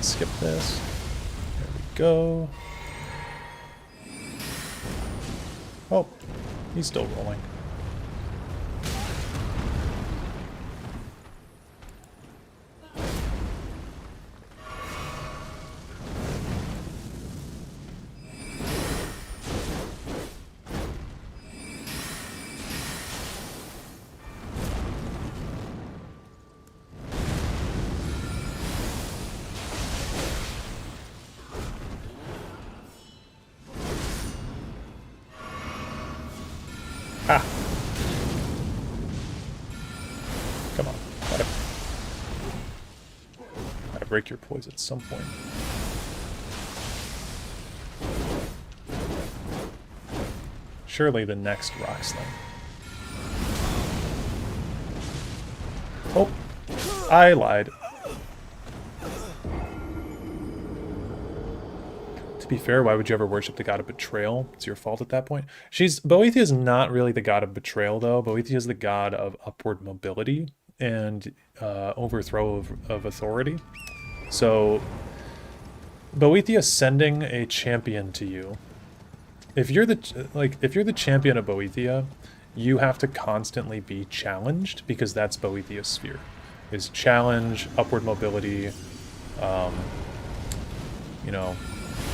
Skip this. There we go. Oh, he's still rolling. Ah. Come on. Gotta break your poise at some point. Surely the next rock sling. Oh, I lied. To be fair, why would you ever worship the god of betrayal? It's your fault at that point. Boethiah is not really the god of betrayal, though. Boethiah is the god of upward mobility and overthrow of authority. So, Boethiah sending a champion to you. If you're the champion of Boethiah, you have to constantly be challenged, because that's Boethiah's sphere. Is challenge, upward mobility, you know,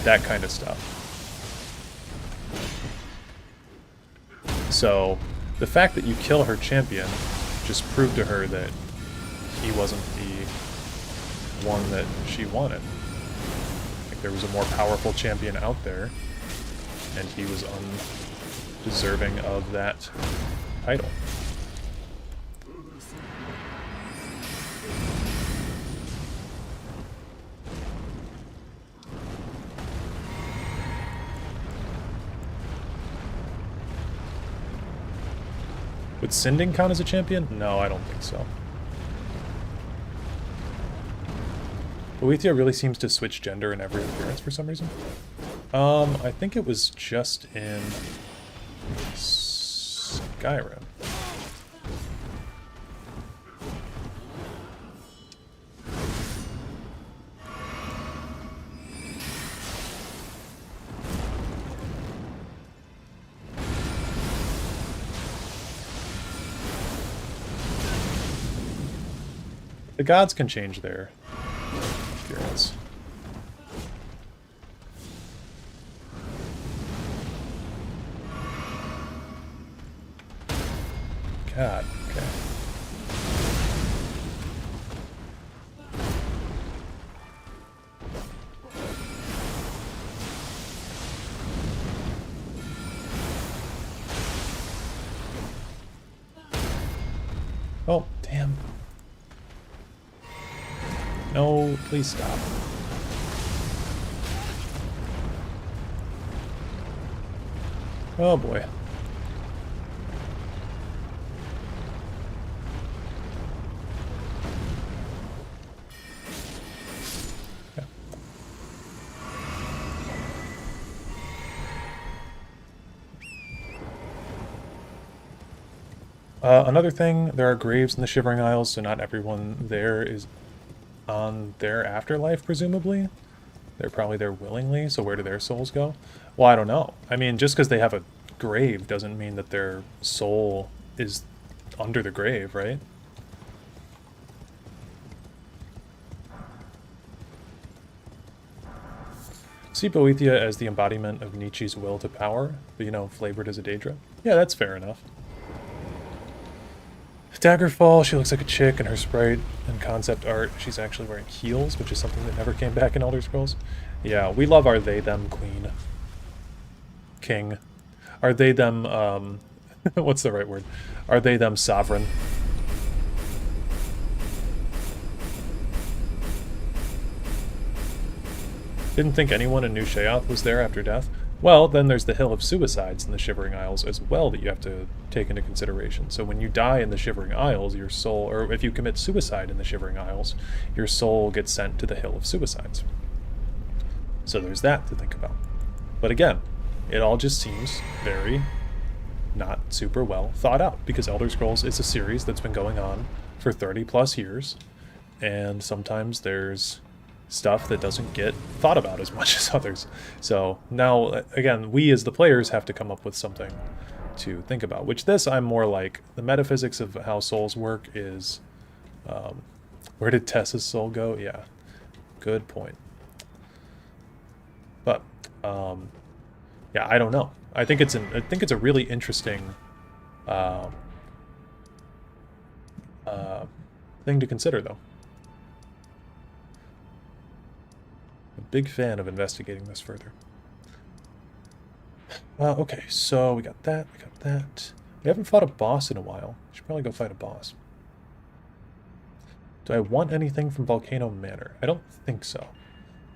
that kind of stuff. So, the fact that you kill her champion just proved to her that he wasn't the one that she wanted. Like, there was a more powerful champion out there, and he was undeserving of that title. Would Sinding count as a champion? No, I don't think so. Boethiah really seems to switch gender in every appearance for some reason. I think it was just in Skyrim. The gods can change their appearance. God, okay. Oh, damn. No, please stop. Oh boy. Yeah. Another thing, there are graves in the Shivering Isles, so not everyone there is on their afterlife, presumably. They're probably there willingly, so where do their souls go? Well, I don't know. I mean, just because they have a grave doesn't mean that their soul is under the grave, right? See Boethiah as the embodiment of Nietzsche's will to power, but, you know, flavored as a Daedra. Yeah, that's fair enough. Daggerfall, she looks like a chick in her sprite and concept art. She's actually wearing heels, which is something that never came back in Elder Scrolls. Yeah, we love our they-them queen. King. Are they-them, what's the right word? Are they-them sovereign? Didn't think anyone in New Sheoth was there after death. Well, then there's the Hill of Suicides in the Shivering Isles as well that you have to take into consideration. So when you die in the Shivering Isles, your soul, or if you commit suicide in the Shivering Isles, your soul gets sent to the Hill of Suicides. So there's that to think about. But again, it all just seems very not super well thought out, because Elder Scrolls is a series that's been going on for 30 plus years, and sometimes there's stuff that doesn't get thought about as much as others. So now, again, we as the players have to come up with something to think about, which this I'm more like, the metaphysics of how souls work is, where did Tessa's soul go? Yeah, good point. But, yeah, I don't know. I think it's a really interesting thing to consider, though. A big fan of investigating this further. Okay, so we got that, we got that. We haven't fought a boss in a while. Should probably go fight a boss. Do I want anything from Volcano Manor? I don't think so.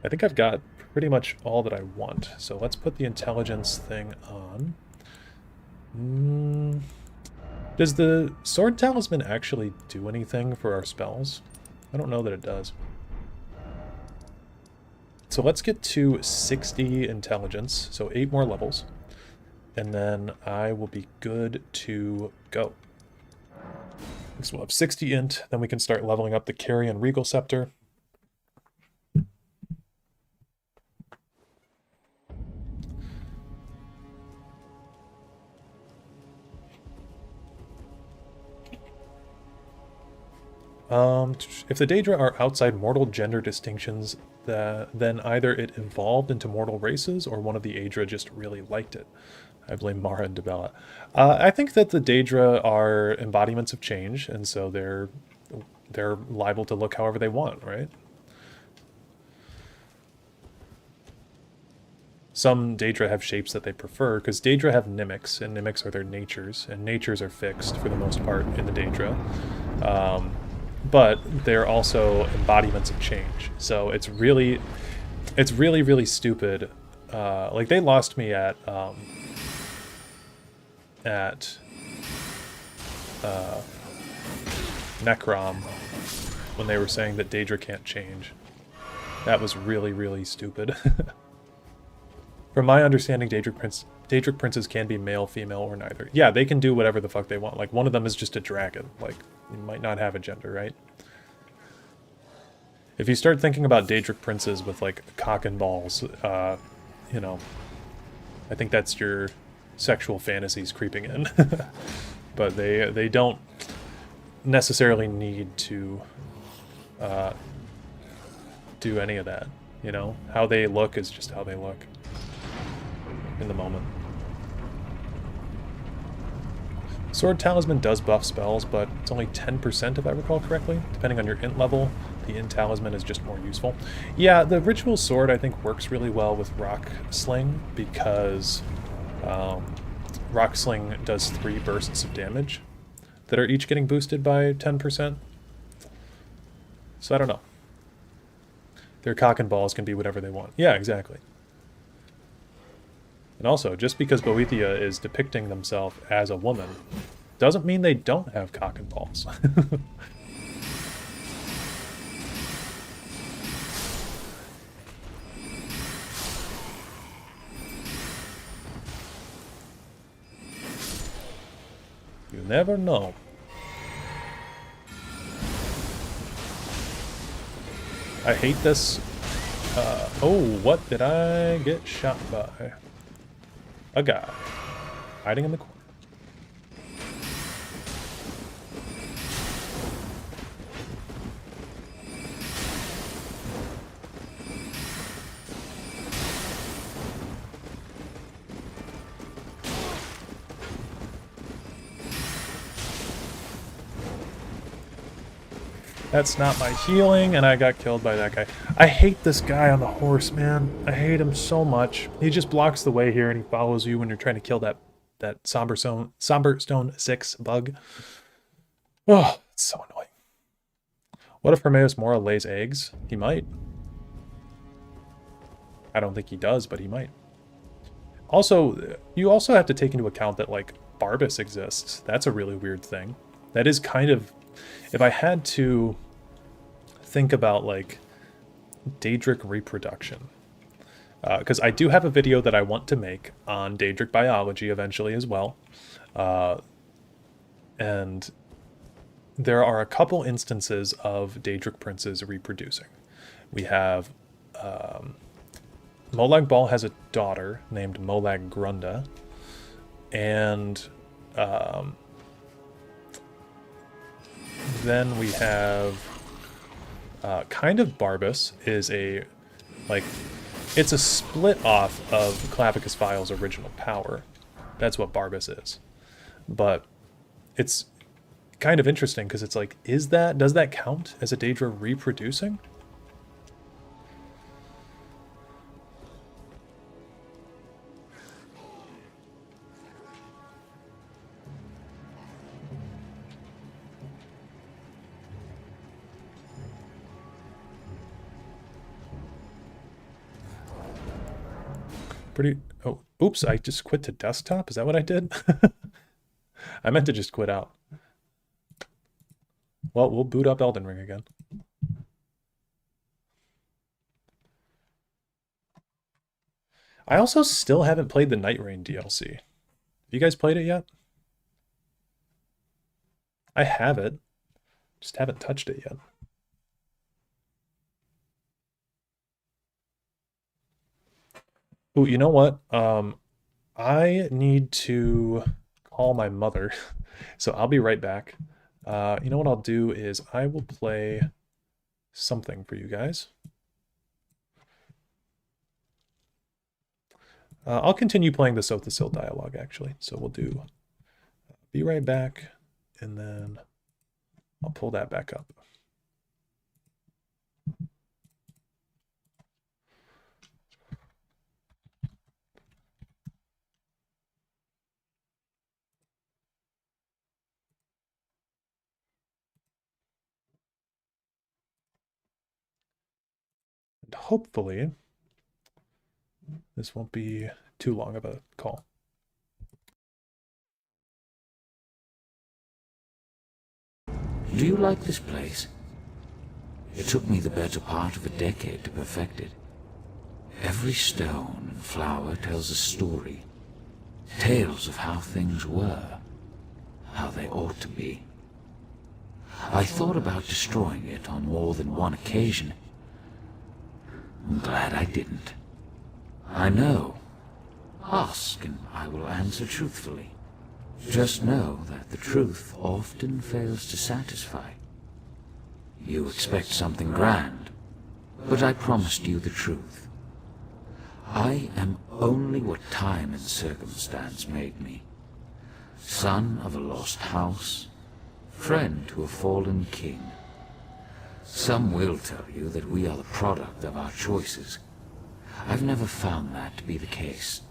I think I've got pretty much all that I want. So let's put the intelligence thing on. Does the Sword Talisman actually do anything for our spells? I don't know that it does. So let's get to 60 intelligence, so 8 more levels, and then I will be good to go. So we'll have 60 int, then we can start leveling up the Carrion Regal Scepter. If the Daedra are outside mortal gender distinctions, then either it evolved into mortal races or one of the Aedra just really liked it. I blame Mara and Debella. I think that the Daedra are embodiments of change, and so they're liable to look however they want, right? Some Daedra have shapes that they prefer, because Daedra have Mimics, and Mimics are their natures, and natures are fixed for the most part in the Daedra. But they're also embodiments of change. So it's really, really stupid. Like, they lost me at Necrom when they were saying that Daedra can't change. That was really, really stupid. From my understanding, Daedric princes can be male, female, or neither. Yeah, they can do whatever the fuck they want. Like, one of them is just a dragon. Like, you might not have a gender, right? If you start thinking about Daedric princes with, like, cock and balls, you know, I think that's your sexual fantasies creeping in. But they don't necessarily need to do any of that, you know? How they look is just how they look in the moment. Sword Talisman does buff spells, but it's only 10% if I recall correctly. Depending on your int level, the int talisman is just more useful. Yeah, the Ritual Sword I think works really well with Rock Sling, because Rock Sling does 3 bursts of damage that are each getting boosted by 10%. So I don't know. Their cock and balls can be whatever they want. Yeah, exactly. And also, just because Boethia is depicting themselves as a woman, doesn't mean they don't have cock and balls. You never know. I hate this. Oh, what did I get shot by? A guy hiding in the corner. That's not my healing, and I got killed by that guy. I hate this guy on the horse, man. I hate him so much. He just blocks the way here, and he follows you when you're trying to kill that Somber Stone 6 bug. Oh, it's so annoying. What if Hermaeus Mora lays eggs? He might. I don't think he does, but he might. Also, you also have to take into account that, like, Barbas exists. That's a really weird thing. That is kind of... If I had to think about, like, Daedric reproduction, because I do have a video that I want to make on Daedric biology eventually as well. And there are a couple instances of Daedric princes reproducing. We have... Molag Bal has a daughter named Molag Grunda, and then we have kind of Barbas is a, like, it's a split off of Clavicus Vile's original power. That's what Barbas is. But it's kind of interesting because it's like, does that count as a Daedra reproducing? Oh, oops, I just quit to desktop? Is that what I did? I meant to just quit out. Well, we'll boot up Elden Ring again. I also still haven't played the Night Rain DLC. Have you guys played it yet? I have it. Just haven't touched it yet. Ooh, you know what? I need to call my mother, so I'll be right back. You know what I'll do is I will play something for you guys. I'll continue playing the Sotha dialogue, actually. So we'll do be right back, and then I'll pull that back up. And hopefully this won't be too long of a call. Do you like this place? It took me the better part of a decade to perfect it. Every stone and flower tells a story. Tales of how things were, how they ought to be. I thought about destroying it on more than one occasion. I'm glad I didn't. I know. Ask and I will answer truthfully. Just know that the truth often fails to satisfy. You expect something grand, but I promised you the truth. I am only what time and circumstance made me. Son of a lost house, friend to a fallen king. Some will tell you that we are the product of our choices. I've never found that to be the case.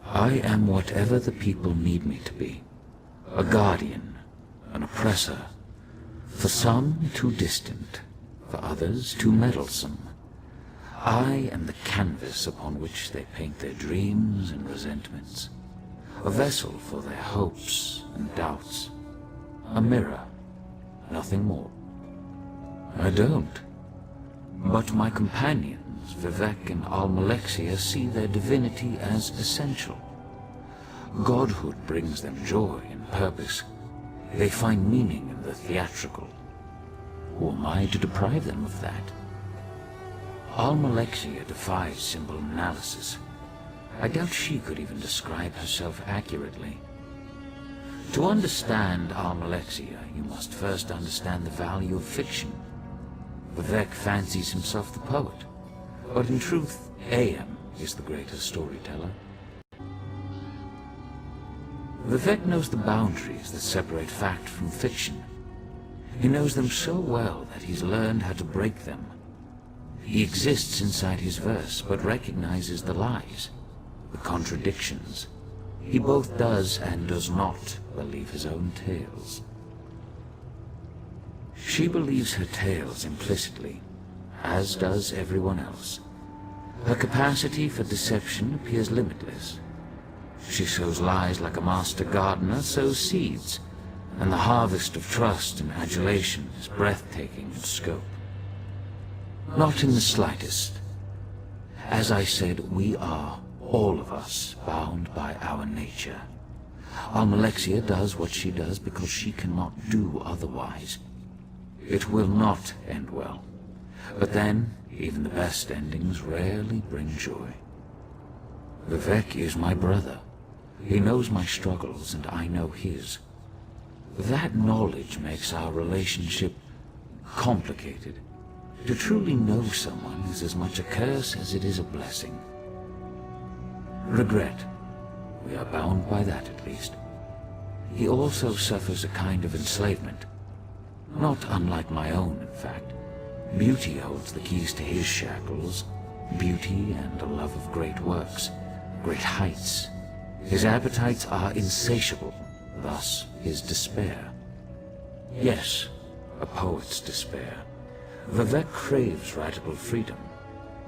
I am whatever the people need me to be. A guardian, an oppressor. For some, too distant. For others, too meddlesome. I am the canvas upon which they paint their dreams and resentments. A vessel for their hopes and doubts. A mirror, nothing more. I don't. But my companions, Vivek and Almalexia, see their divinity as essential. Godhood brings them joy and purpose. They find meaning in the theatrical. Who am I to deprive them of that? Almalexia defies symbol analysis. I doubt she could even describe herself accurately. To understand Almalexia, you must first understand the value of fiction. Vivek fancies himself the poet, but in truth, AM is the greater storyteller. Vivek knows the boundaries that separate fact from fiction. He knows them so well that he's learned how to break them. He exists inside his verse, but recognizes the lies, the contradictions. He both does and does not believe his own tales. She believes her tales implicitly, as does everyone else. Her capacity for deception appears limitless. She sows lies like a master gardener sows seeds, and the harvest of trust and adulation is breathtaking in scope. Not in the slightest. As I said, we are, all of us, bound by our nature. Almalexia does what she does because she cannot do otherwise. It will not end well. But then, even the best endings rarely bring joy. Vivek is my brother. He knows my struggles, and I know his. That knowledge makes our relationship complicated. To truly know someone is as much a curse as it is a blessing. Regret. We are bound by that, at least. He also suffers a kind of enslavement. Not unlike my own, in fact. Beauty holds the keys to his shackles. Beauty and a love of great works, great heights. His appetites are insatiable, thus his despair. Yes, a poet's despair. Vivek craves radical freedom,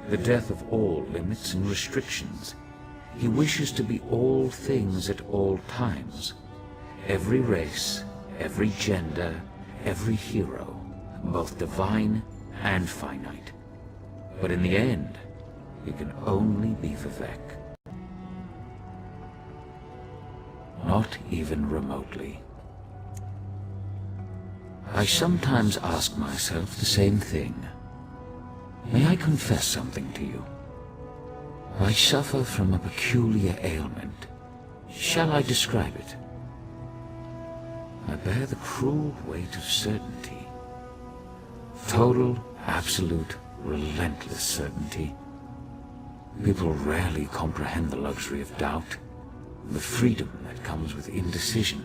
the death of all limits and restrictions. He wishes to be all things at all times. Every race, every gender, every hero, both divine and finite. But in the end, he can only be Vivek. Not even remotely. I sometimes ask myself the same thing. May I confess something to you? I suffer from a peculiar ailment. Shall I describe it? I bear the cruel weight of certainty. Total, absolute, relentless certainty. People rarely comprehend the luxury of doubt, the freedom that comes with indecision.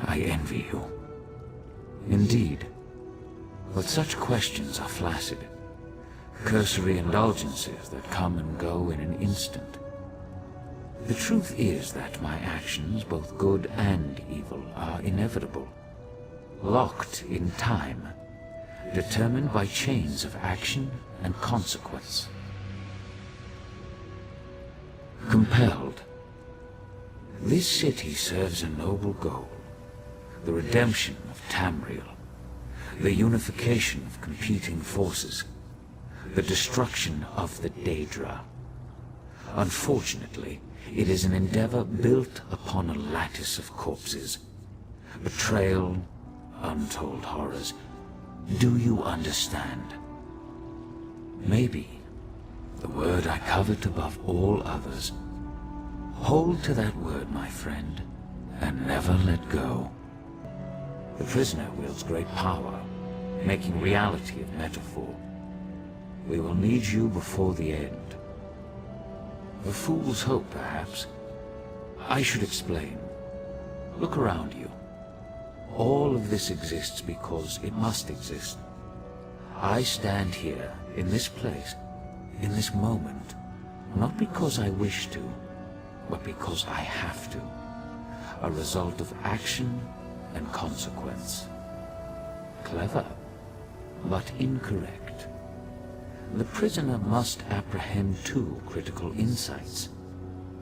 I envy you. Indeed, but such questions are flaccid, cursory indulgences that come and go in an instant. The truth is that my actions, both good and evil, are inevitable, locked in time, determined by chains of action and consequence. Compelled. This city serves a noble goal, the redemption of Tamriel, the unification of competing forces, the destruction of the Daedra. Unfortunately, it is an endeavor built upon a lattice of corpses. Betrayal, untold horrors. Do you understand? Maybe the word I covet above all others. Hold to that word, my friend, and never let go. The prisoner wields great power, making reality of metaphor. We will need you before the end. A fool's hope, perhaps. I should explain. Look around you. All of this exists because it must exist. I stand here, in this place, in this moment, not because I wish to, but because I have to. A result of action and consequence. Clever, but incorrect. The prisoner must apprehend two critical insights.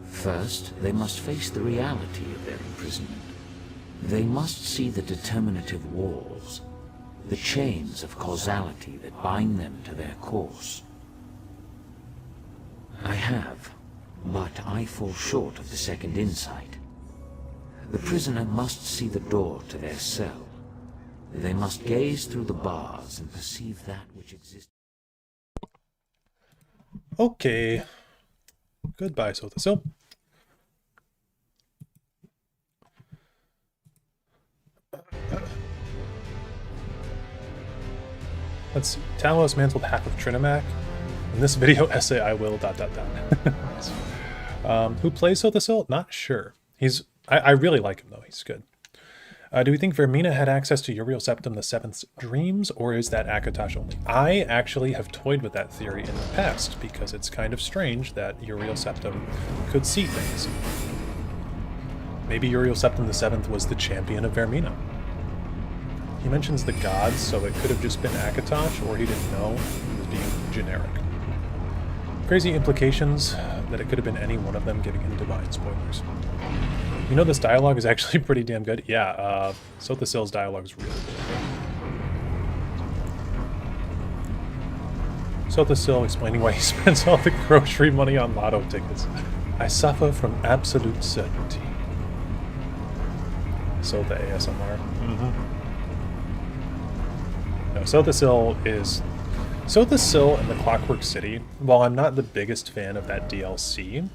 First, they must face the reality of their imprisonment. They must see the determinative walls, the chains of causality that bind them to their course. I have, but I fall short of the second insight. The prisoner must see the door to their cell. They must gaze through the bars and perceive that which exists. Okay. Goodbye, Sotha. So, let's see. Talos mantled half of Trinimac. In this video essay, I will ... Who plays Sotha? Not sure. I really like him, though. He's good. Do we think Vermina had access to Uriel Septim the Seventh's dreams, or is that Akatosh only? I actually have toyed with that theory in the past, because it's kind of strange that Uriel Septim could see things. Maybe Uriel Septim the Seventh was the champion of Vermina. He mentions the gods, so it could have just been Akatosh, or he didn't know. He was being generic. crazy implications that it could have been any one of them, giving him divine spoilers. You know, this dialogue is actually pretty damn good. Yeah, Sotha Sil's dialogue is really good. Sotha Sil explaining why he spends all the grocery money on lotto tickets. I suffer from absolute certainty. Sotha ASMR. No, Sotha Sil is... Sotha Sil and the Clockwork City, while I'm not the biggest fan of that DLC,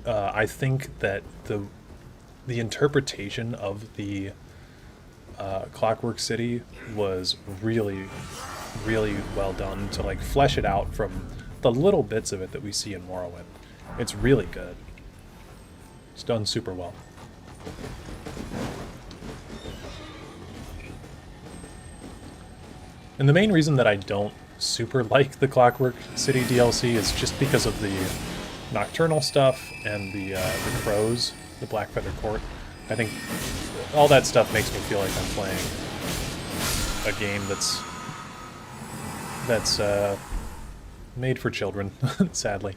I think that the interpretation of the Clockwork City was really, really well done to like flesh it out from the little bits of it that we see in Morrowind. It's really good. It's done super well. And the main reason that I don't super like the Clockwork City DLC is just because of the nocturnal stuff and the crows, the Blackfeather Court. I think all that stuff makes me feel like I'm playing a game that's made for children, sadly.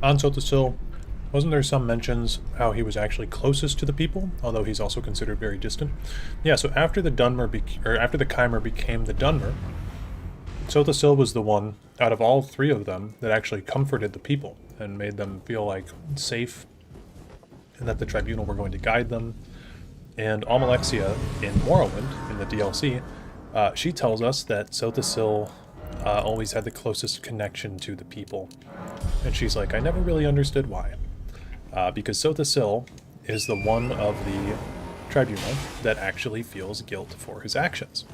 On Sotha Sil, wasn't there some mentions how he was actually closest to the people, although he's also considered very distant? Yeah, so after the after the Chimer became the Dunmer, Sotha Sil was the one out of all three of them that actually comforted the people and made them feel like safe and that the tribunal were going to guide them. And Almalexia in Morrowind, in the DLC, she tells us that Sotha Sil always had the closest connection to the people. And she's like, I never really understood why. Because Sotha Sil is the one of the tribunal that actually feels guilt for his actions.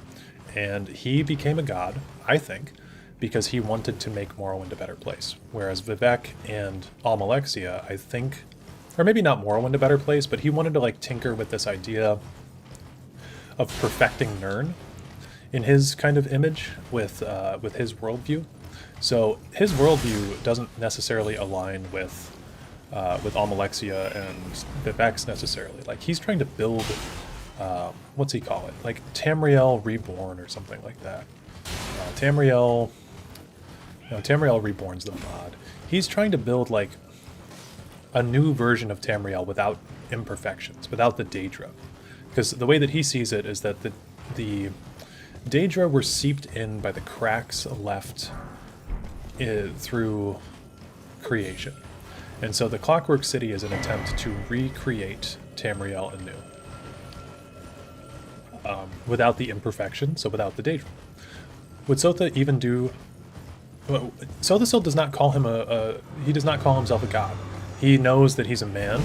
And he became a god, I think, because he wanted to make Morrowind a better place. Whereas Vivek and Almalexia, I think, or maybe not Morrowind a better place, but he wanted to like tinker with this idea of perfecting Nirn in his kind of image with his worldview. So his worldview doesn't necessarily align with Almalexia and Vivek's necessarily. Like he's trying to build, what's he call it? Like Tamriel Reborn or something like that. Tamriel Reborn's the mod. He's trying to build like a new version of Tamriel without imperfections, without the Daedra. Because the way that he sees it is that the Daedra were seeped in by the cracks left through creation. And so the Clockwork City is an attempt to recreate Tamriel anew. Without the imperfection, so without the Daedra. Would Sotha even do... Sotha Sil does not call him he does not call himself a god. He knows that he's a man,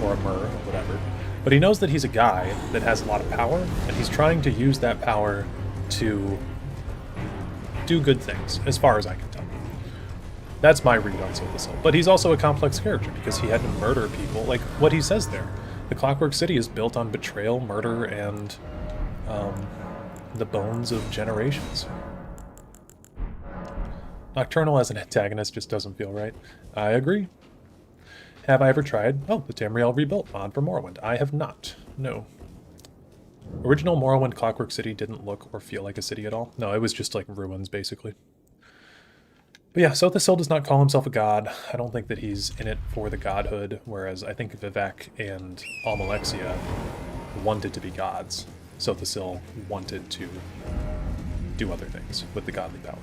or a mer, or whatever, but he knows that he's a guy that has a lot of power, and he's trying to use that power to do good things, as far as I can tell. That's my read on Sotha Sil. But he's also a complex character, because he had to murder people, like what he says there. The Clockwork City is built on betrayal, murder, and the bones of generations. Nocturnal as an antagonist just doesn't feel right. I agree. Have I ever tried? Oh, the Tamriel Rebuilt mod for Morrowind. I have not. No. Original Morrowind Clockwork City didn't look or feel like a city at all. No, it was just like ruins, basically. But yeah, Sotha Sil does not call himself a god. I don't think that he's in it for the godhood, whereas I think Vivek and Almalexia wanted to be gods. Sotha Sil wanted to do other things with the godly power.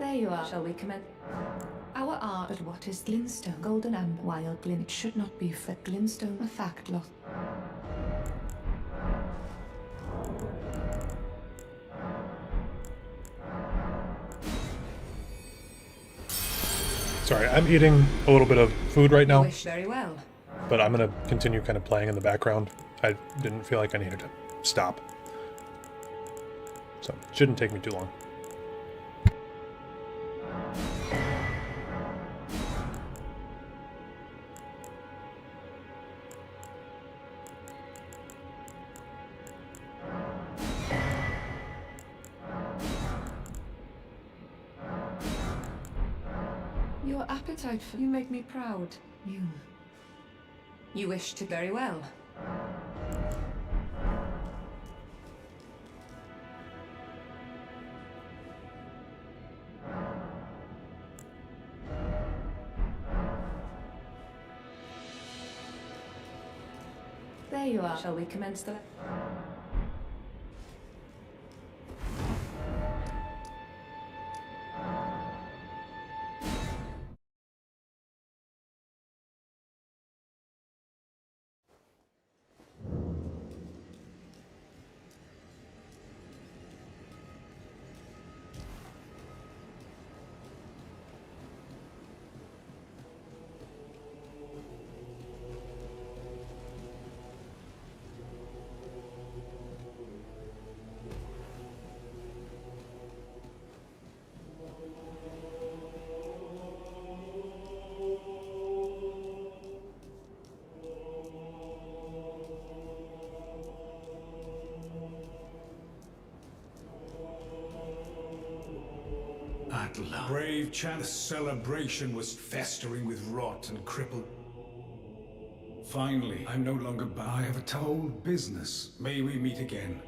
There you are. Shall we commence? Our art, but what is glintstone? Golden amber, wild glint. It should not be for glintstone. A fact lost. Sorry, I'm eating a little bit of food right now, Wish very well. but I'm gonna continue kind of playing in the background. I didn't feel like I needed to stop. So, it shouldn't take me too long. Your appetite for you make me proud. You wish to very well. There you are. Shall we commence the... At last. Brave chant. The celebration was festering with rot and crippled. Finally, I'm no longer bound. I have a told business. May we meet again.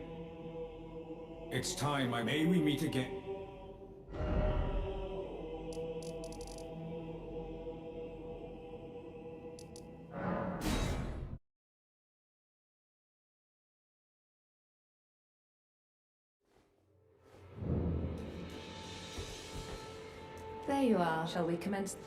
It's time. May we meet again. There you are. Shall we commence?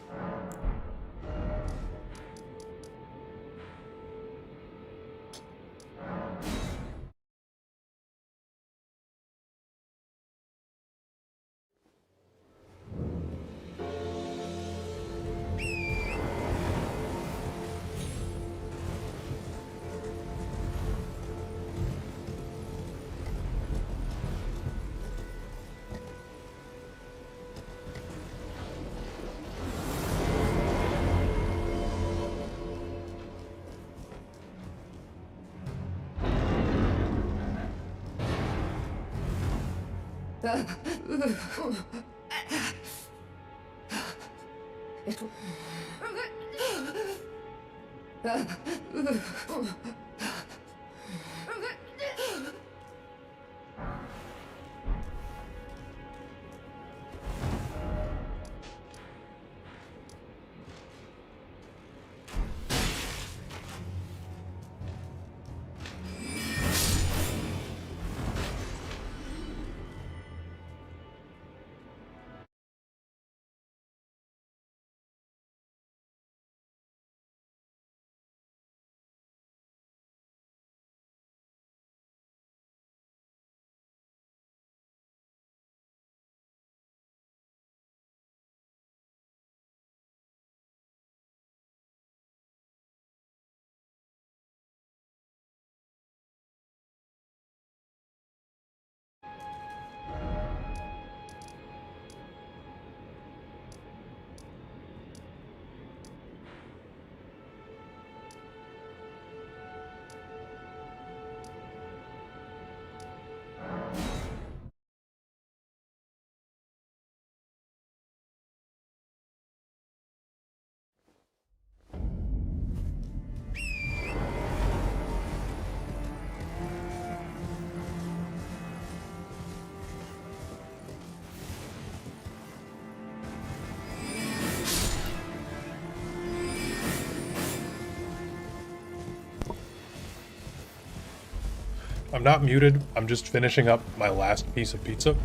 I'm not muted. I'm just finishing up my last piece of pizza.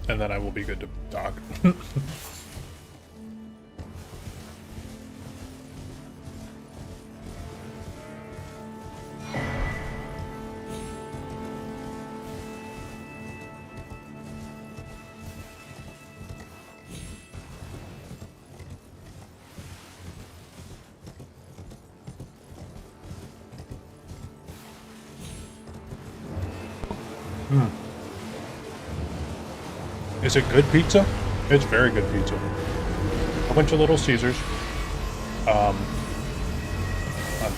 and then I will be good to talk. Is it good pizza? It's very good pizza. I went to Little Caesars on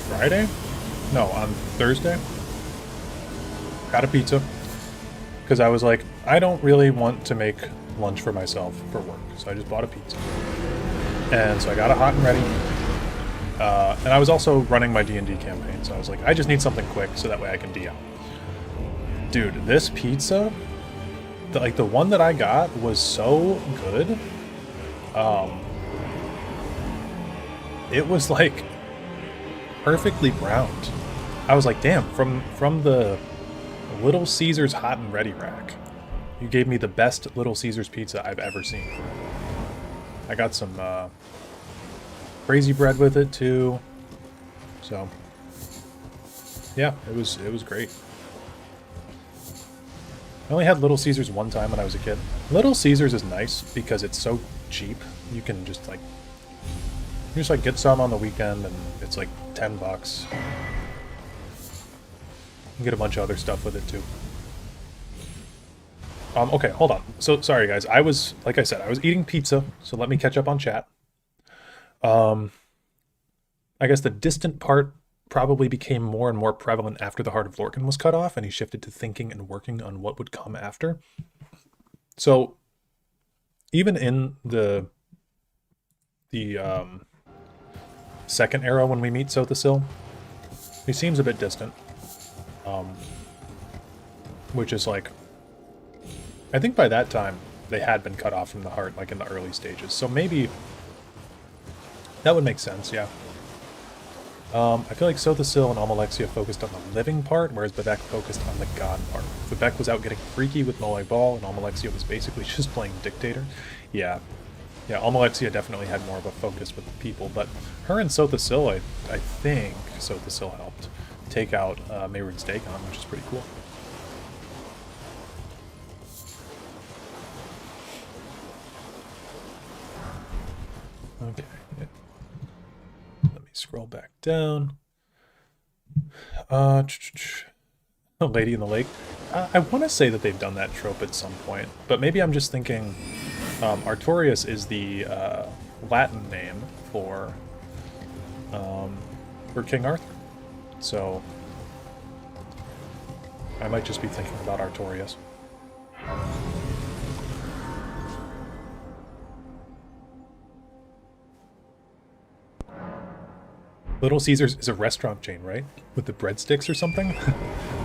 Friday? No, on Thursday. Got a pizza because I was like, I don't really want to make lunch for myself for work, so I just bought a pizza. And so I got it hot and ready. And I was also running my D&D campaign, so I was like, I just need something quick so that way I can DL. Dude, this pizza, the one that I got was so good. It was like perfectly browned. I was like, damn, from the Little Caesars hot and ready rack, you gave me the best Little Caesars pizza I've ever seen. I got some crazy bread with it too. So yeah, it was great. I only had Little Caesars one time when I was a kid. Little Caesars is nice because it's so cheap. You can just like get some on the weekend and it's like $10. You can get a bunch of other stuff with it too. Okay, hold on. So sorry guys, like I said, I was eating pizza, so let me catch up on chat. I guess the distant part probably became more and more prevalent after the Heart of Lorcan was cut off, and he shifted to thinking and working on what would come after. So, even in the second era when we meet Sotha, he seems a bit distant. Which is like, I think by that time they had been cut off from the heart, like in the early stages. So maybe that would make sense, yeah. I feel like Sotha and Almalexia focused on the living part, whereas Bevek focused on the god part. Bevek was out getting freaky with Moe Ball, and Almalexia was basically just playing dictator. Yeah, Almalexia definitely had more of a focus with the people, but her and Sotha, I think Sotha helped take out Mehrunes Dagon, which is pretty cool. Okay. Let me scroll back down. Lady in the Lake. I want to say that they've done that trope at some point, but maybe I'm just thinking Artorias is the Latin name for King Arthur. So I might just be thinking about Artorias. Little Caesars is a restaurant chain, right? With the breadsticks or something?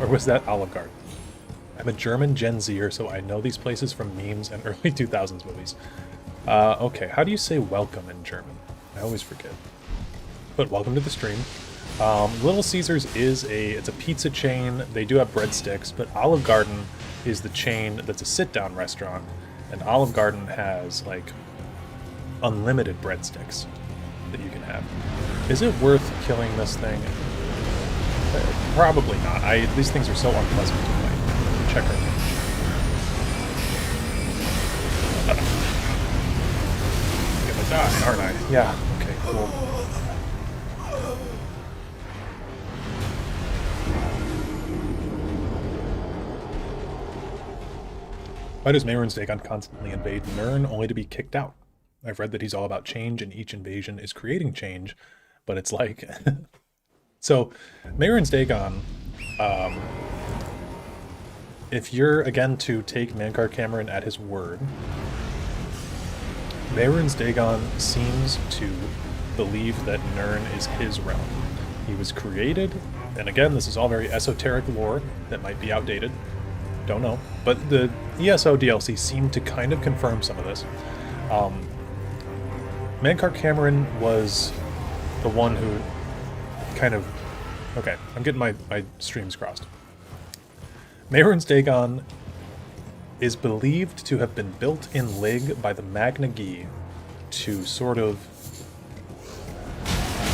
Or was that Olive Garden? I'm a German Gen Zer, so I know these places from memes and early 2000s movies. Okay, how do you say welcome in German? I always forget. But welcome to the stream. Little Caesars it's a pizza chain. They do have breadsticks, but Olive Garden is the chain that's a sit-down restaurant, and Olive Garden has like unlimited breadsticks that you can have. Is it worth killing this thing? Probably not. These things are so unpleasant to fight. Check our range. I'm gonna die, aren't I? Yeah, okay, cool. Why does Mehrunes Dagon constantly invade Nirn only to be kicked out? I've read that he's all about change and each invasion is creating change, but it's like... So, Mehrunes Dagon, if you're, again, to take Mankar Cameron at his word, Mehrunes Dagon seems to believe that Nirn is his realm. He was created, and again, this is all very esoteric lore that might be outdated, don't know, but the ESO DLC seemed to kind of confirm some of this. Mankar Cameron was the one who kind of... Okay, I'm getting my streams crossed. Mehrunes Dagon is believed to have been built in Lig by the Magna Gi to sort of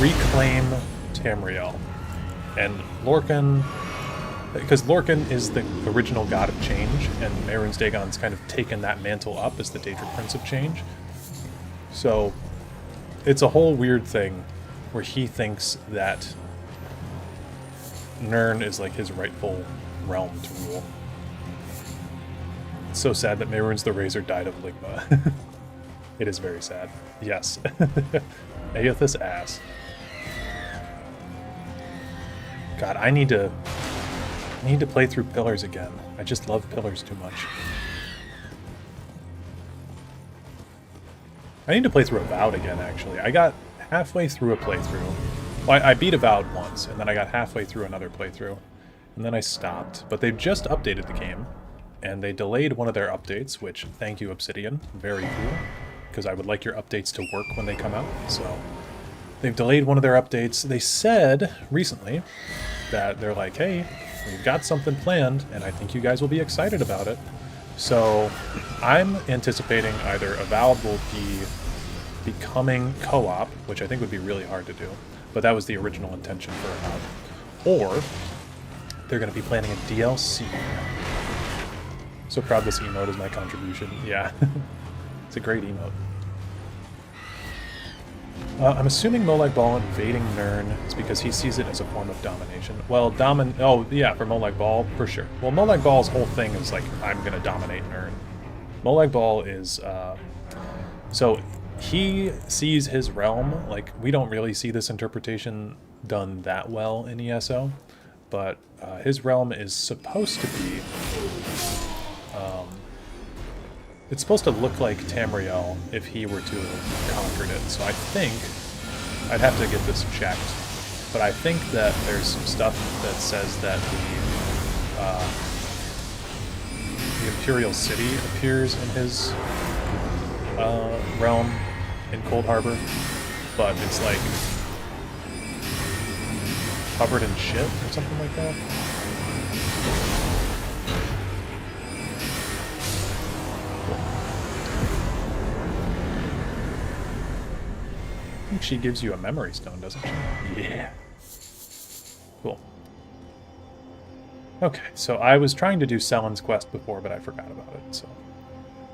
reclaim Tamriel. And Lorcan, because Lorcan is the original god of change, and Mehrunes Dagon's kind of taken that mantle up as the Daedric Prince of Change. So it's a whole weird thing where he thinks that Nirn is like his rightful realm to rule. It's so sad that Mehrunes the Razor died of Ligma. It is very sad. Yes. Aethys ass. God, I need to play through Pillars again. I just love Pillars too much. I need to play through Avowed again, actually. I got halfway through a playthrough. Well, I beat Avowed once, and then I got halfway through another playthrough. And then I stopped. But they've just updated the game, and they delayed one of their updates, which, thank you, Obsidian. Very cool. Because I would like your updates to work when they come out, so... They've delayed one of their updates. They said recently that they're like, hey, we've got something planned, and I think you guys will be excited about it. So I'm anticipating either Avowed will be becoming co-op, which I think would be really hard to do, but that was the original intention for Avowed, or they're going to be planning a DLC. So proud this emote is my contribution. Yeah, it's a great emote. I'm assuming Molag Bal invading Nirn is because he sees it as a form of domination. Well, oh, yeah, for Molag Bal, for sure. Well, Molag Bal's whole thing is like, I'm gonna dominate Nirn. Molag Bal is, so he sees his realm, like, we don't really see this interpretation done that well in ESO, but his realm is supposed to be, it's supposed to look like Tamriel if he were to have conquered it. So I think, I'd have to get this checked, but I think that there's some stuff that says that the Imperial City appears in his realm in Cold Harbor, but it's like covered in shit or something like that. I think she gives you a memory stone, doesn't she? Yeah. Cool. Okay, so I was trying to do Selen's quest before, but I forgot about it, so...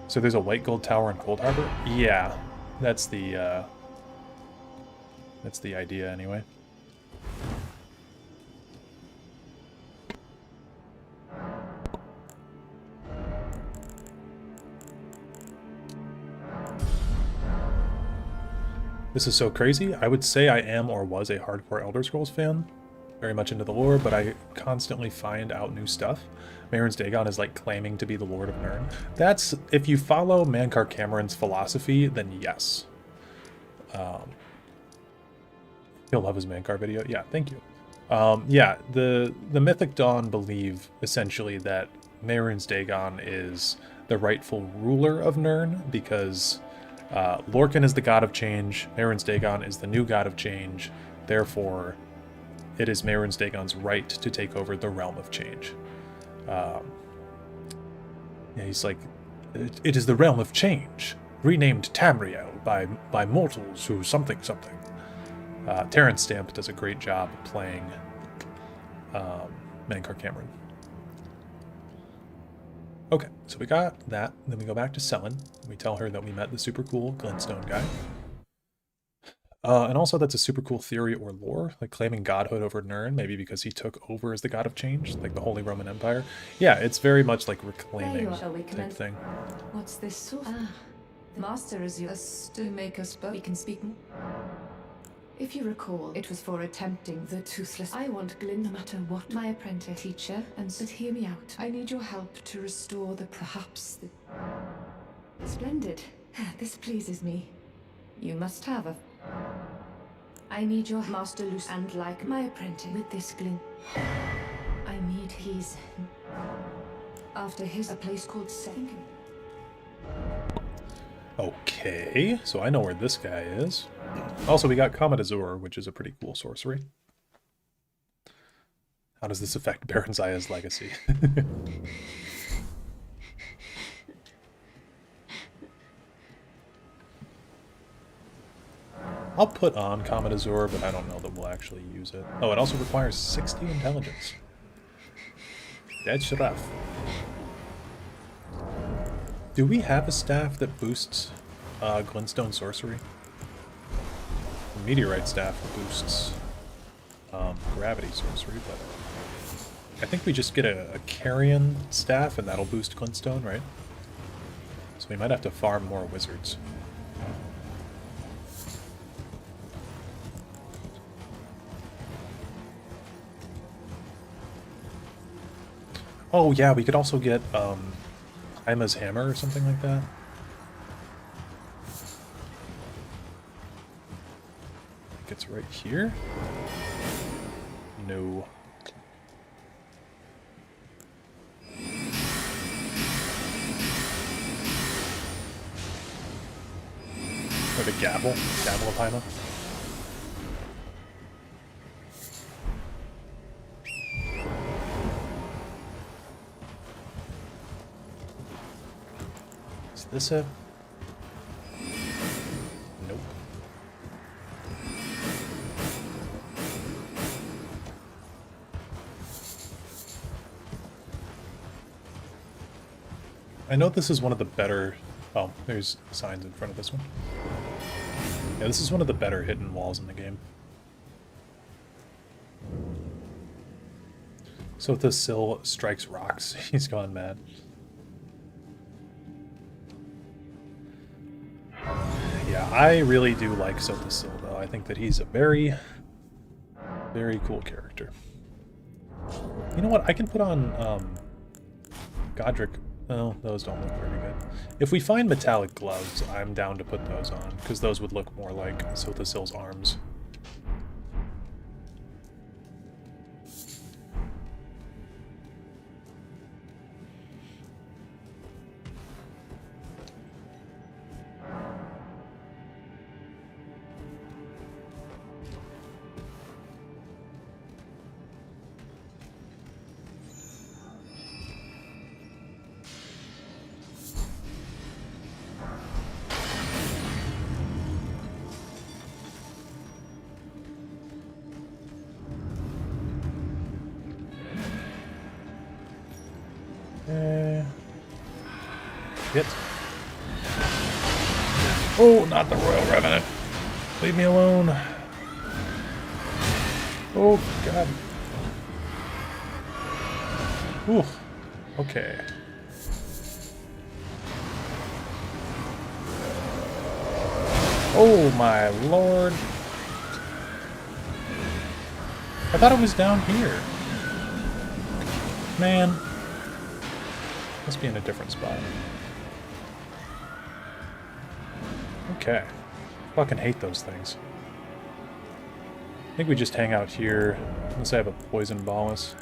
So there's a white gold tower in Cold Harbor? Yeah. That's the idea, anyway. This is so crazy. I would say I am or was a hardcore Elder Scrolls fan. Very much into the lore, but I constantly find out new stuff. Mehrunes Dagon is like claiming to be the Lord of Nirn. That's, if you follow Mankar Cameron's philosophy, then yes. He'll love his Mankar video. Yeah, thank you. Yeah, the Mythic Dawn believe essentially that Mehrunes Dagon is the rightful ruler of Nirn because Lorcan is the god of change, Mehrunes Dagon is the new god of change, therefore it is Mehrunes Dagon's right to take over the realm of change. Yeah, he's like, it is the realm of change, renamed Tamriel by mortals who something something. Terrence Stamp does a great job playing Mankar Cameron. Okay, so we got that. Then we go back to Selen. We tell her that we met the super cool Glintstone guy. And also that's a super cool theory or lore, like claiming godhood over Nirn, maybe because he took over as the god of change, like the Holy Roman Empire. Yeah, it's very much like reclaiming type thing. What's this Sotha? Ah, the master is yours to make us both. We can speak. If you recall, it was for attempting the Toothless. I want Glyn no matter what. My apprentice, teacher, and but hear me out. I need your help to restore the perhaps the... Splendid. This pleases me. You must have a... I need your master loose and like my apprentice with this Glyn. I need his... After his, a place called Second. Okay, so I know where this guy is. Also, we got Comet Azur, which is a pretty cool sorcery. How does this affect Baron Zaya's legacy? I'll put on Comet Azure, but I don't know that we'll actually use it. Oh, it also requires 60 intelligence. That's rough. Do we have a staff that boosts Glintstone Sorcery? The Meteorite staff boosts Gravity Sorcery, but I think we just get a Carrion staff and that'll boost Glintstone, right? So we might have to farm more wizards. Oh yeah, we could also get Ima's Hammer or something like that. I think it's right here? No. Or the Gavel of Ima. Is this it? Nope. I know this is one of the better... Oh, there's signs in front of this one. Yeah, this is one of the better hidden walls in the game. So if the Sill strikes rocks, he's gone mad. Yeah, I really do like Sotha Sill, though. I think that he's a very, very cool character. You know what? I can put on Godric. Oh, those don't look very good. If we find metallic gloves, I'm down to put those on, because those would look more like Sotha Sill's arms. Shit. Oh, not the Royal Revenant. Leave me alone. Oh, God. Ooh. Okay. Oh, my lord. I thought it was down here. Man. Must be in a different spot. Okay. Fucking hate those things. I think we just hang out here, unless I have a poison bolus.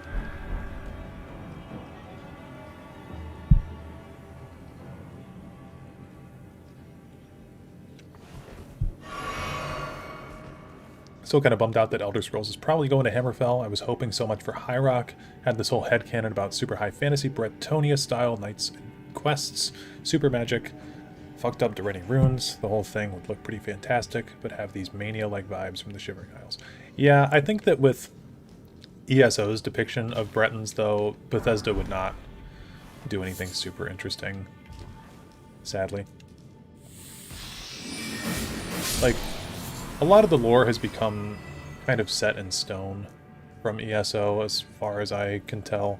Still kind of bummed out that Elder Scrolls is probably going to Hammerfell. I was hoping so much for High Rock. Had this whole headcanon about super high fantasy, Bretonia style knights and quests, super magic, fucked up Dareloth runes. The whole thing would look pretty fantastic, but have these mania-like vibes from the Shivering Isles. Yeah, I think that with ESO's depiction of Bretons, though, Bethesda would not do anything super interesting, sadly. Like, a lot of the lore has become kind of set in stone from ESO, as far as I can tell.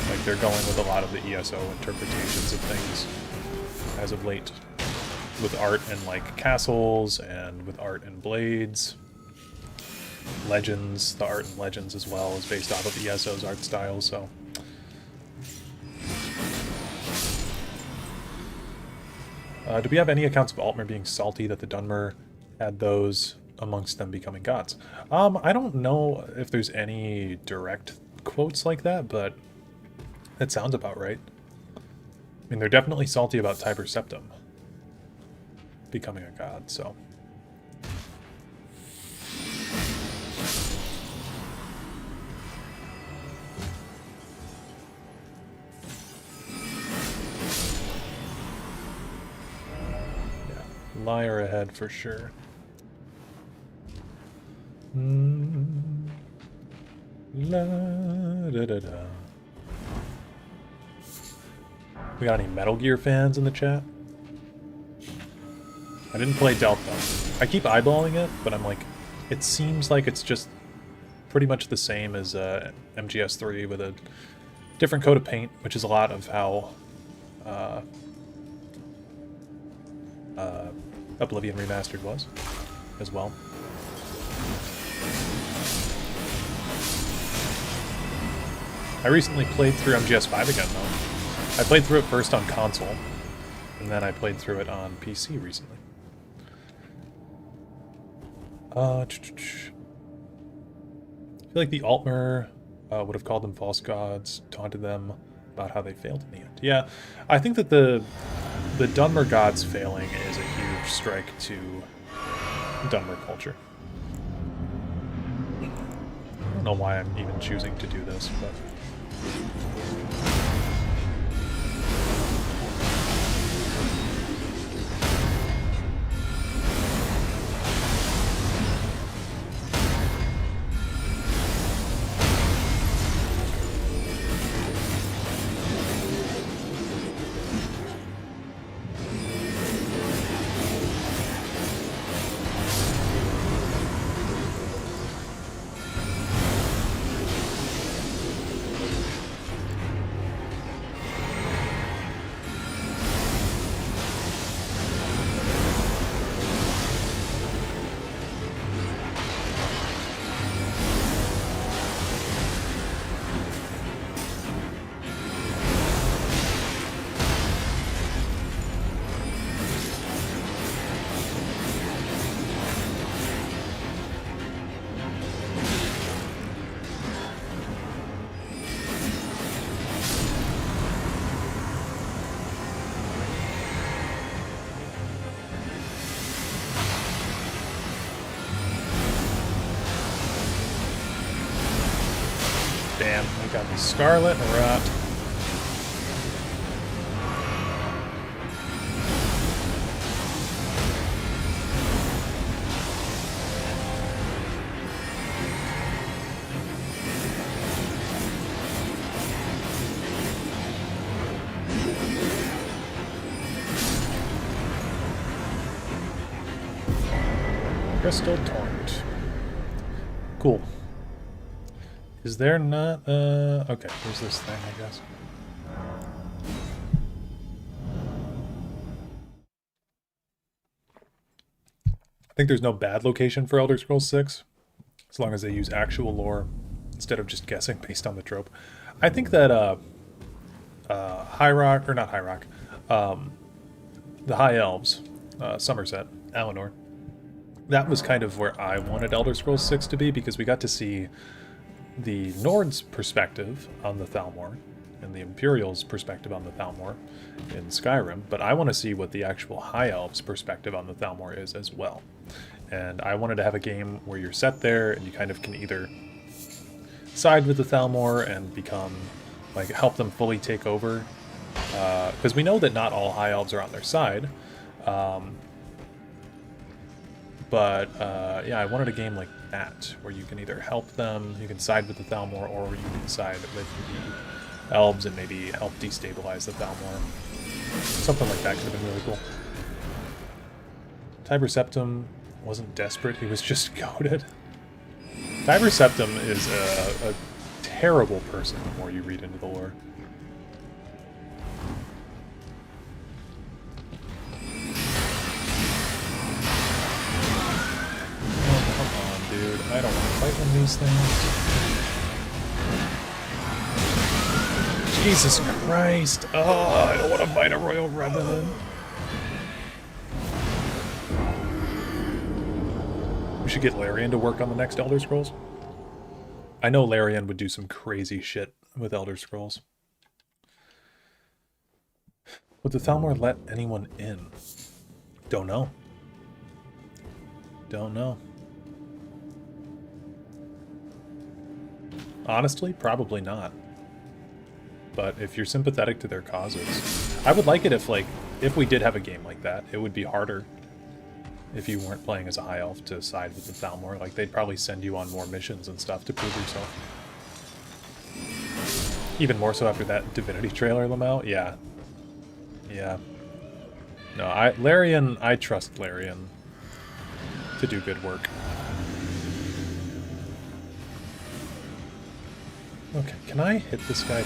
Like, they're going with a lot of the ESO interpretations of things as of late. With art in, like, castles, and with art in blades. Legends, the art in Legends as well is based off of ESO's art style, so... do we have any accounts of Altmer being salty that the Dunmer had those amongst them becoming gods? I don't know if there's any direct quotes like that, but it sounds about right. I mean, they're definitely salty about Tiber Septim becoming a god, so... Liar ahead for sure. La, da, da, da. We got any Metal Gear fans in the chat? I didn't play Delta. I keep eyeballing it, but I'm like, it seems like it's just pretty much the same as MGS3 with a different coat of paint, which is a lot of how Oblivion Remastered was as well. I recently played through MGS5 again, though. I played through it first on console, and then I played through it on PC recently. I feel like the Altmer would have called them false gods, taunted them about how they failed in the end. Yeah, I think that the Dunmer gods failing is a huge strike to Dunmer culture. I don't know why I'm even choosing to do this, but... Damn, we got the Scarlet Rot. Crystal Torrent. Cool. Is there not, okay, there's this thing, I guess. I think there's no bad location for Elder Scrolls 6, as long as they use actual lore instead of just guessing based on the trope. I think that, High Rock, or not High Rock, the High Elves, Somerset, Alinor, that was kind of where I wanted Elder Scrolls 6 to be, because we got to see the Nord's perspective on the Thalmor and the Imperial's perspective on the Thalmor in Skyrim, but I want to see what the actual High Elves' perspective on the Thalmor is as well. And I wanted to have a game where you're set there and you kind of can either side with the Thalmor and become, like, help them fully take over, because we know that not all High Elves are on their side, but yeah, I wanted a game like that, where you can either help them, you can side with the Thalmor, or you can side with the Elves and maybe help destabilize the Thalmor. Something like that could have been really cool. Tiber Septim wasn't desperate, he was just goated. Tiber Septim is a terrible person the more you read into the lore. Dude, I don't want to fight one of these things. Jesus Christ! Oh, I don't want to fight a Royal Revenant. We should get Larian to work on the next Elder Scrolls. I know Larian would do some crazy shit with Elder Scrolls. Would the Thalmor let anyone in? Don't know. Don't know. Honestly, probably not. But if you're sympathetic to their causes, I would like it if we did have a game like that, it would be harder if you weren't playing as a High Elf to side with the Thalmor. Like, they'd probably send you on more missions and stuff to prove yourself. Even more so after that Divinity trailer, Lamau. Yeah. Yeah. No, Larian, I trust Larian to do good work. Okay, can I hit this guy?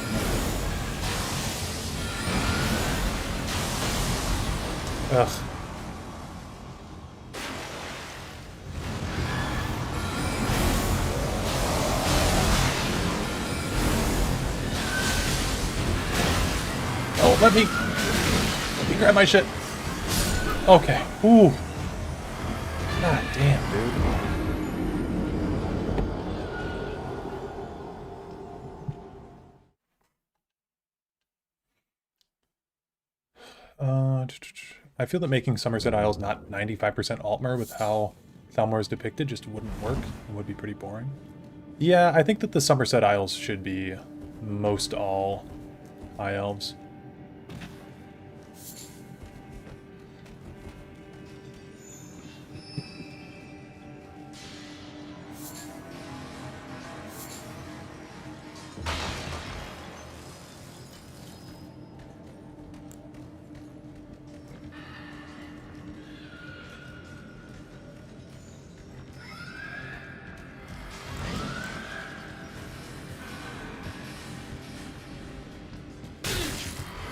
Ugh. Oh, let me grab my shit. Okay. Ooh. God damn, dude. I feel that making Somerset Isles not 95% Altmer with how Thalmor is depicted just wouldn't work and would be pretty boring. Yeah, I think that the Somerset Isles should be most all High Elves.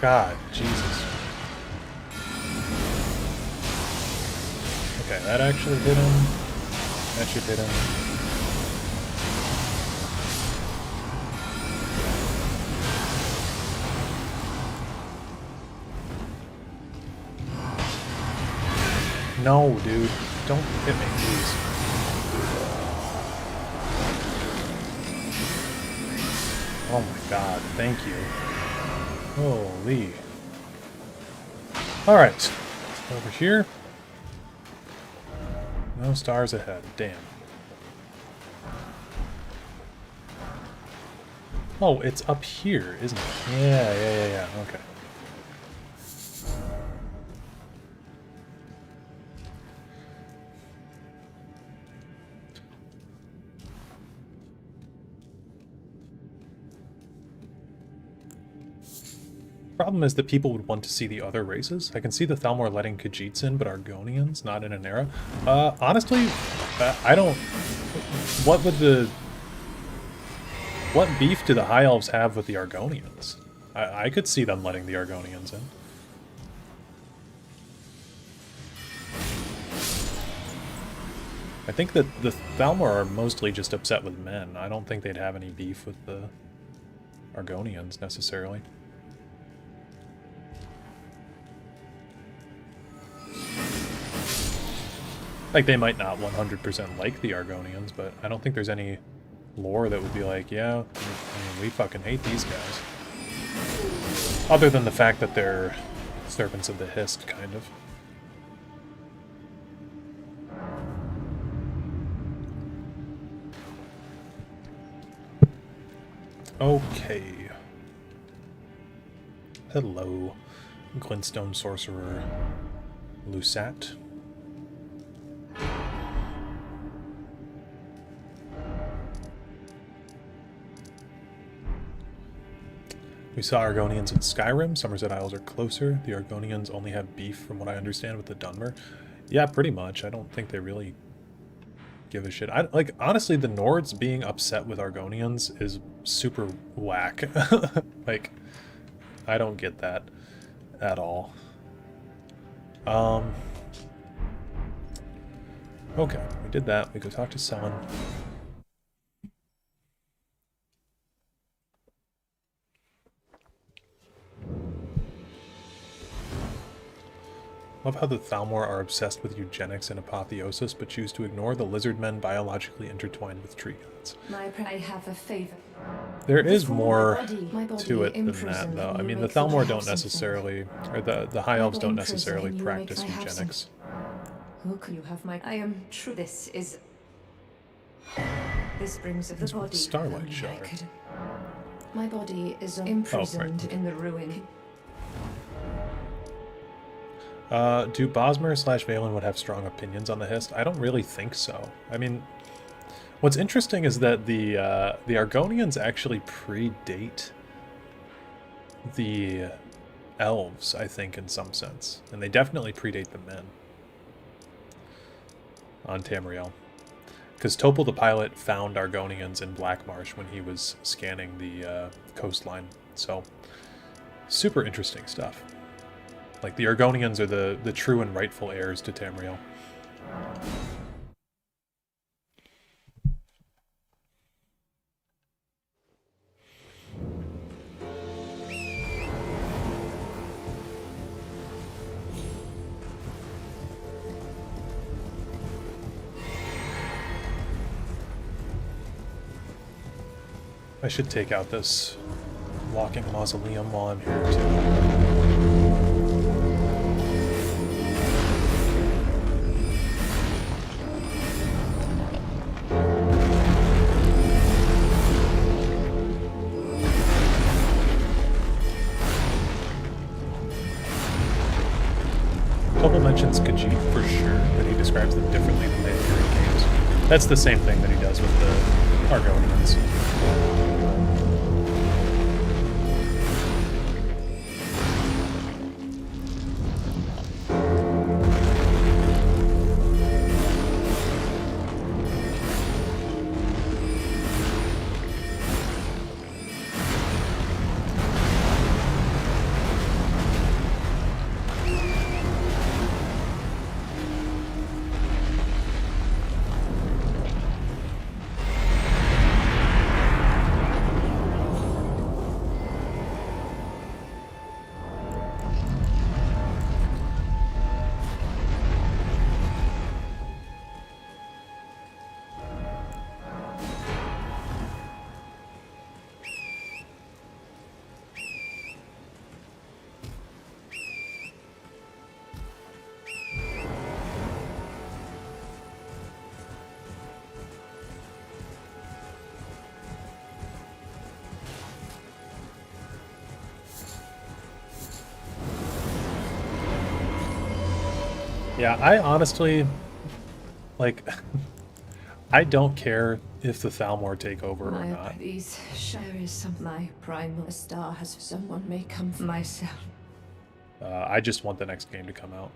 God, Jesus. Okay, that actually hit him. That should hit him. No, dude. Don't hit me, please. Oh my god, thank you. Holy. Alright. Over here. No stars ahead. Damn. Oh, it's up here, isn't it? Yeah. Okay. Problem is that people would want to see the other races. I can see the Thalmor letting Khajiits in, but Argonians not in an era. Honestly, I don't... What beef do the High Elves have with the Argonians? I could see them letting the Argonians in. I think that the Thalmor are mostly just upset with men. I don't think they'd have any beef with the Argonians, necessarily. Like, they might not 100% like the Argonians, but I don't think there's any lore that would be like, yeah, I mean, we fucking hate these guys. Other than the fact that they're servants of the Hist, kind of. Okay. Hello, Glintstone Sorcerer Lusat. We saw Argonians in Skyrim. Somerset Isles are closer. The Argonians only have beef, from what I understand, with the Dunmer. Yeah, pretty much. I don't think they really give a shit. Like, honestly, the Nords being upset with Argonians is super whack. Like, I don't get that at all. Okay, we did that. We go talk to Sun. Love how the Thalmor are obsessed with eugenics and apotheosis, but choose to ignore the lizard men biologically intertwined with tree gods. I have a favor. There is more to it than that, though. I mean, the Thalmor don't necessarily, or the High Elves don't necessarily practice eugenics. Who could you have my... I am true. This brings of the body. Starlight Shard. My body is imprisoned in the ruin. Do Bosmer/Valen would have strong opinions on the Hist? I don't really think so. I mean, what's interesting is that the Argonians actually predate the elves, I think, in some sense. And they definitely predate the men on Tamriel. Because Topol the pilot found Argonians in Black Marsh when he was scanning the coastline. So, super interesting stuff. Like, the Argonians are the true and rightful heirs to Tamriel. I should take out this walking mausoleum while I'm here too. Topol mentions Khajiit for sure, but he describes them differently than they appear in games. That's the same thing that he does with the Argonians. Yeah, I honestly, like, I don't care if the Thalmor take over or not. These share is some my primal star has someone may come for myself. I just want the next game to come out.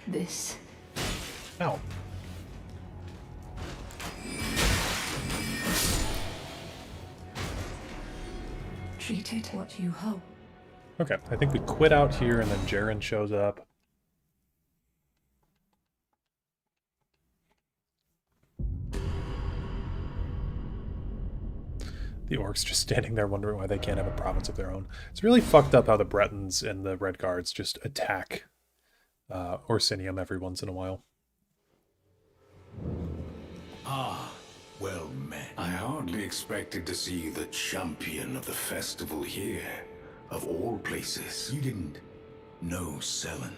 This. Ow. Treat it what you hope. Okay, I think we quit out here and then Jaren shows up. The orcs just standing there wondering why they can't have a province of their own. It's really fucked up how the Bretons and the Red Guards just attack Orsinium every once in a while. Ah, well met. I hardly expected to see the champion of the festival here, of all places. You didn't know Selen,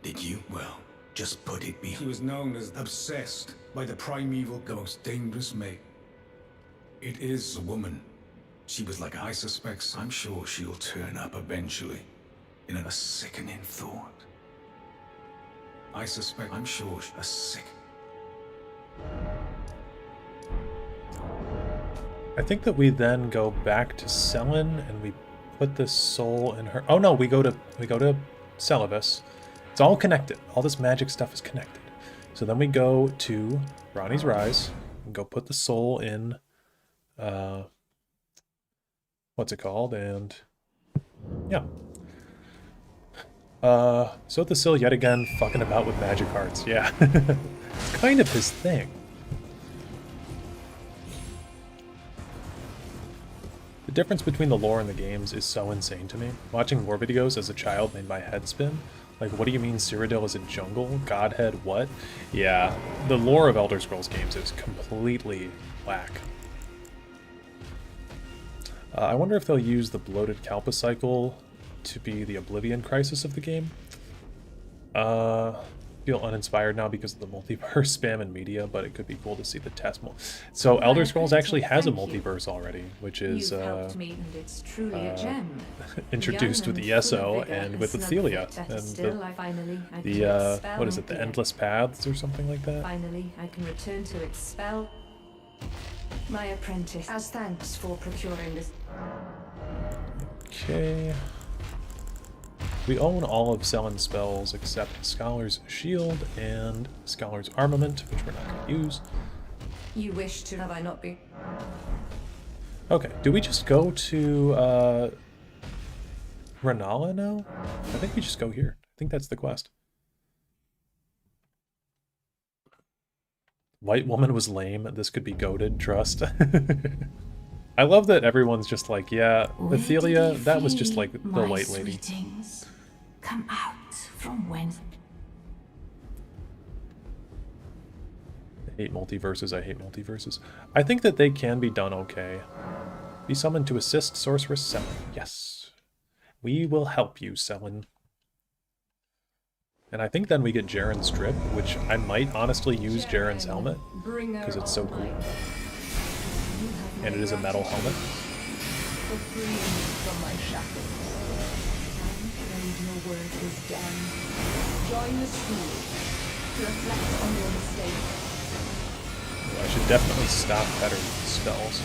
did you? Well, just put it behind. He was known as obsessed by the primeval, the most dangerous mate. It is a woman. She was like, I suspect, I'm sure she'll turn up eventually, in a sickening thought. I suspect, I'm sure, a sick. I think that we then go back to Selen and we put this soul in her. Oh no, we go to Celavis. It's all connected. All this magic stuff is connected. So then we go to Ronnie's Rise and go put the soul in. What's it called? And yeah. Sotha Sil yet again fucking about with magic cards. Yeah. It's kind of his thing. The difference between the lore and the games is so insane to me. Watching lore videos as a child made my head spin. Like, what do you mean Cyrodiil is a jungle? Godhead, what? Yeah, the lore of Elder Scrolls games is completely whack. I wonder if they'll use the bloated Kalpa cycle to be the Oblivion Crisis of the game. feel uninspired now because of the multiverse spam in media, but it could be cool to see the test. So Elder Scrolls actually has a multiverse already, which is introduced with ESO and with Athelia and the what is it, the Endless Paths or something like that. Finally, I can return to its spell. My apprentice, as thanks for procuring this. Okay. We own all of Selen's spells except Scholar's Shield and Scholar's Armament, which we're not going to use. You wish to have I not be? Okay, do we just go to Renala now? I think we just go here. I think that's the quest. White woman was lame. This could be goated. Trust. I love that everyone's just like, yeah, Athelia, that was just like the white lady. Sweetings, come out from whence? I hate multiverses. I hate multiverses. I think that they can be done okay. Be summoned to assist Sorceress Selen. Yes. We will help you, Selen. And I think then we get Jaren's Strip, which I might honestly use Jaren's helmet, because it's so cool. And it is a metal helmet. I should definitely stop better with spells.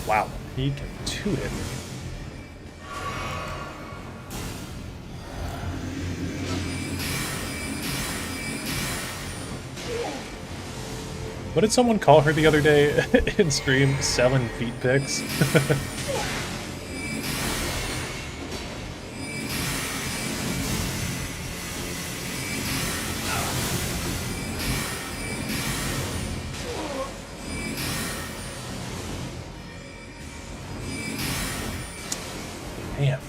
Wow, he can two-hit me. What did someone call her the other day in stream? Selling feet pics? Damn.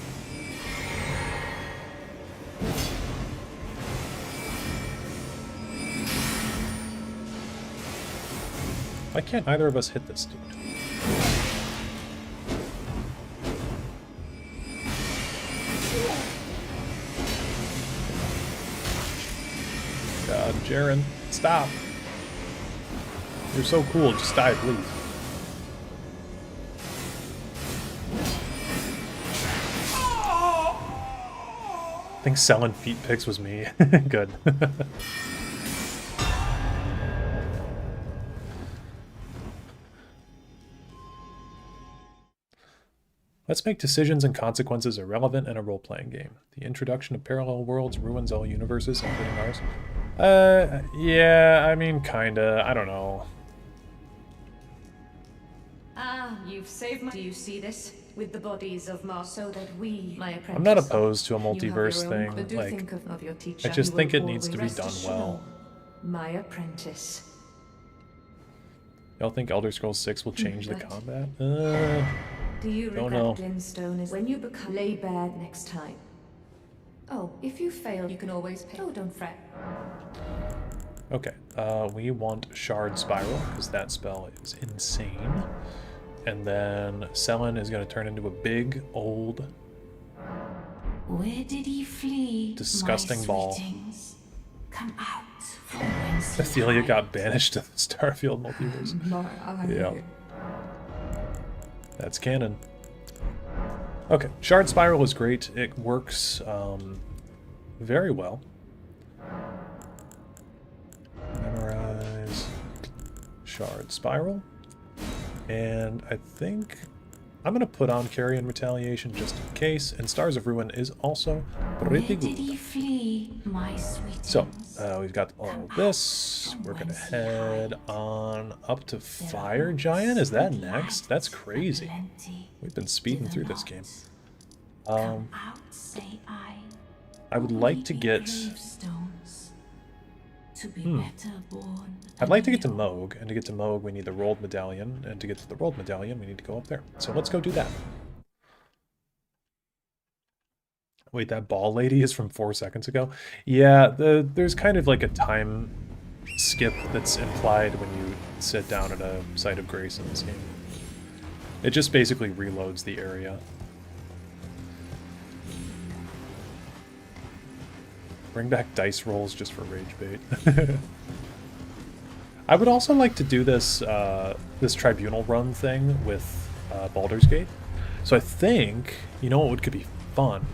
Why can't either of us hit this dude? God, Jaren, stop. You're so cool, just die, please. I think selling feet pics was me. Good. Let's make decisions and consequences irrelevant in a role-playing game. The introduction of parallel worlds ruins all universes, including ours. Yeah, I mean, kinda. I don't know. Ah, you've saved my... Do you see this? With the bodies of Mars, so that we, my apprentice... I'm not opposed to a multiverse thing. Like, think of your teacher. I just think it needs to be done well. My apprentice. Y'all think Elder Scrolls 6 will change the combat? Do you don't regret know. Glintstone is when you become lay bare next time? Oh, if you fail, you can always pay. Oh, don't fret. Okay, we want Shard Spiral, because that spell is insane. And then Selen is going to turn into a big, old... Where did he flee? Disgusting ball. Come out from whence Athelia got banished to the Starfield multiverse. Yeah. That's canon. Okay, Shard Spiral is great. It works very well. Memorize Shard Spiral. And I think I'm going to put on Carrion Retaliation just in case. And Stars of Ruin is also pretty good. So, we've got all of this. We're going to head on up to Fire Giant. Is that next? That's crazy. We've been speeding through this game. I would like to get... I'd like to get to Moog, and to get to Moog we need the Rolled Medallion, and to get to the Rolled Medallion we need to go up there. So let's go do that. Wait, that ball lady is from 4 seconds ago? Yeah, there's kind of like a time skip that's implied when you sit down at a Site of Grace in this game. It just basically reloads the area. Bring back dice rolls just for rage bait. I would also like to do this this tribunal run thing with Baldur's Gate. So I think, you know what could be fun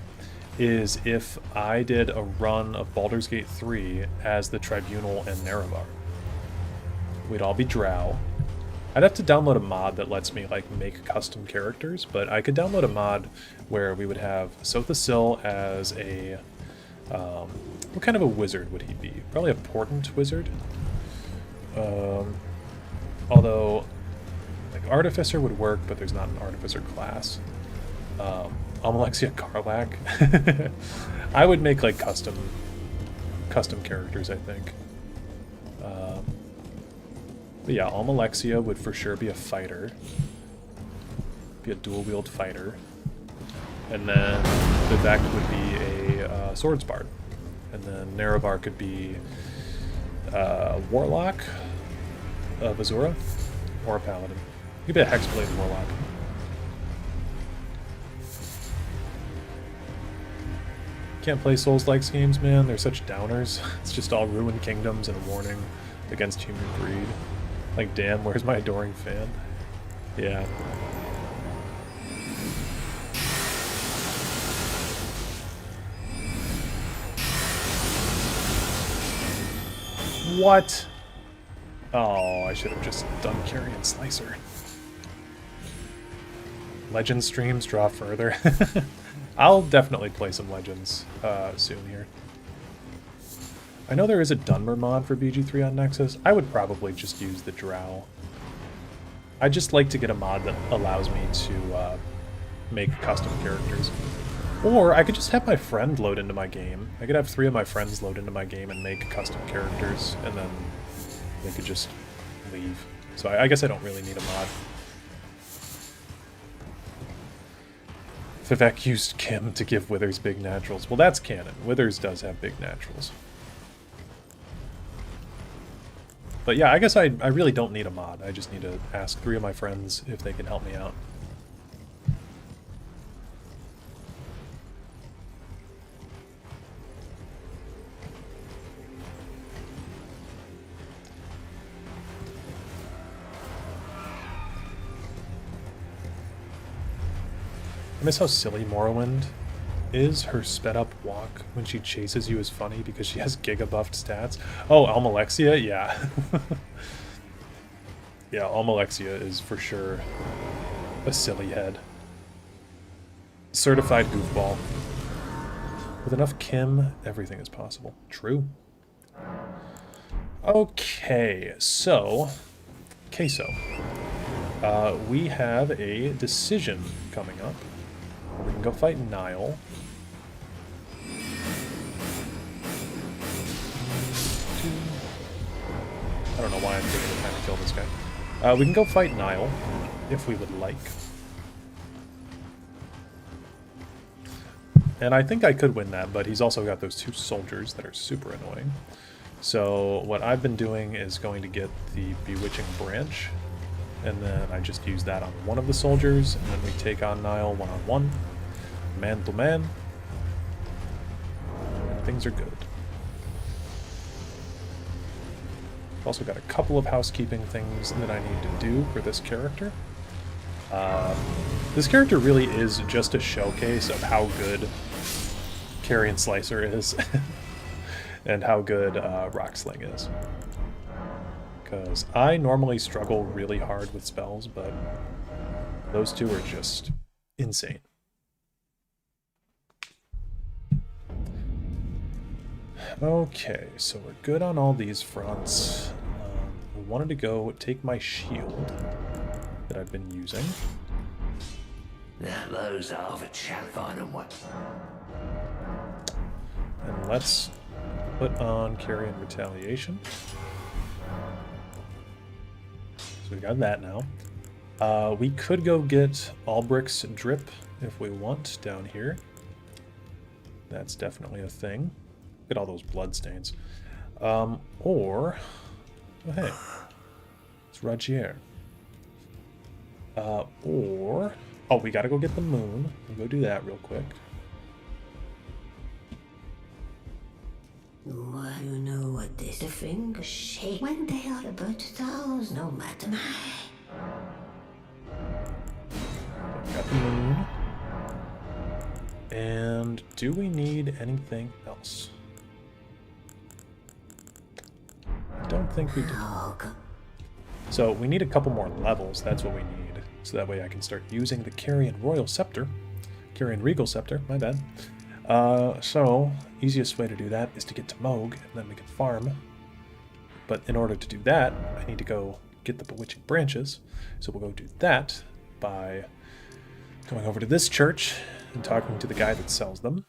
is if I did a run of Baldur's Gate 3 as the Tribunal and Nerevar. We'd all be drow. I'd have to download a mod that lets me like make custom characters, but I could download a mod where we would have Sotha Sil as a what kind of a wizard would he be? Probably a portent wizard. Although like artificer would work, but there's not an artificer class. Almalexia Karlak. I would make like custom characters, I think. But yeah, Almalexia would for sure be a fighter. Be a dual-wield fighter. And then Vivek would be a swords bard. And then Nerevar could be a warlock of Azura, or a paladin. He could be a hexblade warlock. Can't play Souls-likes games, man. They're such downers. It's just all ruined kingdoms and a warning against human greed. Like, damn, where's my adoring fan? Yeah. What? Oh, I should have just done Carrion Slicer. Legend streams draw further. I'll definitely play some Legends soon here. I know there is a Dunmer mod for BG3 on Nexus. I would probably just use the Drow. I just like to get a mod that allows me to make custom characters. Or I could just have my friend load into my game. I could have 3 of my friends load into my game and make custom characters, and then they could just leave. So I guess I don't really need a mod. Vivek used Kim to give Withers big naturals. Well, that's canon. Withers does have big naturals. But yeah, I guess I really don't need a mod. I just need to ask 3 of my friends if they can help me out. I miss how silly Morrowind is. Her sped up walk when she chases you is funny because she has giga-buffed stats. Oh, Almalexia? Yeah. Yeah, Almalexia is for sure a silly head. Certified goofball. With enough Kim, everything is possible. True. Okay, so... Queso. We have a decision coming up. We can go fight Nile. I don't know why I'm taking the time to kill this guy. We can go fight Nile, if we would like. And I think I could win that, but he's also got those 2 soldiers that are super annoying. So what I've been doing is going to get the Bewitching Branch, and then I just use that on one of the soldiers, and then we take on Nile one-on-one, man-to-man, and things are good. Also got a couple of housekeeping things that I need to do for this character. This character really is just a showcase of how good Carrion Slicer is and how good Rocksling is. Because I normally struggle really hard with spells, but those 2 are just insane. Okay, so we're good on all these fronts. I wanted to go take my shield that I've been using. Now those are of a challenge and what? And let's put on Carrion Retaliation. So we got that now. We could go get Albrick's Drip if we want down here. That's definitely a thing. Look at all those blood stains. Or... Oh, hey. It's Rogier. Or... Oh, we gotta go get the moon. We'll go do that real quick. Well, you know what this? The fingers shake when they are about 1,000. No matter. Got the moon. And do we need anything else? I don't think we do. So we need a couple more levels. That's what we need. So that way I can start using the Carrion Royal Scepter. Carrion Regal Scepter, my bad. So, easiest way to do that is to get to Moog, and then we can farm. But in order to do that, I need to go get the Bewitching Branches. So we'll go do that by going over to this church and talking to the guy that sells them.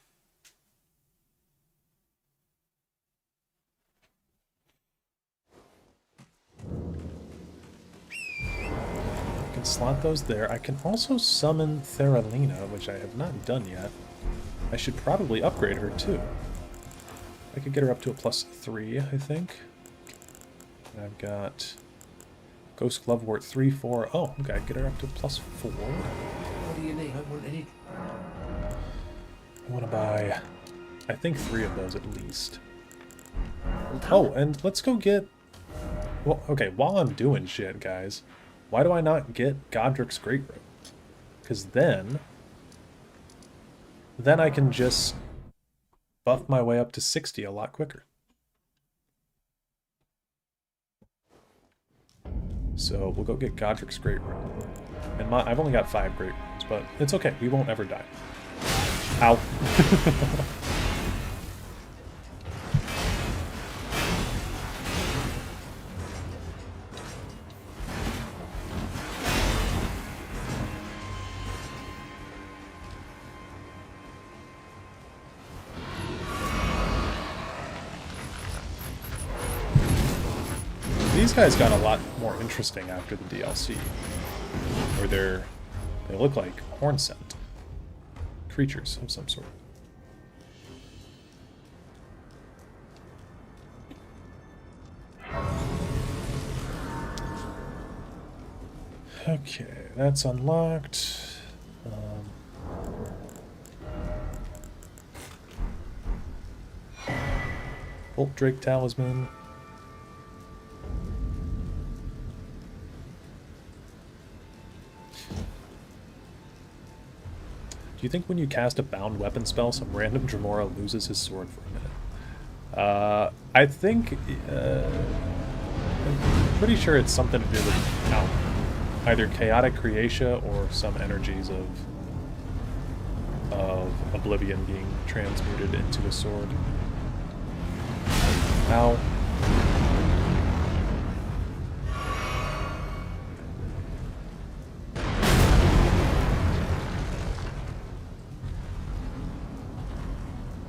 I can slot those there. I can also summon Theralina, which I have not done yet. I should probably upgrade her too. I could get her up to a +3, I think. And I've got Ghost Glovewort 3, 4. Oh, okay, get her up to a +4. What do you need? I want any. I want to buy, I think, 3 of those at least. Oh, and let's go get... Well, okay, while I'm doing shit, guys, why do I not get Godric's Great Robe? Because then I can just buff my way up to 60 a lot quicker. So we'll go get Godric's Great Robe. And I've only got 5 Great Robes, but it's okay. We won't ever die. Ow. These guys got a lot more interesting after the DLC. Or they look like horn scent creatures of some sort. Okay, that's unlocked. Bolt Drake Talisman. Do you think when you cast a bound weapon spell, some random Dremora loses his sword for a minute? I think... I'm pretty sure it's something to do with either chaotic creatia or some energies of oblivion being transmuted into a sword. Ow.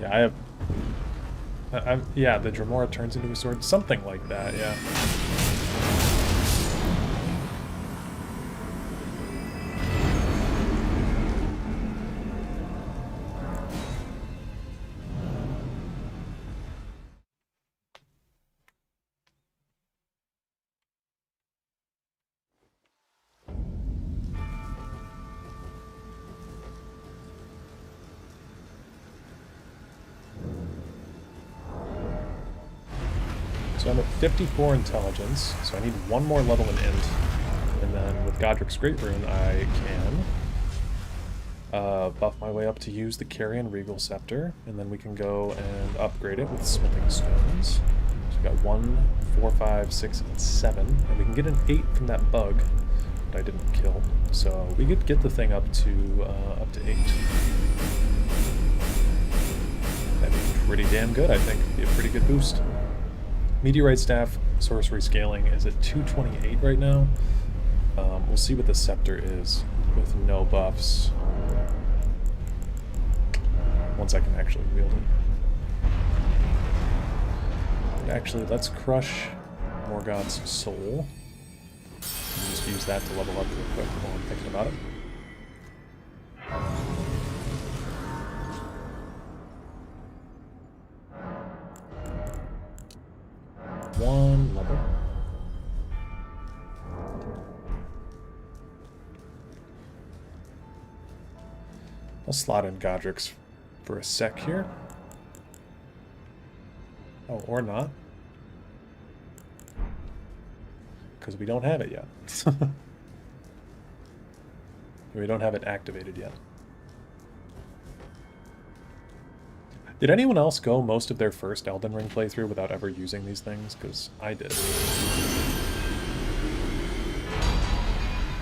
Yeah, yeah, the Dremora turns into a sword. Something like that, yeah. So I'm at 54 intelligence, so I need one more level in int. And then with Godric's Great Rune, I can buff my way up to use the Carrion Regal Scepter, and then we can go and upgrade it with Smithing Stones. So we got 1, 4, 5, 6, and 7, and we can get an 8 from that bug that I didn't kill. So we could get the thing up to 8. That'd be pretty damn good, I think. Be a pretty good boost. Meteorite Staff sorcery scaling is at 228 right now. We'll see what the Scepter is with no buffs once I can actually wield it. But actually, let's crush Morgoth's Soul. And just use that to level up real quick while I'm thinking about it. One level. I'll slot in Godric's for a sec here. Oh, or not. Because we don't have it yet. We don't have it activated yet. Did anyone else go most of their first Elden Ring playthrough without ever using these things? Because I did.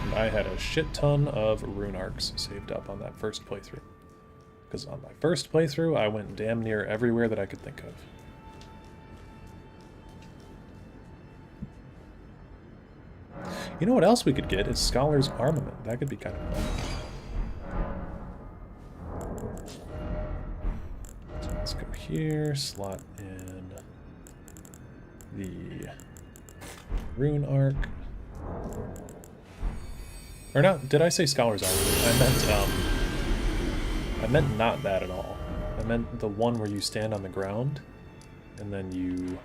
And I had a shit ton of rune arcs saved up on that first playthrough. Because on my first playthrough, I went damn near everywhere that I could think of. You know what else we could get is Scholar's Armament. That could be kind of fun. So let's go here, slot in the rune arc. Or not, did I say Scholar's Armament? I meant not that at all. I meant the one where you stand on the ground and then you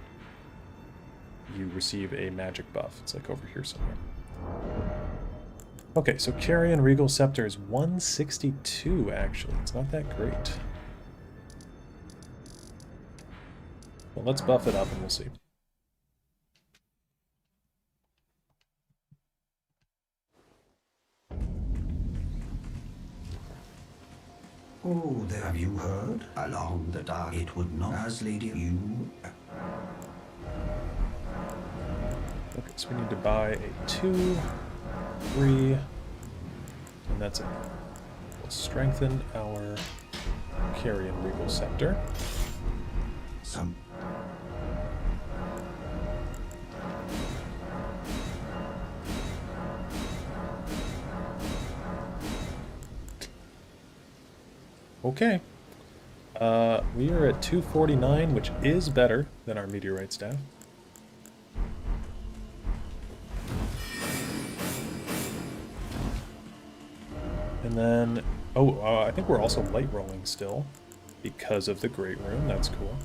receive a magic buff. It's like over here somewhere. Okay, so Carrion Regal Scepter is 162, actually. It's not that great. Well, let's buff it up and we'll see. Oh, there have you heard? Along the dark, it would not as lady you. Okay, so we need to buy a 2, 3, and that's it. We'll strengthen our Carrion Regal Scepter. Some. Okay. We are at 249, which is better than our Meteorite Staff. And then, I think we're also light rolling still because of the Great Rune. That's cool.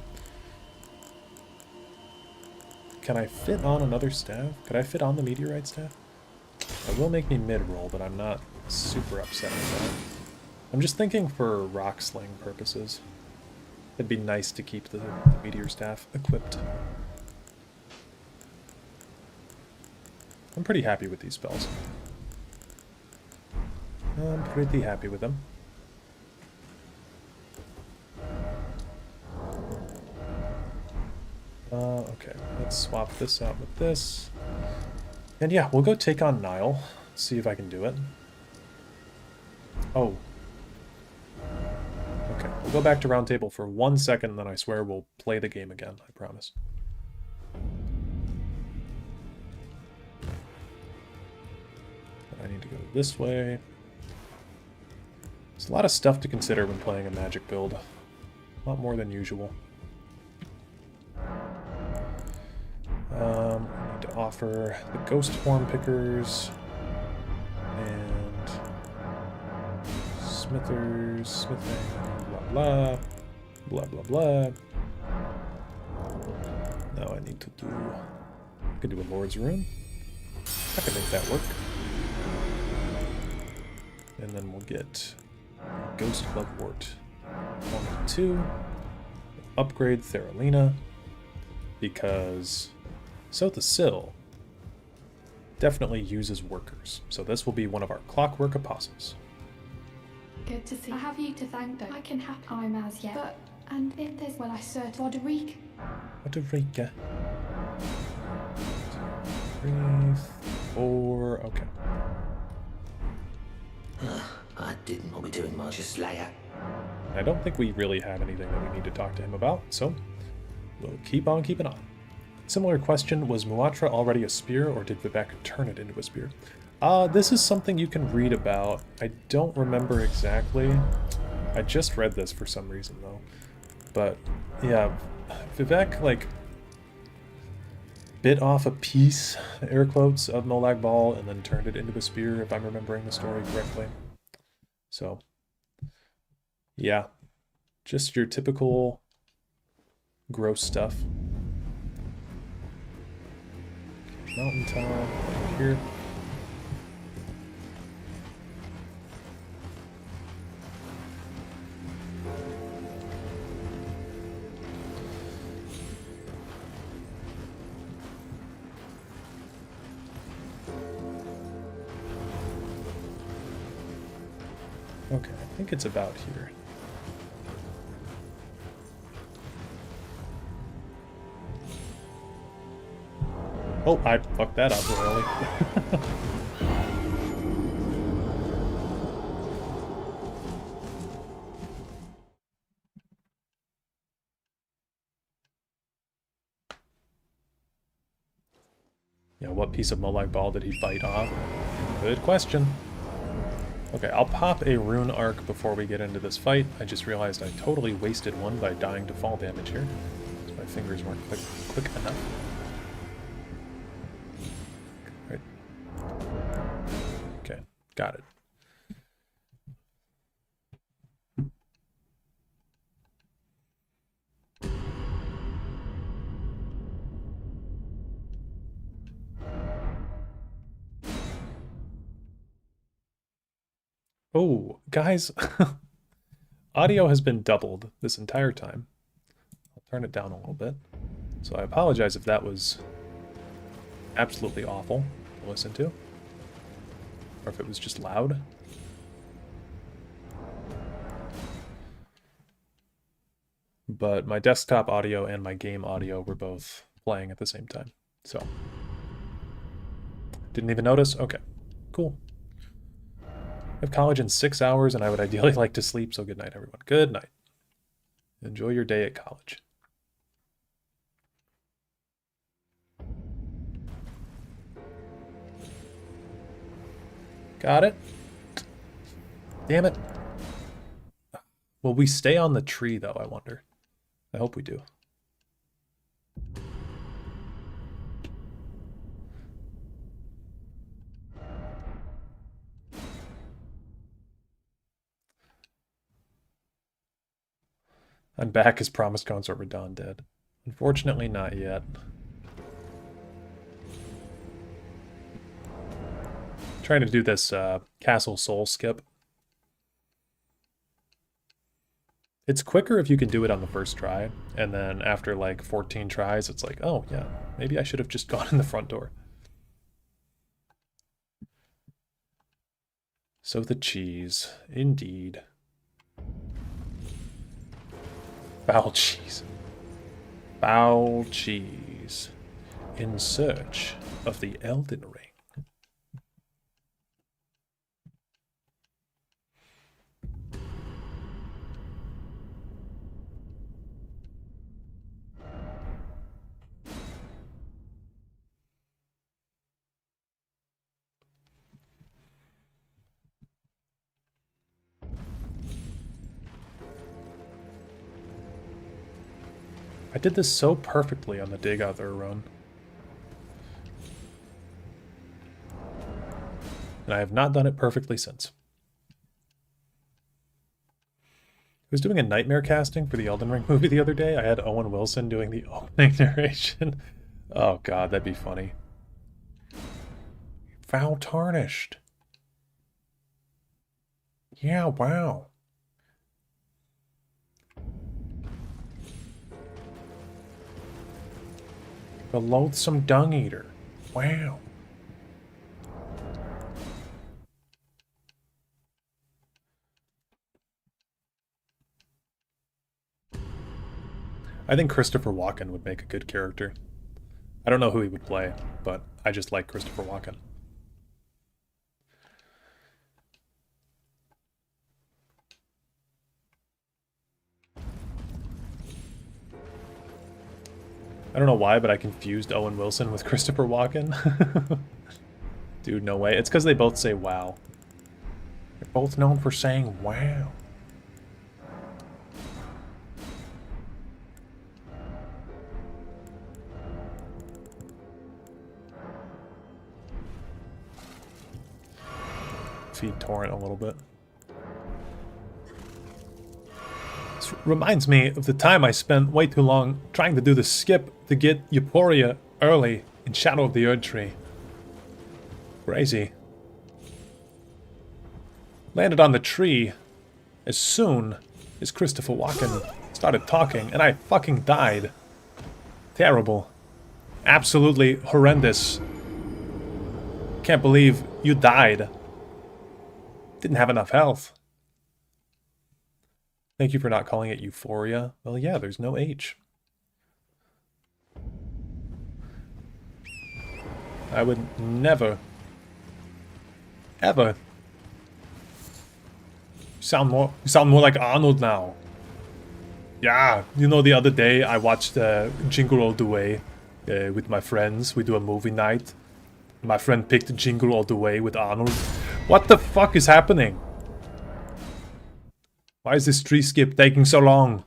Can I fit on another staff? Could I fit on the Meteorite Staff? That will make me mid-roll, but I'm not super upset with that. I'm just thinking for rock sling purposes. It'd be nice to keep the Meteor Staff equipped. I'm pretty happy with these spells. I'm pretty happy with them. Okay, let's swap this out with this. And yeah, we'll go take on Nile. See if I can do it. Oh. Okay, we'll go back to round table for 1 second, then I swear we'll play the game again, I promise. I need to go this way. There's a lot of stuff to consider when playing a magic build. A lot more than usual. I need to offer the ghost form pickers and smithers, smithing, blah blah, blah blah blah. Now I need to do, I could do a Lord's Rune. I can make that work. And then we'll get Ghost Bloodwort 1 and 2. Upgrade Theralina because Sotha Sill definitely uses workers. So this will be one of our clockwork apostles. Good to see. I have you to thank, though. I can happy I'm as yet. But, and if there's, well, I search Roderick. Roderica. 3, 4, okay. I didn't want to be doing much, just lay out. I don't think we really have anything that we need to talk to him about, so we'll keep on keeping on. Similar question, was Muatra already a spear, or did Vivek turn it into a spear? This is something you can read about. I don't remember exactly. I just read this for some reason, though. But, yeah, Vivek, like, bit off a piece, air quotes, of Molag Bal and then turned it into a spear, if I'm remembering the story correctly. So, yeah, just your typical gross stuff. Mountain top right here. Okay, I think it's about here. Oh, I fucked that up royally. Yeah, what piece of Molag Bal did he bite off? Good question. Okay, I'll pop a rune arc before we get into this fight. I just realized I totally wasted one by dying to fall damage here. So my fingers weren't quick enough. Right. Okay, got it. Oh, guys, audio has been doubled this entire time. I'll turn it down a little bit. So I apologize if that was absolutely awful to listen to, or if it was just loud. But my desktop audio and my game audio were both playing at the same time. So, didn't even notice? Okay, cool. I have college in 6 hours, and I would ideally like to sleep, so good night, everyone. Good night. Enjoy your day at college. Got it? Damn it. Will we stay on the tree, though, I wonder? I hope we do. I'm back as promised Consort Radon dead. Unfortunately, not yet. Trying to do this Castle Soul skip. It's quicker if you can do it on the first try, and then after like 14 tries, it's like, oh yeah, maybe I should have just gone in the front door. So the cheese, indeed. Foul cheese. Foul cheese. In search of the Elden Ring. I did this so perfectly on the Dig Other run. And I have not done it perfectly since. I was doing a nightmare casting for the Elden Ring movie the other day. I had Owen Wilson doing the opening narration. Oh god, that'd be funny. Foul tarnished. Yeah, wow. The loathsome dung eater. Wow. I think Christopher Walken would make a good character. I don't know who he would play, but I just like Christopher Walken. I don't know why, but I confused Owen Wilson with Christopher Walken. Dude, no way. It's because they both say wow. They're both known for saying wow. Feed Torrent a little bit. This reminds me of the time I spent way too long trying to do the skip to get Euphoria early in Shadow of the Erdtree. Crazy. Landed on the tree as soon as Christopher Walken started talking, and I fucking died. Terrible. Absolutely horrendous. Can't believe you died. Didn't have enough health. Thank you for not calling it Euphoria. Well, yeah, there's no H. I would never, ever. You sound more like Arnold now. Yeah, you know, the other day I watched Jingle All the Way with my friends. We do a movie night. My friend picked Jingle All the Way with Arnold. What the fuck is happening? Why is this tree skip taking so long?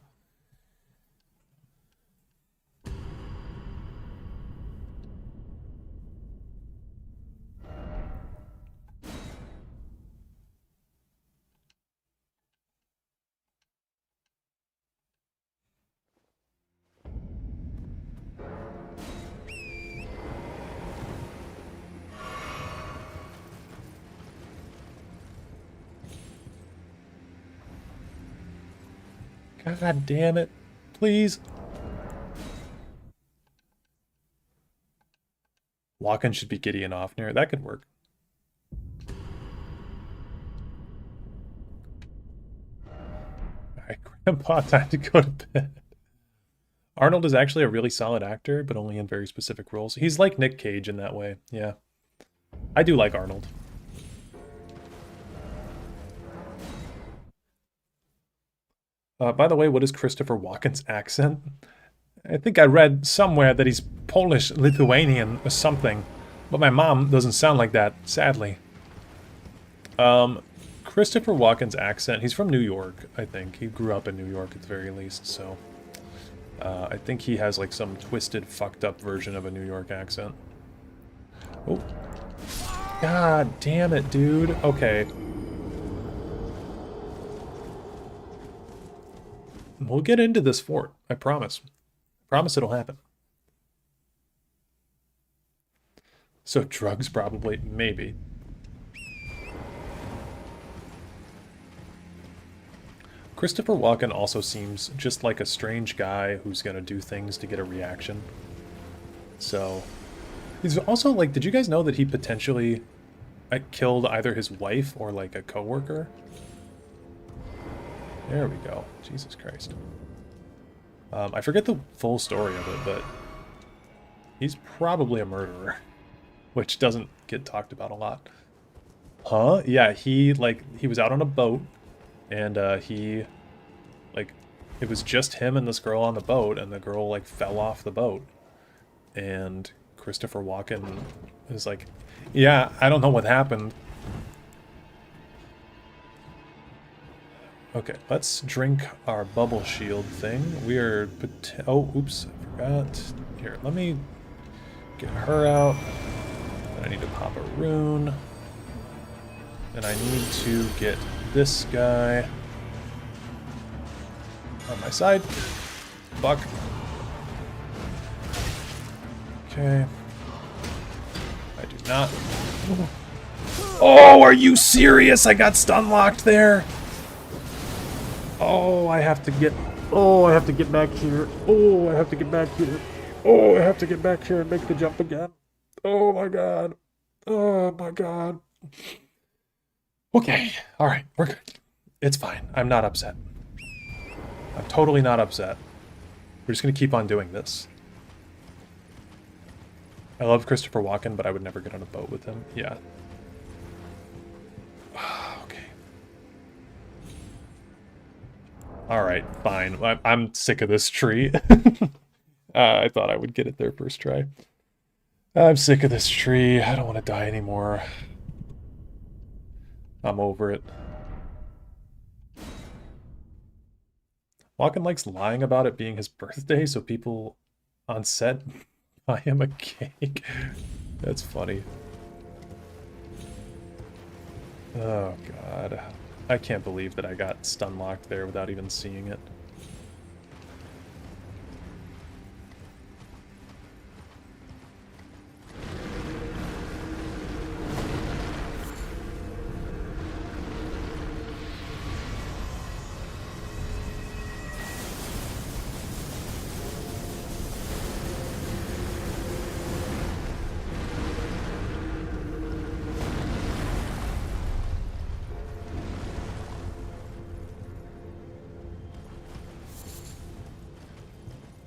God damn it. Please. Walken should be Gideon Offner. That could work. Alright, Grandpa, time to go to bed. Arnold is actually a really solid actor, but only in very specific roles. He's like Nick Cage in that way, yeah. I do like Arnold. By the way, what is Christopher Walken's accent? I think I read somewhere that he's Polish, Lithuanian, or something. But my mom doesn't sound like that, sadly. Christopher Walken's accent, he's from New York, I think. He grew up in New York at the very least, so... I think he has like some twisted, fucked up version of a New York accent. Oh. God damn it, dude. Okay. We'll get into this fort, I promise. I promise it'll happen. So drugs probably, maybe. Christopher Walken also seems just like a strange guy who's gonna do things to get a reaction. So, he's also like, did you guys know that he potentially killed either his wife or like a coworker? There we go. Jesus Christ. I forget the full story of it, but he's probably a murderer, which doesn't get talked about a lot. Huh? Yeah, he was out on a boat, and he, like, it was just him and this girl on the boat, and the girl, like, fell off the boat. And Christopher Walken is like, yeah, I don't know what happened. Okay, let's drink our bubble shield thing. We are... Oh, oops, I forgot. Here, let me get her out. And I need to pop a rune. And I need to get this guy on my side. Fuck. Okay. I do not... Oh, are you serious? I got stun locked there. Oh, I have to get back here. Oh, I have to get back here. Oh, I have to get back here and make the jump again. Oh my god. Oh my god. Okay, alright, we're good. It's fine. I'm not upset. I'm totally not upset. We're just gonna keep on doing this. I love Christopher Walken, but I would never get on a boat with him. Yeah. Alright, fine. I'm sick of this tree. I thought I would get it there first try. I'm sick of this tree. I don't want to die anymore. I'm over it. Walken likes lying about it being his birthday, so people on set buy him a cake. That's funny. Oh, God. I can't believe that I got stun locked there without even seeing it.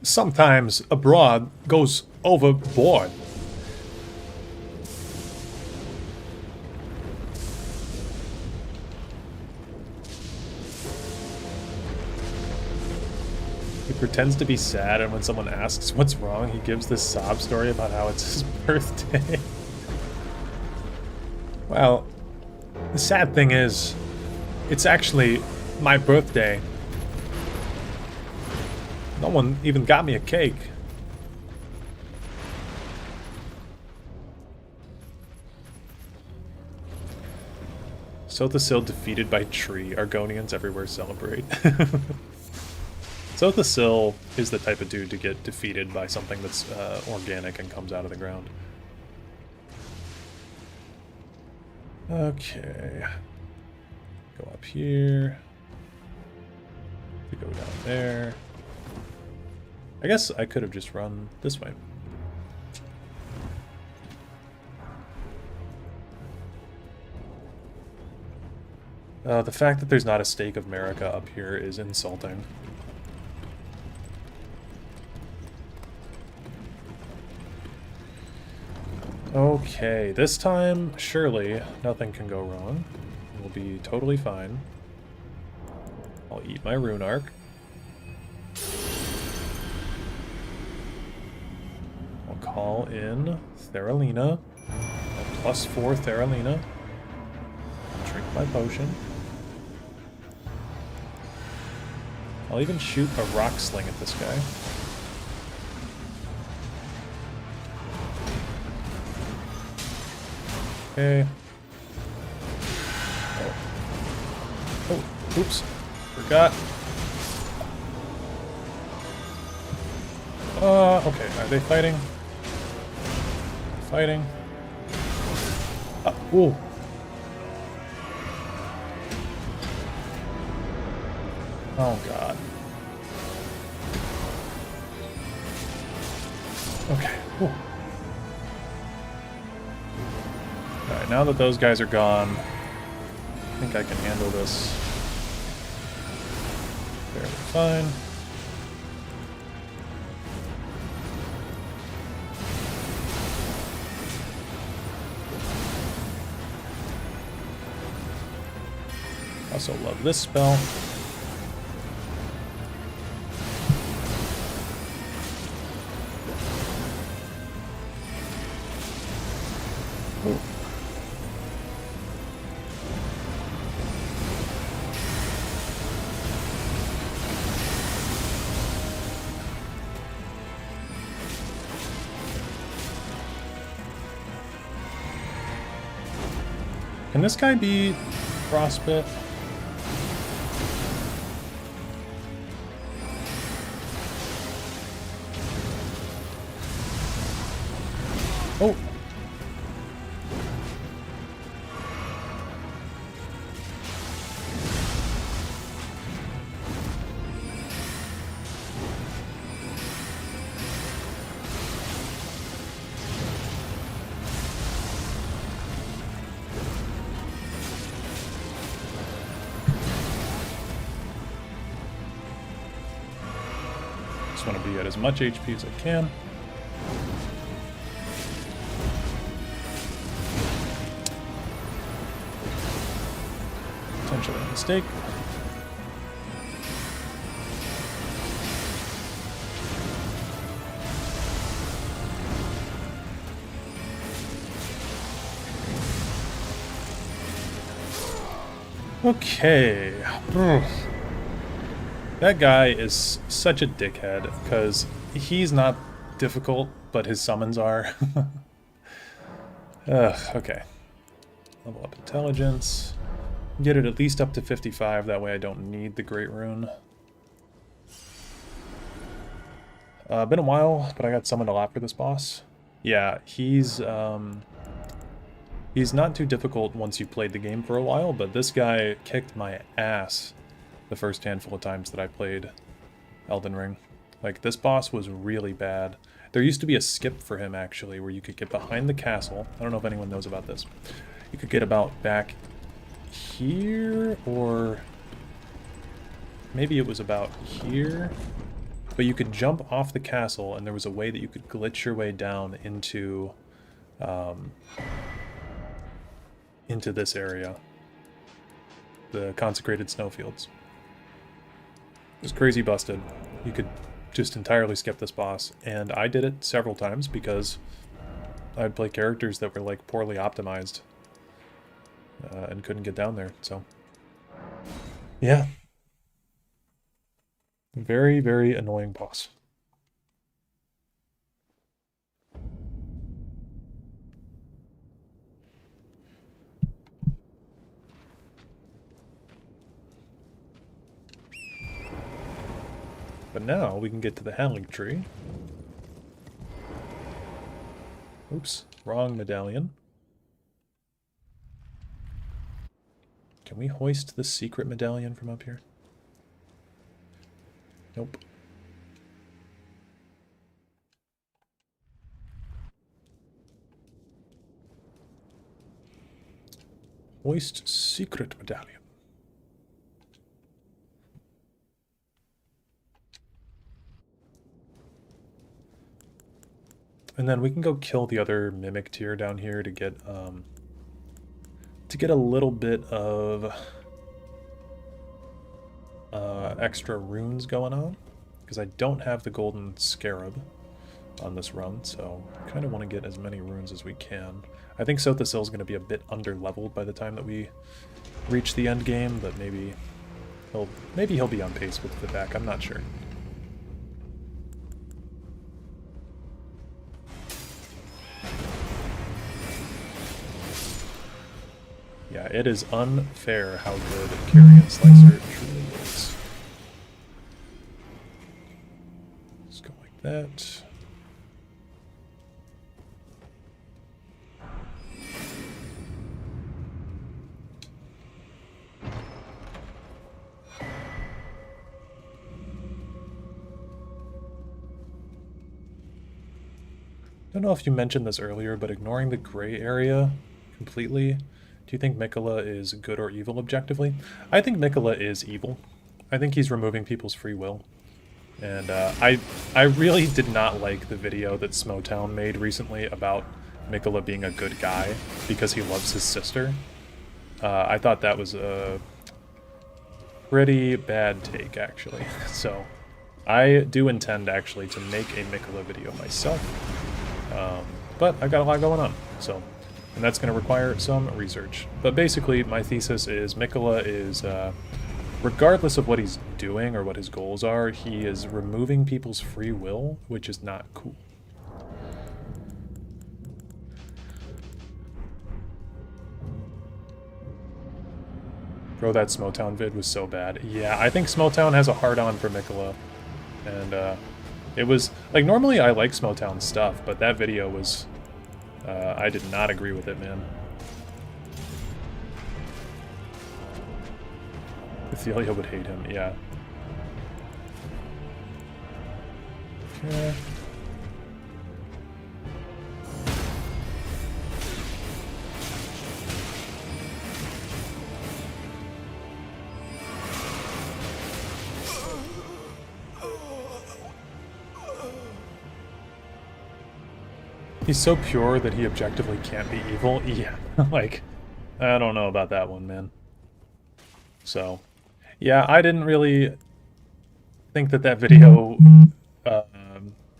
sometimes abroad goes overboard. He pretends to be sad, and when someone asks what's wrong, he gives this sob story about how it's his birthday. Well, the sad thing is, it's actually my birthday. No one even got me a cake. Sotha defeated by tree. Argonians everywhere celebrate. Sotha is the type of dude to get defeated by something that's organic and comes out of the ground. Okay. Go up here. We go down there. I guess I could have just run this way. The fact that there's not a stake of Marika up here is insulting. Okay, this time, surely, nothing can go wrong. We'll be totally fine. I'll eat my rune arc. I'll call in Theralina. +4 Theralina. Drink my potion. I'll even shoot a rock sling at this guy. Okay. Oh, oops. Forgot. Okay. Are they fighting? Fighting. Ooh. Oh, God. Okay. Ooh. Alright, now that those guys are gone, I think I can handle this fairly fine. Also love this spell. Ooh. Can this guy be frostbit? Oh. Just want to be at as much HP as I can. Potentially a mistake. Okay. That guy is such a dickhead, because he's not difficult, but his summons are. Okay. Level up intelligence. Get it at least up to 55, that way I don't need the Great Rune. Been a while, but I got summoned a lot for this boss. Yeah, he's not too difficult once you've played the game for a while, but this guy kicked my ass the first handful of times that I played Elden Ring. Like, this boss was really bad. There used to be a skip for him, actually, where you could get behind the castle. I don't know if anyone knows about this. You could get about back here, or maybe it was about here. but you could jump off the castle, and there was a way that you could glitch your way down into this area, the consecrated snowfields. It was crazy busted. You could just entirely skip this boss, and I did it several times because I'd play characters that were like poorly optimized and couldn't get down there. So yeah, very, very annoying boss. But now we can get to the Handling Tree. Oops, wrong medallion. Can we hoist the secret medallion from up here? Nope. Hoist secret medallion. And then we can go kill the other mimic tier down here to get a little bit of extra runes going on, because I don't have the golden scarab on this run, so I kind of want to get as many runes as we can. I think Sotha is going to be a bit under-leveled by the time that we reach the end game, but maybe he'll be on pace with the back. I'm not sure. Yeah, it is unfair how good Carrion Slicer truly is. Let's go like that. I don't know if you mentioned this earlier, but ignoring the gray area completely, do you think Miquella is good or evil objectively? I think Miquella is evil. I think he's removing people's free will. And I really did not like the video that Smowtown made recently about Miquella being a good guy because he loves his sister. I thought that was a pretty bad take, actually. So I do intend, actually, to make a Miquella video myself. But I've got a lot going on, so... And that's going to require some research. But basically, my thesis is Miquella is, regardless of what he's doing or what his goals are, he is removing people's free will, which is not cool. Bro, that Smowtown vid was so bad. Yeah, I think Smowtown has a hard-on for Miquella. And, it was... Like, normally I like Smowtown stuff, but that video was... I did not agree with it, man. Ophelia would hate him, yeah. Okay. He's so pure that he objectively can't be evil. Yeah, like, I don't know about that one, man. So, yeah, I didn't really think that that video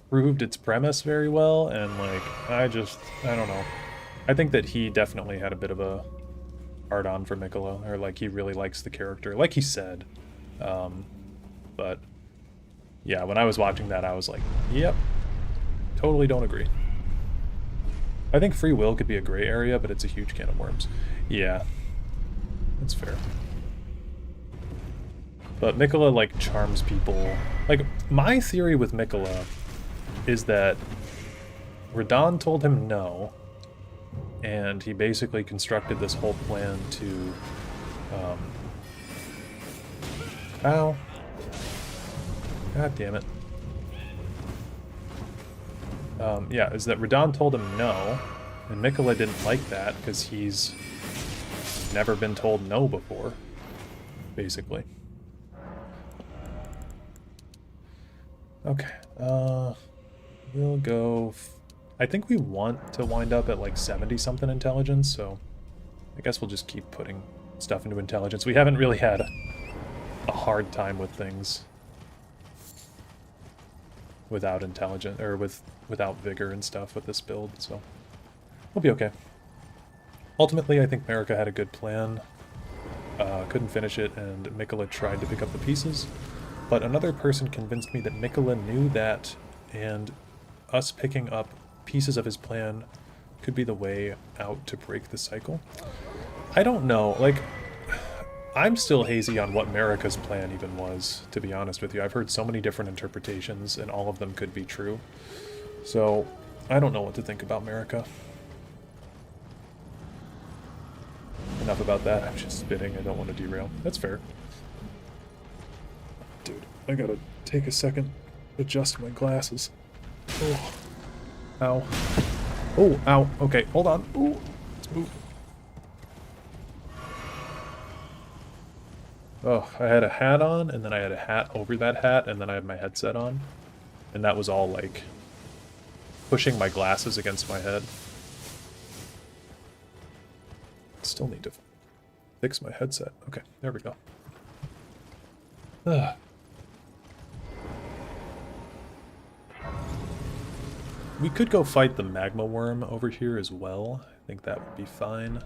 proved its premise very well, and, like, I don't know. I think that he definitely had a bit of a hard-on for Miquella, or, like, he really likes the character, like he said. But, yeah, when I was watching that, I was like, yep, totally don't agree. I think free will could be a gray area, but it's a huge can of worms. Yeah, that's fair. But Miquella, like, charms people. Like, my theory with Miquella is that Radahn told him no, and he basically constructed this whole plan to, ow. God damn it. Yeah, is that Radahn told him no, and Miquella didn't like that because he's never been told no before, basically. Okay, we'll go... I think we want to wind up at like 70-something intelligence, so I guess we'll just keep putting stuff into intelligence. We haven't really had a hard time with things without intelligence, or without vigor and stuff with this build, so we'll be okay. Ultimately, I think Marika had a good plan. Couldn't finish it, and Mikola tried to pick up the pieces, but another person convinced me that Mikola knew that, and us picking up pieces of his plan could be the way out to break the cycle. I don't know, like, I'm still hazy on what Marika's plan even was, to be honest with you. I've heard so many different interpretations, and all of them could be true. So, I don't know what to think about Marika. Enough about that, I'm just spitting, I don't want to derail. That's fair. Dude, I gotta take a second, adjust my glasses. Oh. Ow. Oh, ow. Okay, hold on. Ooh, let's move. Oh, I had a hat on, and then I had a hat over that hat, and then I had my headset on. And that was all, like, pushing my glasses against my head. Still need to fix my headset. Okay, there we go. Ugh. We could go fight the magma worm over here as well. I think that would be fine.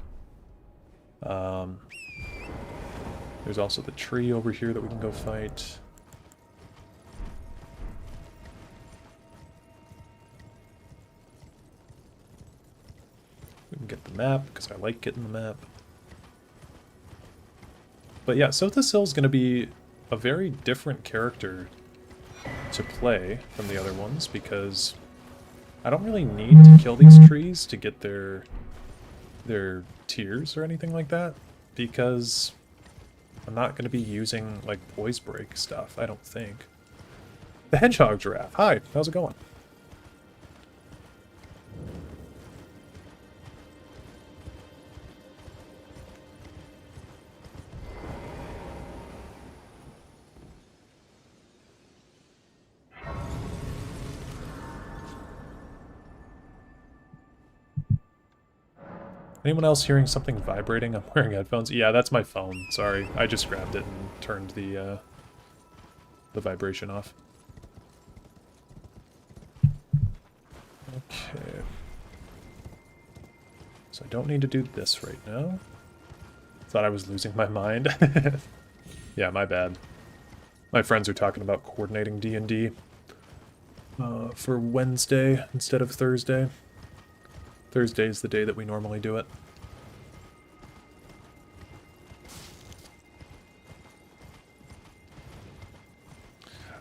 There's also the tree over here that we can go fight. We can get the map, because I like getting the map. But yeah, Sotha is going to be a very different character to play from the other ones, because I don't really need to kill these trees to get their tears or anything like that, because I'm not going to be using, like, poise break stuff, I don't think. The hedgehog giraffe. Hi, how's it going? Anyone else hearing something vibrating? I'm wearing headphones. Yeah, that's my phone. Sorry, I just grabbed it and turned the vibration off. Okay. So I don't need to do this right now. Thought I was losing my mind. Yeah, my bad. My friends are talking about coordinating D&D for Wednesday instead of Thursday. Thursday is the day that we normally do it.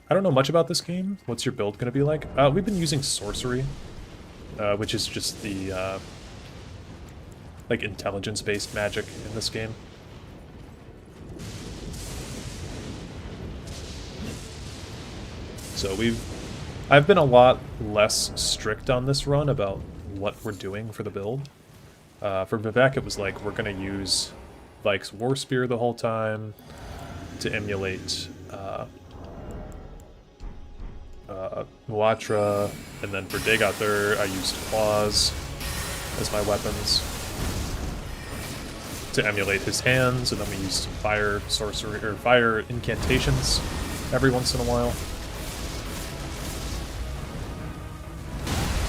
I don't know much about this game. What's your build going to be like? We've been using sorcery, which is just the like intelligence-based magic in this game. So I've been a lot less strict on this run about what we're doing for the build. For Vivek, it was like, we're going to use Vike's War Spear the whole time to emulate Muatra, and then for Dagothur, I used claws as my weapons to emulate his hands, and then we used fire sorcery, or fire incantations every once in a while.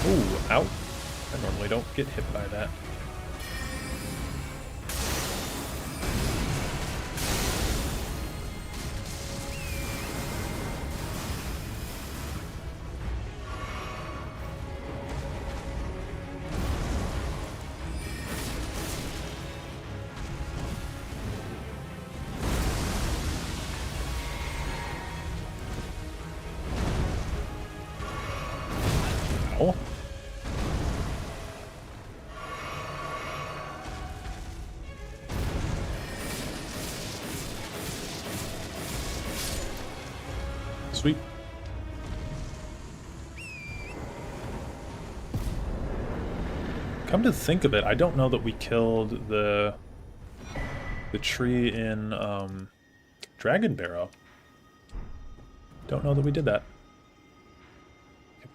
Ooh, ow. I normally don't get hit by that. Ow. Sweet. Come to think of it, I don't know that we killed the tree in Dragon Barrow. Don't know that we did that.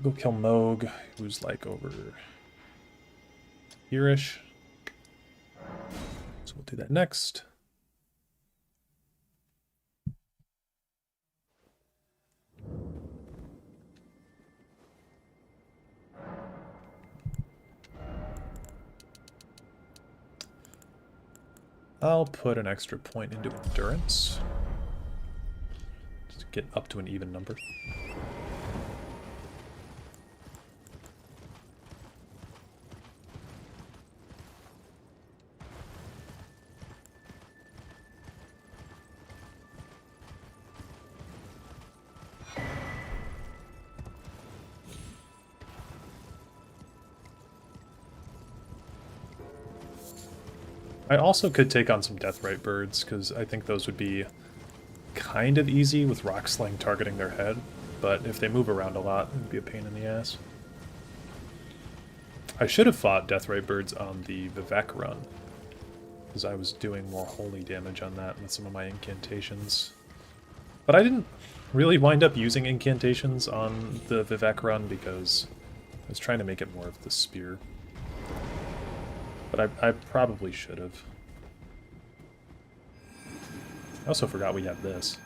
Go kill Moog, who's like over here-ish. So we'll do that next. I'll put an extra point into endurance. Just to get up to an even number. I also could take on some Deathrite birds, because I think those would be kind of easy with Rock Sling targeting their head, but if they move around a lot, it would be a pain in the ass. I should have fought Deathrite birds on the Vivek run, because I was doing more holy damage on that with some of my incantations. But I didn't really wind up using incantations on the Vivek run, because I was trying to make it more of the spear. But I probably should have. I also forgot we had this.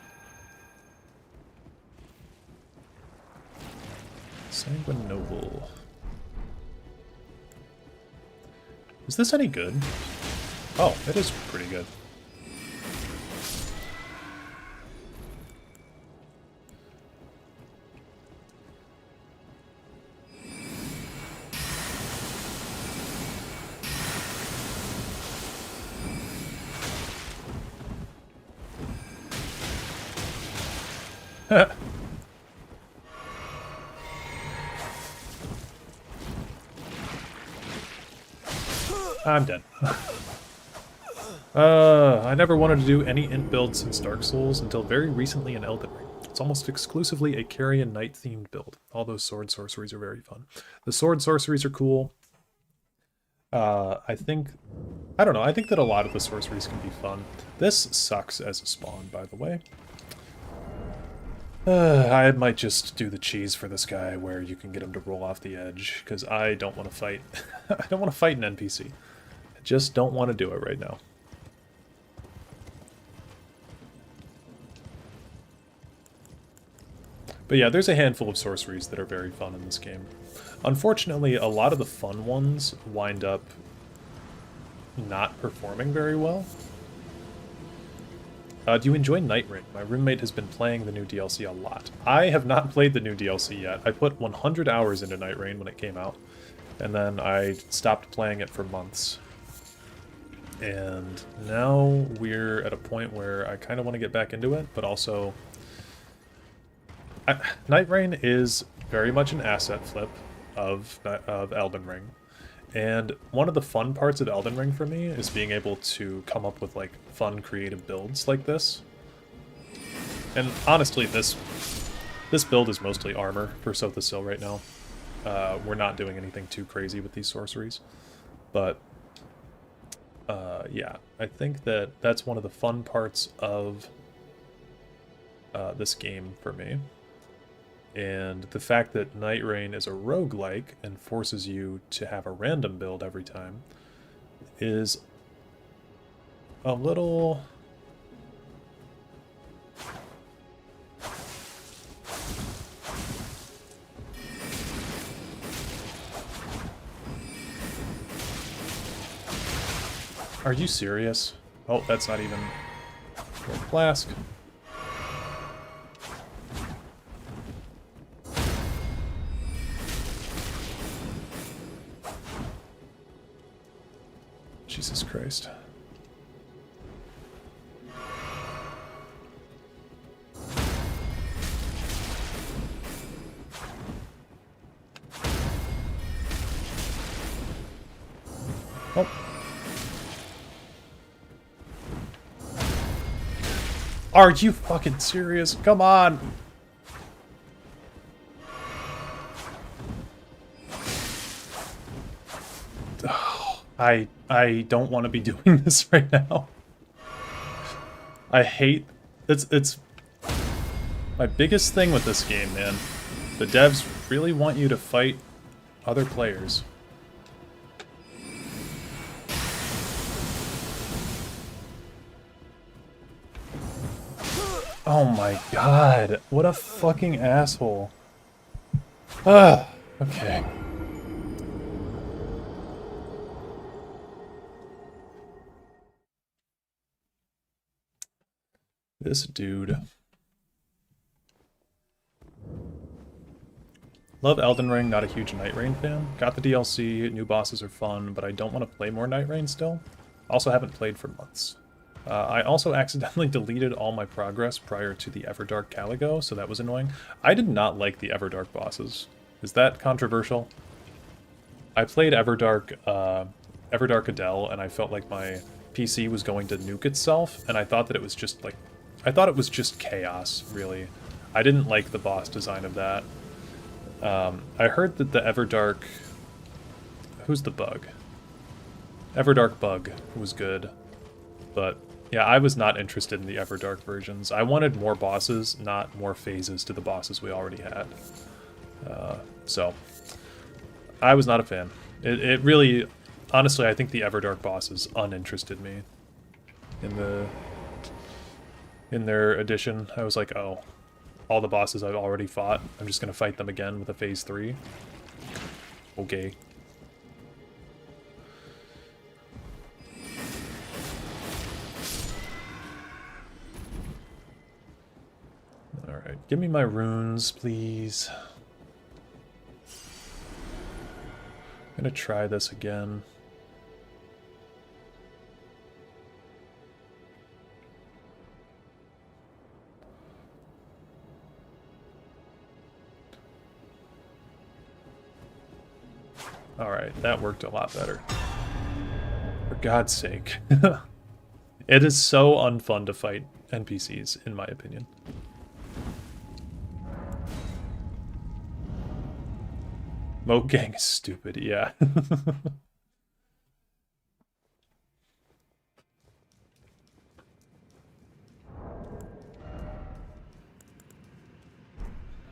Sanguine Noble. Is this any good? Oh, it is pretty good. I'm dead. I never wanted to do any int build since Dark Souls until very recently in Elden Ring. It's almost exclusively a Carrion Knight themed build. All those sword sorceries are very fun. The sword sorceries are cool. I think that a lot of the sorceries can be fun. This sucks as a spawn, by the way. I might just do the cheese for this guy where you can get him to roll off the edge, because I don't want to fight. I don't want to fight an NPC. I just don't want to do it right now. But yeah, there's a handful of sorceries that are very fun in this game. Unfortunately, a lot of the fun ones wind up not performing very well. Do you enjoy Night Rain? My roommate has been playing the new DLC a lot. I have not played the new DLC yet. I put 100 hours into Night Rain when it came out, and then I stopped playing it for months. And now we're at a point where I kind of want to get back into it, but also... Night Rain is very much an asset flip of Elden Ring. And one of the fun parts of Elden Ring for me is being able to come up with like fun creative builds like this. And honestly, this build is mostly armor for Sotha Sil right now. We're not doing anything too crazy with these sorceries. But yeah, I think that that's one of the fun parts of this game for me. And the fact that Night Rain is a roguelike and forces you to have a random build every time is a little... Are you serious? Oh, that's not even a flask. Jesus Christ. Oh. Are you fucking serious? Come on. I don't want to be doing this right now. I hate... It's my biggest thing with this game, man, The devs really want you to fight other players. Oh my god, what a fucking asshole. Ah, okay. This dude. Love Elden Ring, not a huge Night Rain fan. Got the DLC, new bosses are fun, but I don't want to play more Night Rain still. Also haven't played for months. I also accidentally deleted all my progress prior to the Everdark Caligo, so that was annoying. I did not like the Everdark bosses. Is that controversial? I played Everdark Adele, and I felt like my PC was going to nuke itself, and I thought that it was just like... I thought it was just chaos, really. I didn't like the boss design of that. I heard that the Everdark... Who's the bug? Everdark bug was good, but... Yeah, I was not interested in the Everdark versions. I wanted more bosses, not more phases to the bosses we already had. So, I was not a fan. It really, honestly, I think the Everdark bosses uninterested me. In their edition, I was like, oh, all the bosses I've already fought, I'm just going to fight them again with a phase 3. Okay. Alright, give me my runes, please. I'm gonna try this again. Alright, that worked a lot better. For God's sake. It is so unfun to fight NPCs, in my opinion. Moat Gang is stupid, yeah.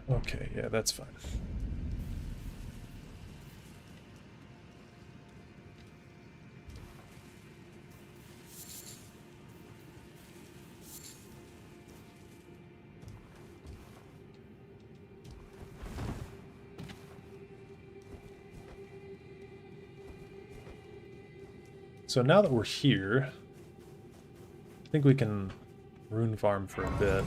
Okay, yeah, that's fine. So now that we're here, I think we can rune farm for a bit.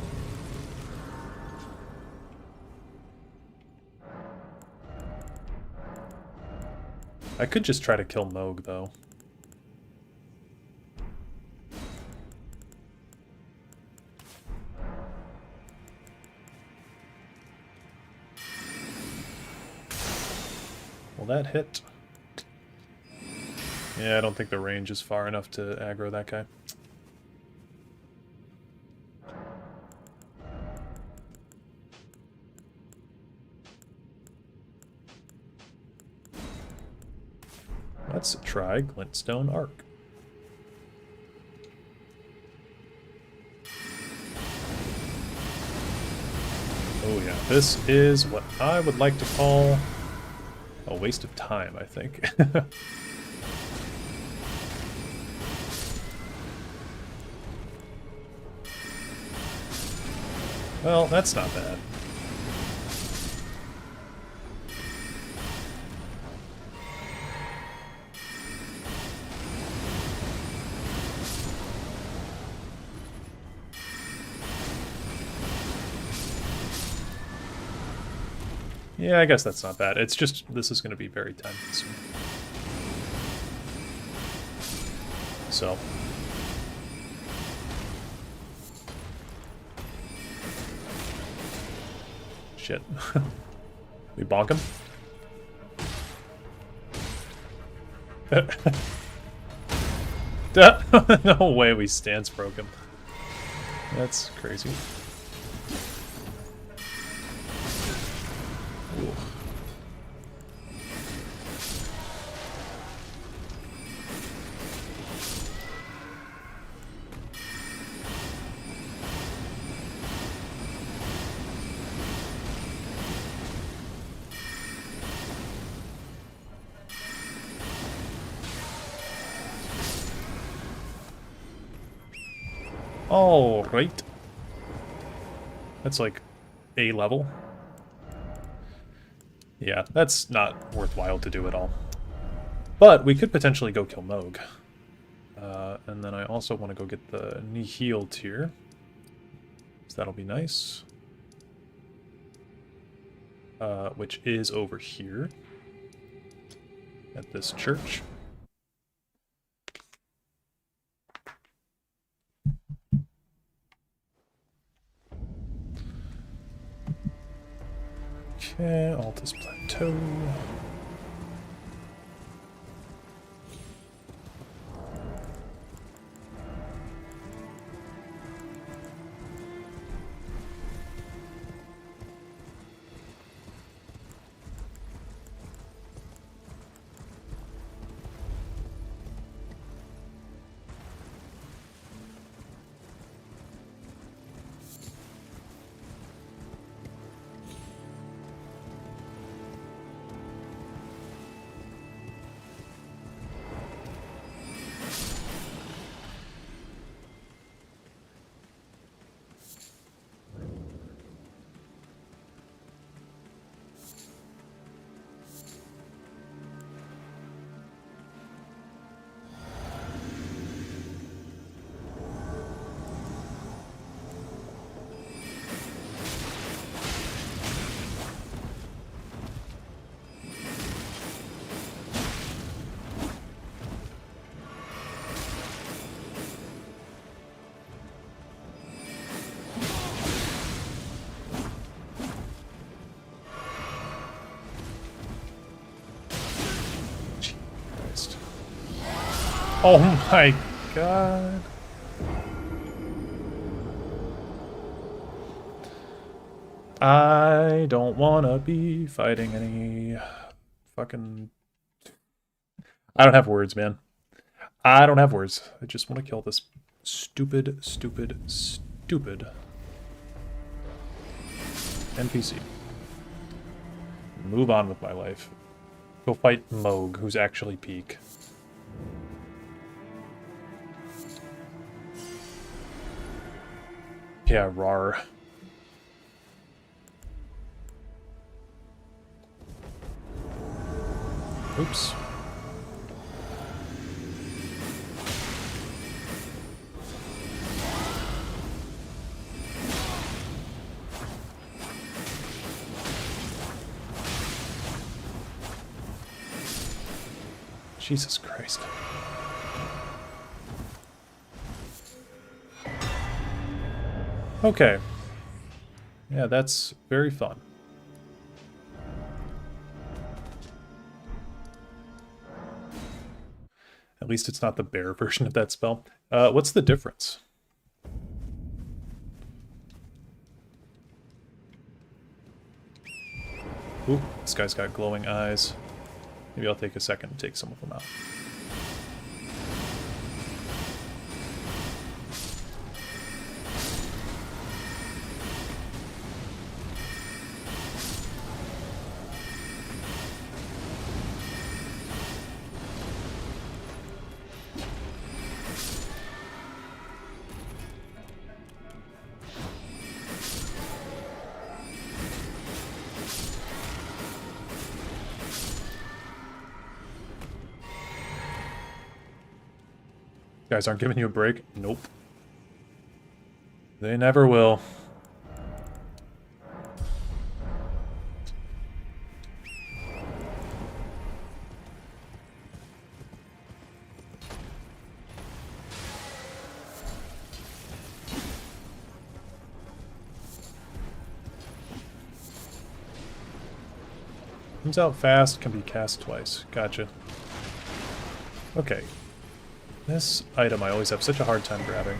I could just try to kill Moog, though. Will that hit? Yeah, I don't think the range is far enough to aggro that guy. Let's try Glintstone Arc. Oh yeah, this is what I would like to call a waste of time, I think. Well, that's not bad. Yeah, I guess that's not bad. It's just, this is going to be very time consuming. So. Shit. We bonk him? No way we stance broke him. That's crazy. Ooh. All right. That's like A level. Yeah, that's not worthwhile to do at all. But we could potentially go kill Moog. And then I also want to go get the Nihil tier. So that'll be nice. Which is over here. At this church. Okay, Altus Plateau. Oh my god. I don't wanna be fighting any fucking... I don't have words, man. I don't have words. I just want to kill this stupid NPC. Move on with my life. Go fight Moog, who's actually peak. Yeah, rar. Oops. Jesus Christ. Okay. Yeah, that's very fun. At least it's not the bear version of that spell. What's the difference? Ooh, this guy's got glowing eyes. Maybe I'll take a second to take some of them out. Guys aren't giving you a break? Nope. They never will. Comes out fast, can be cast twice. Gotcha. Okay. This item I always have such a hard time grabbing.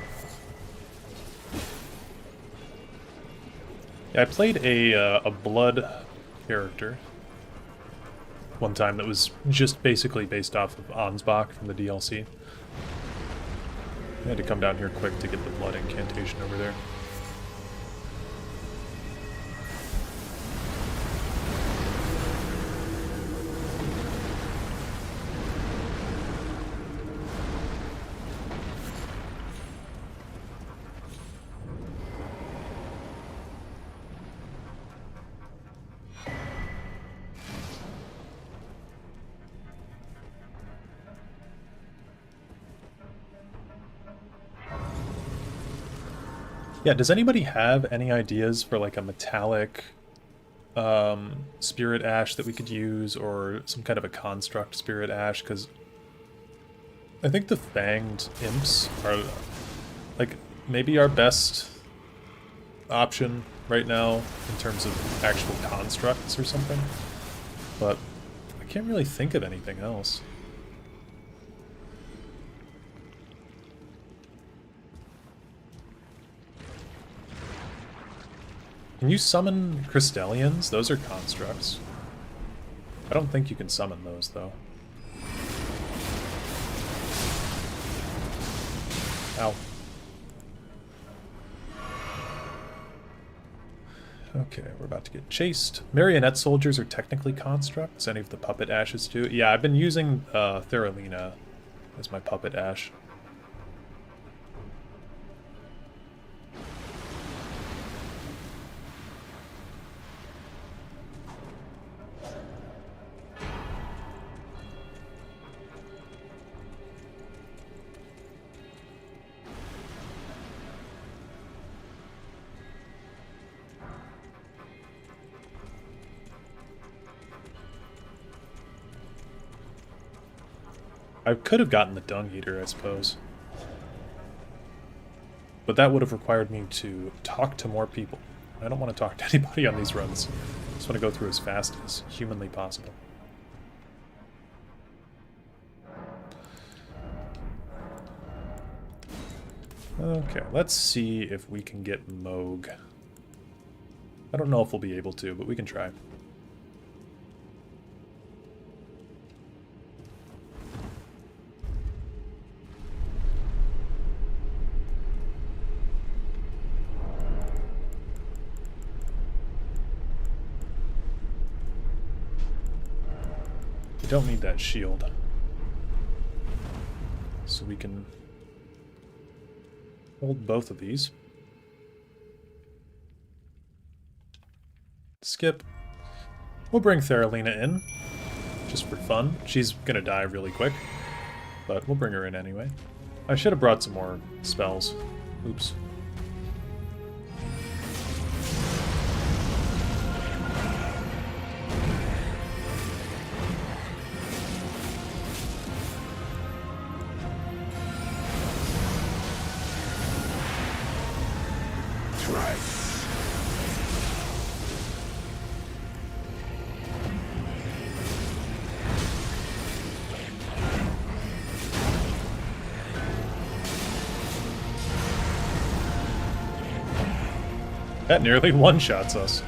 Yeah, I played a blood character one time that was just basically based off of Ansbach from the DLC. I had to come down here quick to get the blood incantation over there. Yeah, does anybody have any ideas for like a metallic spirit ash that we could use, or some kind of a construct spirit ash? Because I think the fanged imps are like maybe our best option right now in terms of actual constructs or something, but I can't really think of anything else. Can you summon Crystallians? Those are constructs. I don't think you can summon those, though. Ow. Okay, we're about to get chased. Marionette soldiers are technically constructs. Any of the puppet ashes too? Yeah, I've been using Theralina as my puppet ash. I could have gotten the Dung Eater, I suppose. But that would have required me to talk to more people. I don't want to talk to anybody on these runs. I just want to go through as fast as humanly possible. Okay, let's see if we can get Moog. I don't know if we'll be able to, but we can try. We don't need that shield. So we can hold both of these. Skip. We'll bring Theralina in, just for fun. She's gonna die really quick, but we'll bring her in anyway. I should have brought some more spells. Oops. That nearly one-shots us.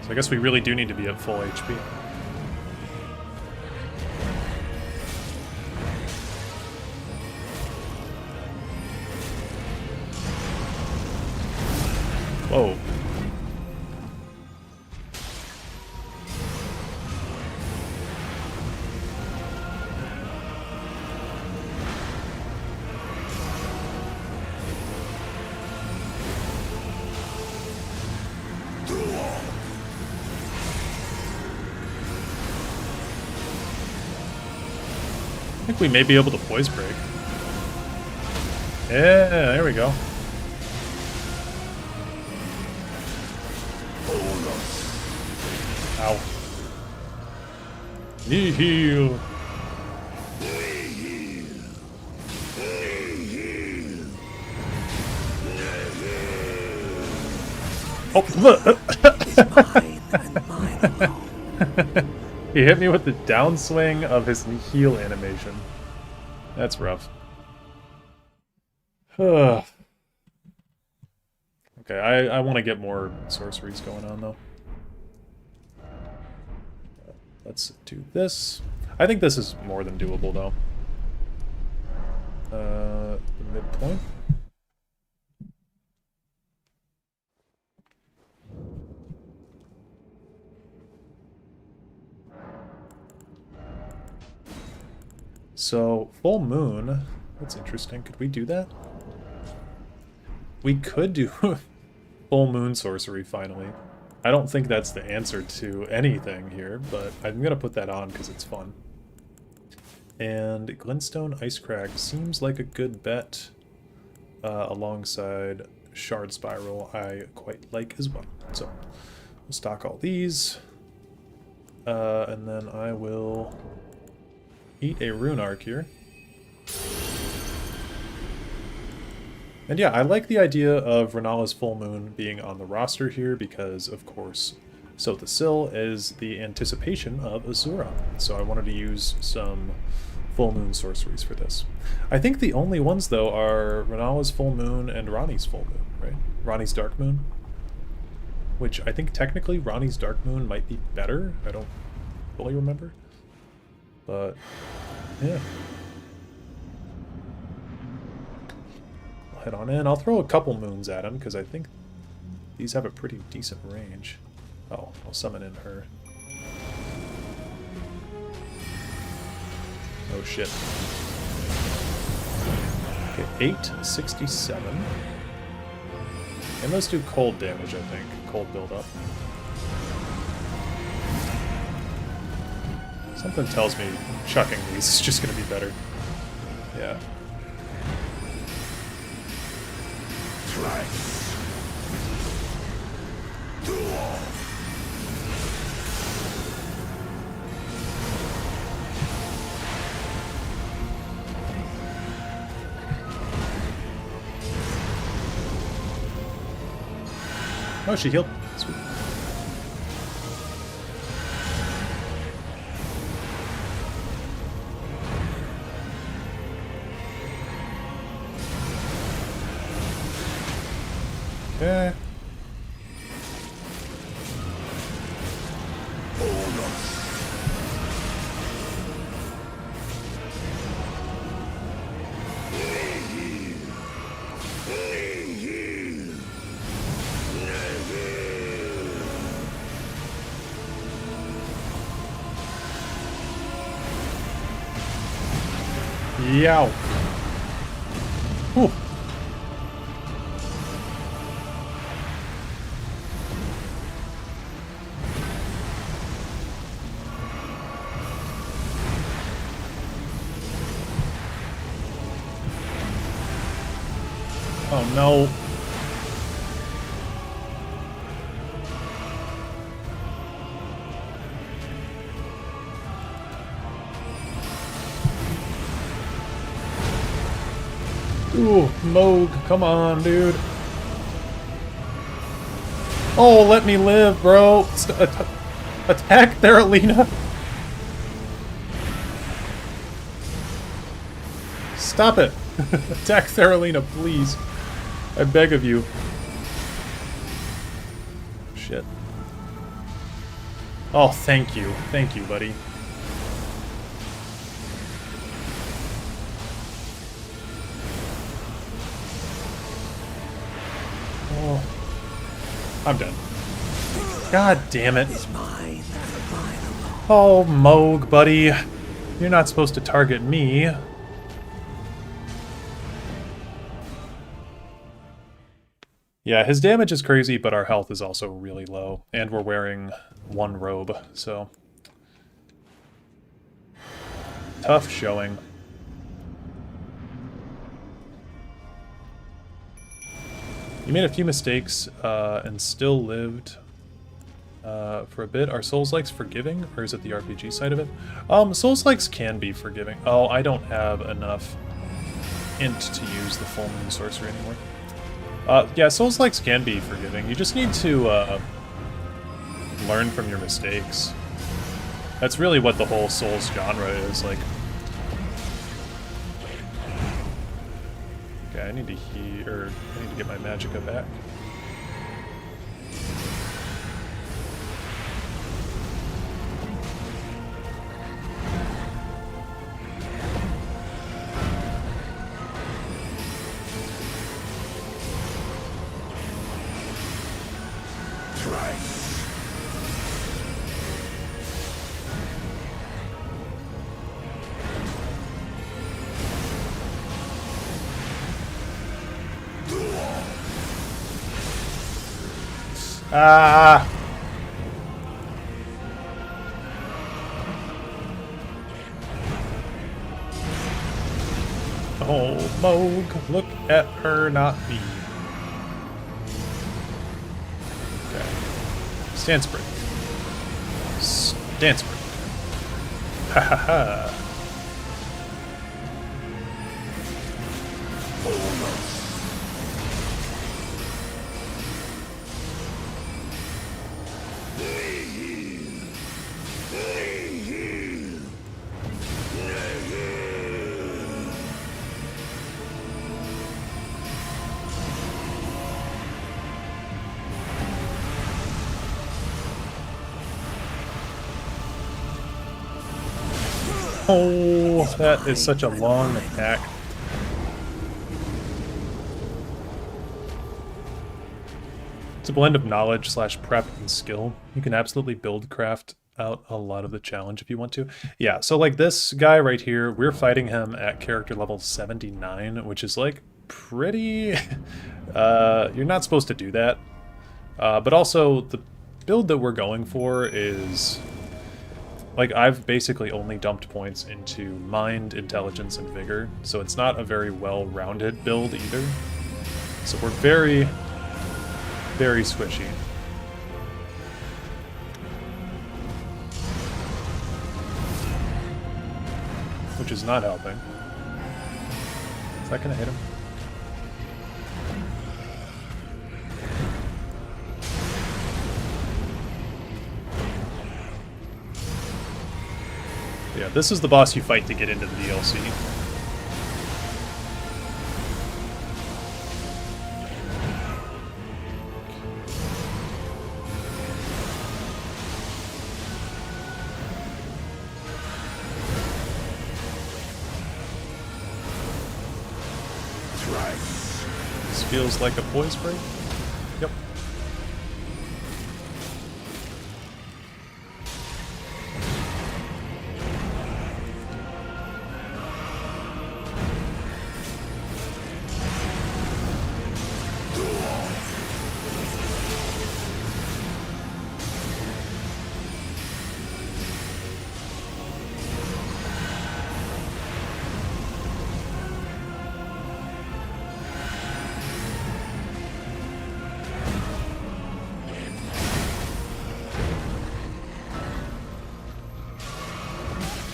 So I guess we really do need to be at full HP. Whoa. I think we may be able to poise break. Yeah, there we go. Ow. Heal. Oh, he hit me with the downswing of his heal animation. That's rough. Okay, I want to get more sorceries going on, though. Let's do this. I think this is more than doable, though. The midpoint. So, full moon. That's interesting. Could we do that? We could do full moon sorcery, finally. I don't think that's the answer to anything here, but I'm going to put that on because it's fun. And Glintstone Ice Crag seems like a good bet alongside Shard Spiral I quite like as well. So we'll stock all these. And then I will eat a Rune Arc here. And yeah, I like the idea of Renala's Full Moon being on the roster here because, of course, Sotha Sil is the anticipation of Azura. So I wanted to use some Full Moon sorceries for this. I think the only ones, though, are Renala's Full Moon and Rani's Full Moon, right? Rani's Dark Moon. Which I think technically Rani's Dark Moon might be better. I don't fully remember. But, yeah. I'll head on in. I'll throw a couple moons at him because I think these have a pretty decent range. Oh, I'll summon in her. Oh shit. Okay, 867. And let's do cold damage, I think. Cold build-up. Something tells me chucking these is just going to be better. Yeah. Oh, she healed. Sweet. Okay. Yow. Whew. Oh no. Ooh, Moog, come on, dude. Oh, let me live, bro. Attack Dareloth. Stop it. Attack Dareloth, please. I beg of you. Shit. Oh, thank you. Thank you, buddy. I'm done. God damn it. Oh, Moog, buddy. You're not supposed to target me. Yeah, his damage is crazy, but our health is also really low. And we're wearing one robe, so... tough showing. You made a few mistakes and still lived for a bit. Are Souls-likes forgiving, or is it the RPG side of it? Souls-likes can be forgiving. Oh, I don't have enough int to use the full moon sorcery anymore. Yeah, Souls-likes can be forgiving. You just need to learn from your mistakes. That's really what the whole Souls genre is, like... Okay, I need to I need to get my magicka back. Ah! Oh, Moog, look at her, not me. Okay. Stance break. Stance break. Ha ha ha. Oh, that is such a long attack. It's a blend of knowledge / prep and skill. You can absolutely build craft out a lot of the challenge if you want to. Yeah, so like this guy right here, we're fighting him at character level 79, which is like pretty... you're not supposed to do that. But also, the build that we're going for is... Like, I've basically only dumped points into mind, intelligence, and vigor, so it's not a very well-rounded build either. So we're very, very squishy. Which is not helping. Is that gonna hit him? Yeah, this is the boss you fight to get into the DLC. This feels like a poise break. Yep.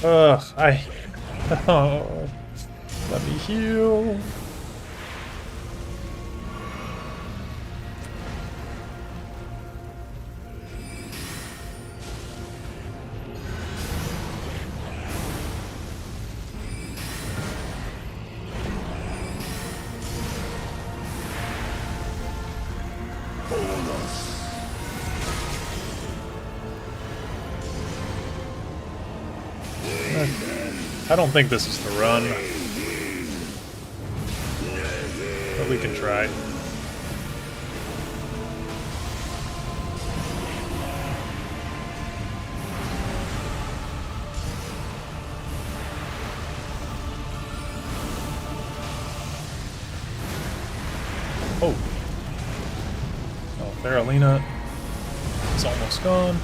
Ugh, oh, let me heal. I don't think this is the run, but we can try. Oh. Oh, Faralina is almost gone.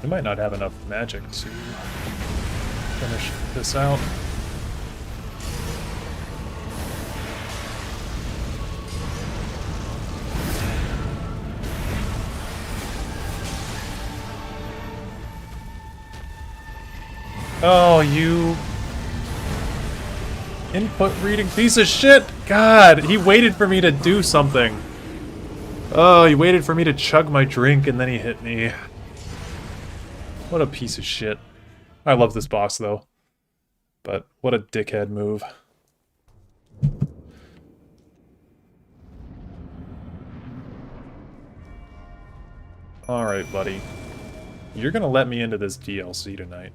We might not have enough magic to finish this out. Oh, you input reading piece of shit! God, he waited for me to do something. Oh, he waited for me to chug my drink and then he hit me. What a piece of shit. I love this boss, though. But what a dickhead move. Alright, buddy. You're gonna let me into this DLC tonight.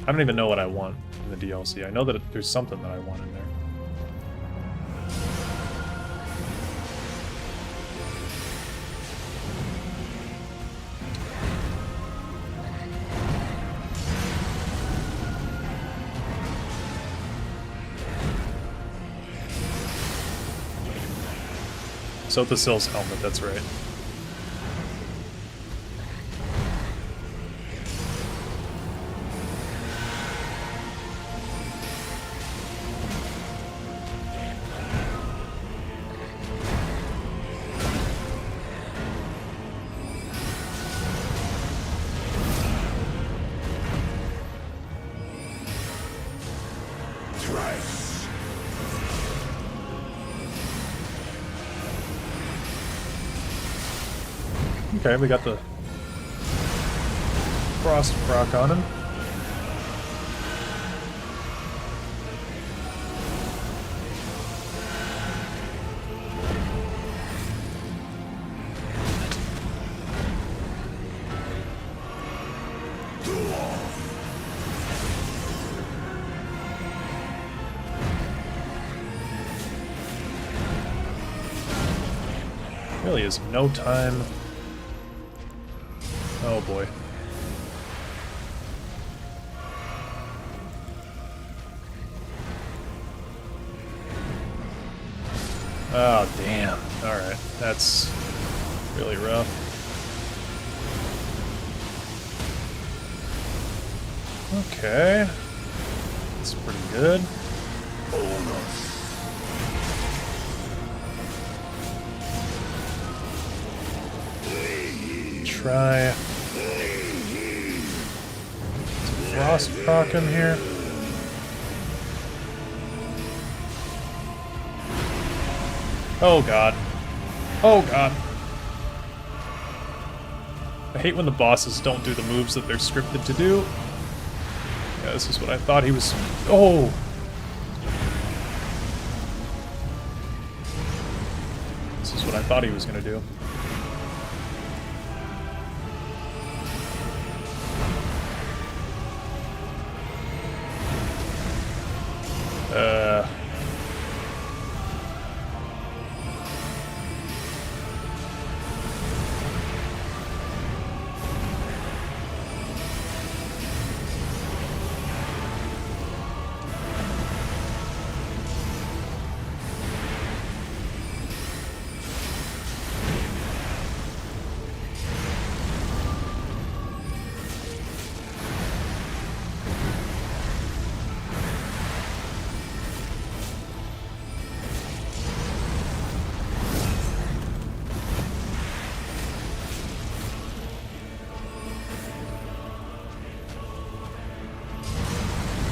I don't even know what I want in the DLC. I know that there's something that I want in there. Sotha Sill's helmet, that's right. Okay, we got the frost proc on him. Really is no time. Oh boy. Oh damn. Alright, that's really rough. Okay. That's pretty good. Try frost proc him here. Oh god. Oh god. I hate when the bosses don't do the moves that they're scripted to do. Yeah, this is what I thought he was... Oh! This is what I thought he was gonna do.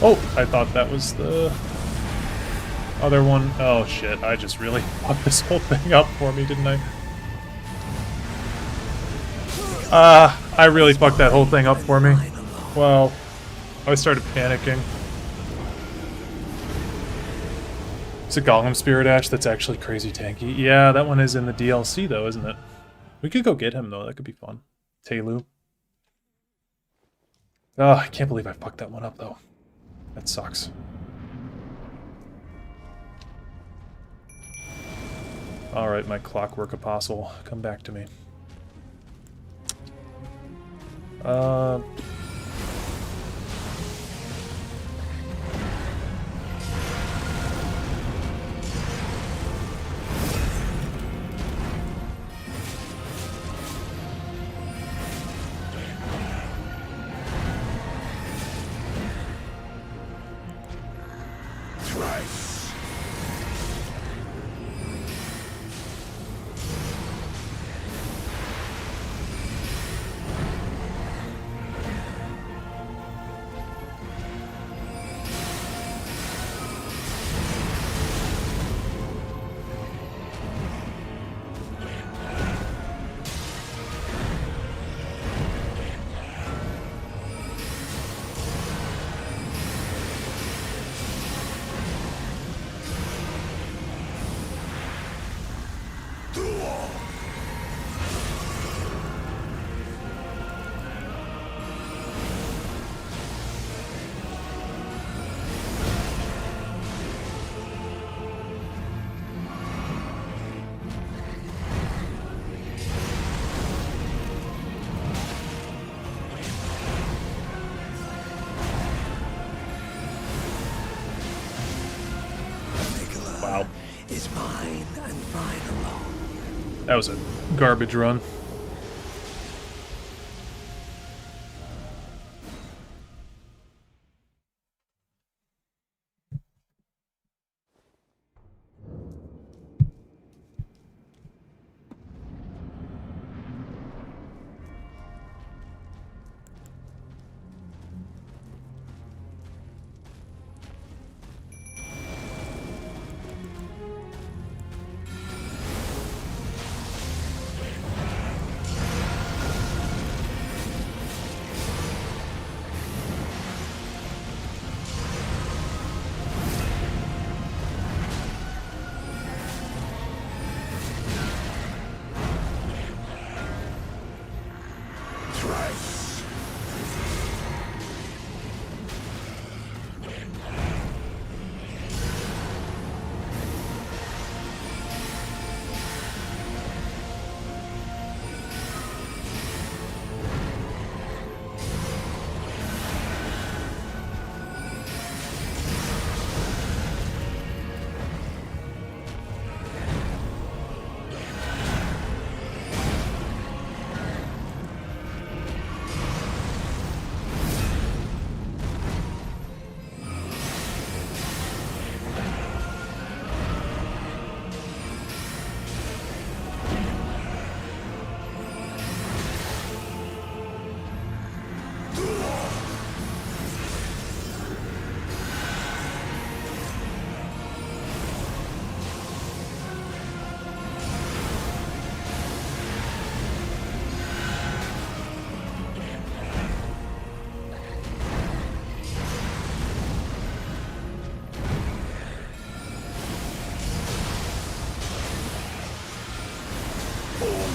Oh, I thought that was the other one. Oh shit, I just really fucked this whole thing up for me, didn't I? I really fucked that whole thing up for me. Well, I started panicking. It's a Golem Spirit Ash that's actually crazy tanky. Yeah, that one is in the DLC though, isn't it? We could go get him though, that could be fun. Telu. Oh, I can't believe I fucked that one up though. That sucks. Alright, my clockwork apostle, come back to me. That was a garbage run.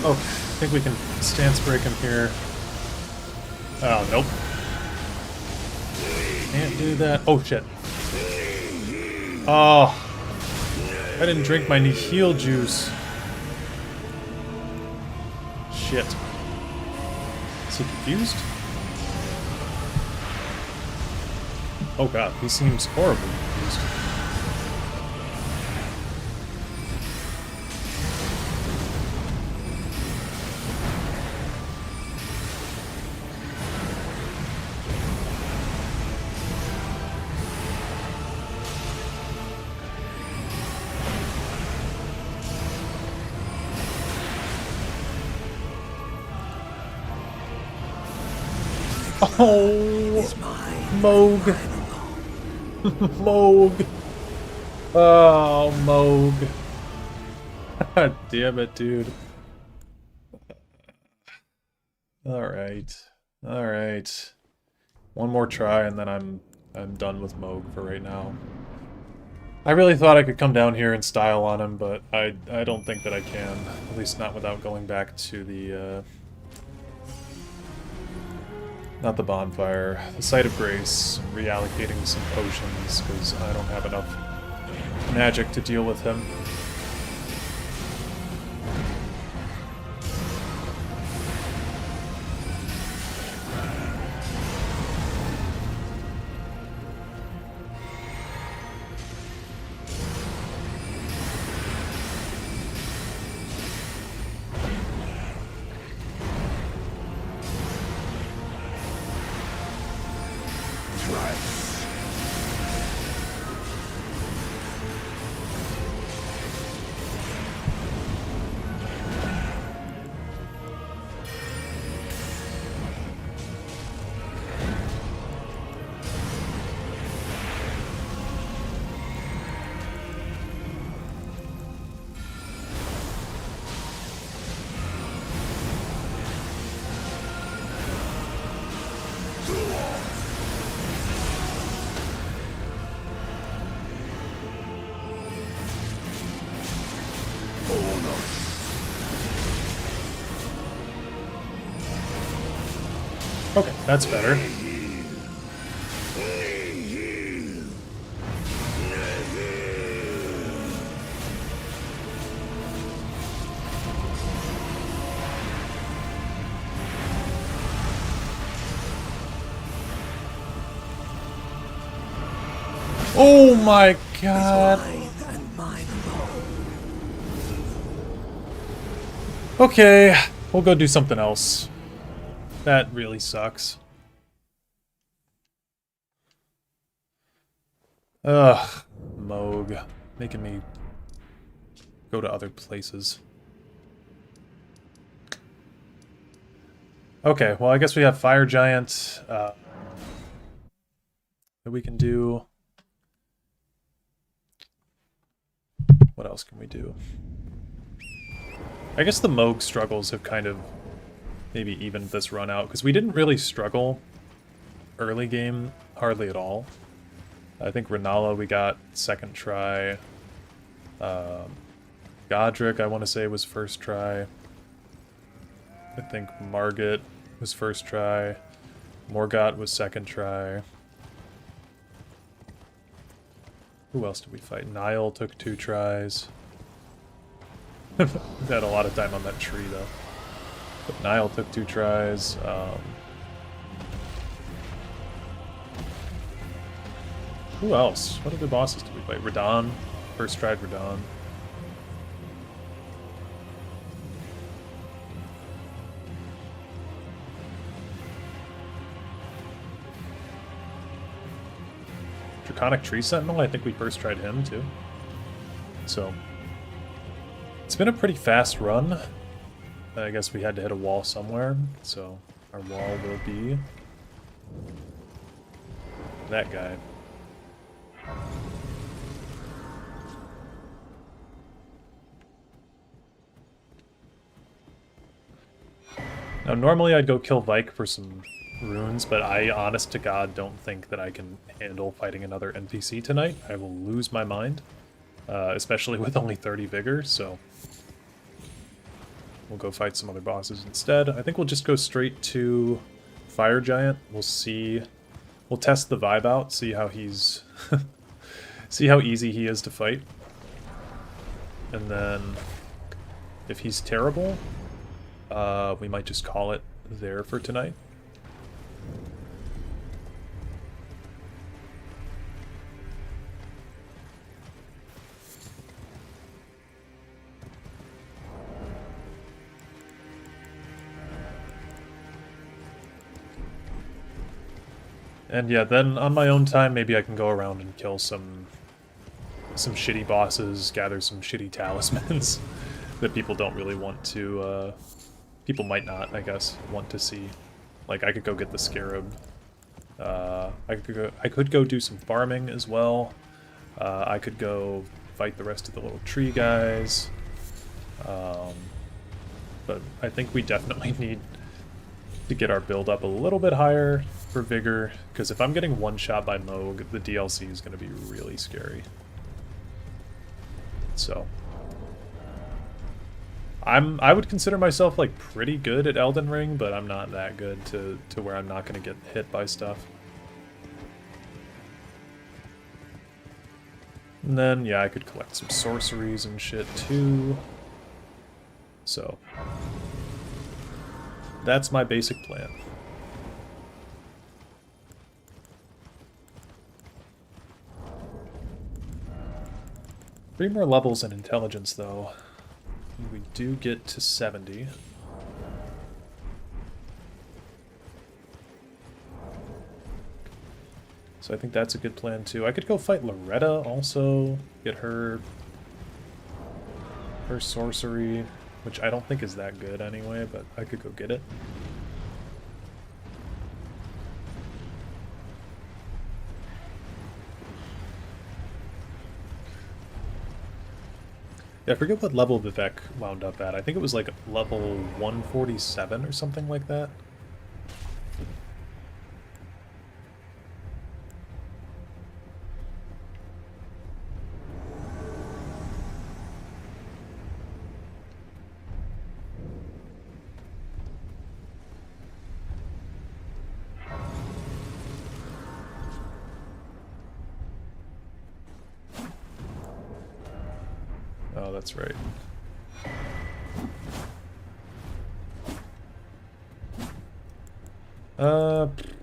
Okay, I think we can stance break him here. Oh, nope. Can't do that. Oh, shit. Oh. I didn't drink my heal juice. Shit. Is he confused? Oh god, he seems horribly confused. Oh, Moog. Moog. Oh, Moog. God damn it, dude. Alright. Alright. One more try and then I'm done with Moog for right now. I really thought I could come down here and style on him, but I don't think that I can. At least not without going back to the not the bonfire, the Site of Grace, reallocating some potions, because I don't have enough magic to deal with him. Okay, that's better. Oh my god! Okay, we'll go do something else. That really sucks. Ugh, Moog. Making me go to other places. Okay, well I guess we have Fire Giant that we can do. What else can we do? I guess the Moog struggles have kind of maybe evened this run out, because we didn't really struggle early game hardly at all. I think Renala we got second try. Godric, I want to say, was first try. I think Margit was first try. Morgott was second try. Who else did we fight? Niall took 2 tries. We had a lot of time on that tree, though. But Niall took 2 tries. Who else? What other bosses did we fight? Radahn. First tried Radahn. Draconic Tree Sentinel, I think we first tried him, too. So, it's been a pretty fast run. I guess we had to hit a wall somewhere, so our wall will be that guy. Now, normally I'd go kill Vike for some runes, but I, honest to God, don't think that I can handle fighting another NPC tonight. I will lose my mind, especially with only 30 vigor, so we'll go fight some other bosses instead. I think we'll just go straight to Fire Giant. We'll see, we'll test the vibe out, see how he's, see how easy he is to fight. And then, if he's terrible, we might just call it there for tonight. And yeah, then on my own time, maybe I can go around and kill some shitty bosses, gather some shitty talismans that people don't really want to, people might not, I guess, want to see. Like, I could go get the Scarab. I could go do some farming as well. I could go fight the rest of the little tree guys. But I think we definitely need to get our build up a little bit higher for vigor, because if I'm getting one shot by Moog, the DLC is going to be really scary. So I would consider myself like pretty good at Elden Ring, but I'm not that good to where I'm not going to get hit by stuff. And then yeah, I could collect some sorceries and shit too. So that's my basic plan. Three more levels in intelligence, though. We do get to 70. So I think that's a good plan, too. I could go fight Loretta, also. Get her sorcery, which I don't think is that good anyway, but I could go get it. Yeah, I forget what level Vivek wound up at. I think it was like level 147 or something like that. Oh, that's right. Okay.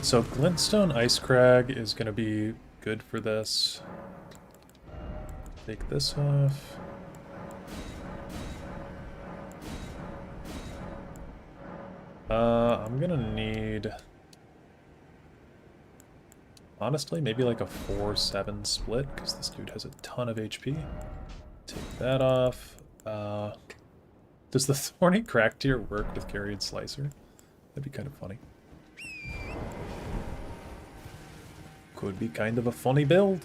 So Glintstone Ice Crag is going to be good for this. Take this off. I'm gonna need, honestly, maybe like a 4-7 split, because this dude has a ton of HP. Take that off. Does the Thorny Crack Tier work with Carrion Slicer? That'd be kind of funny. Could be kind of a funny build.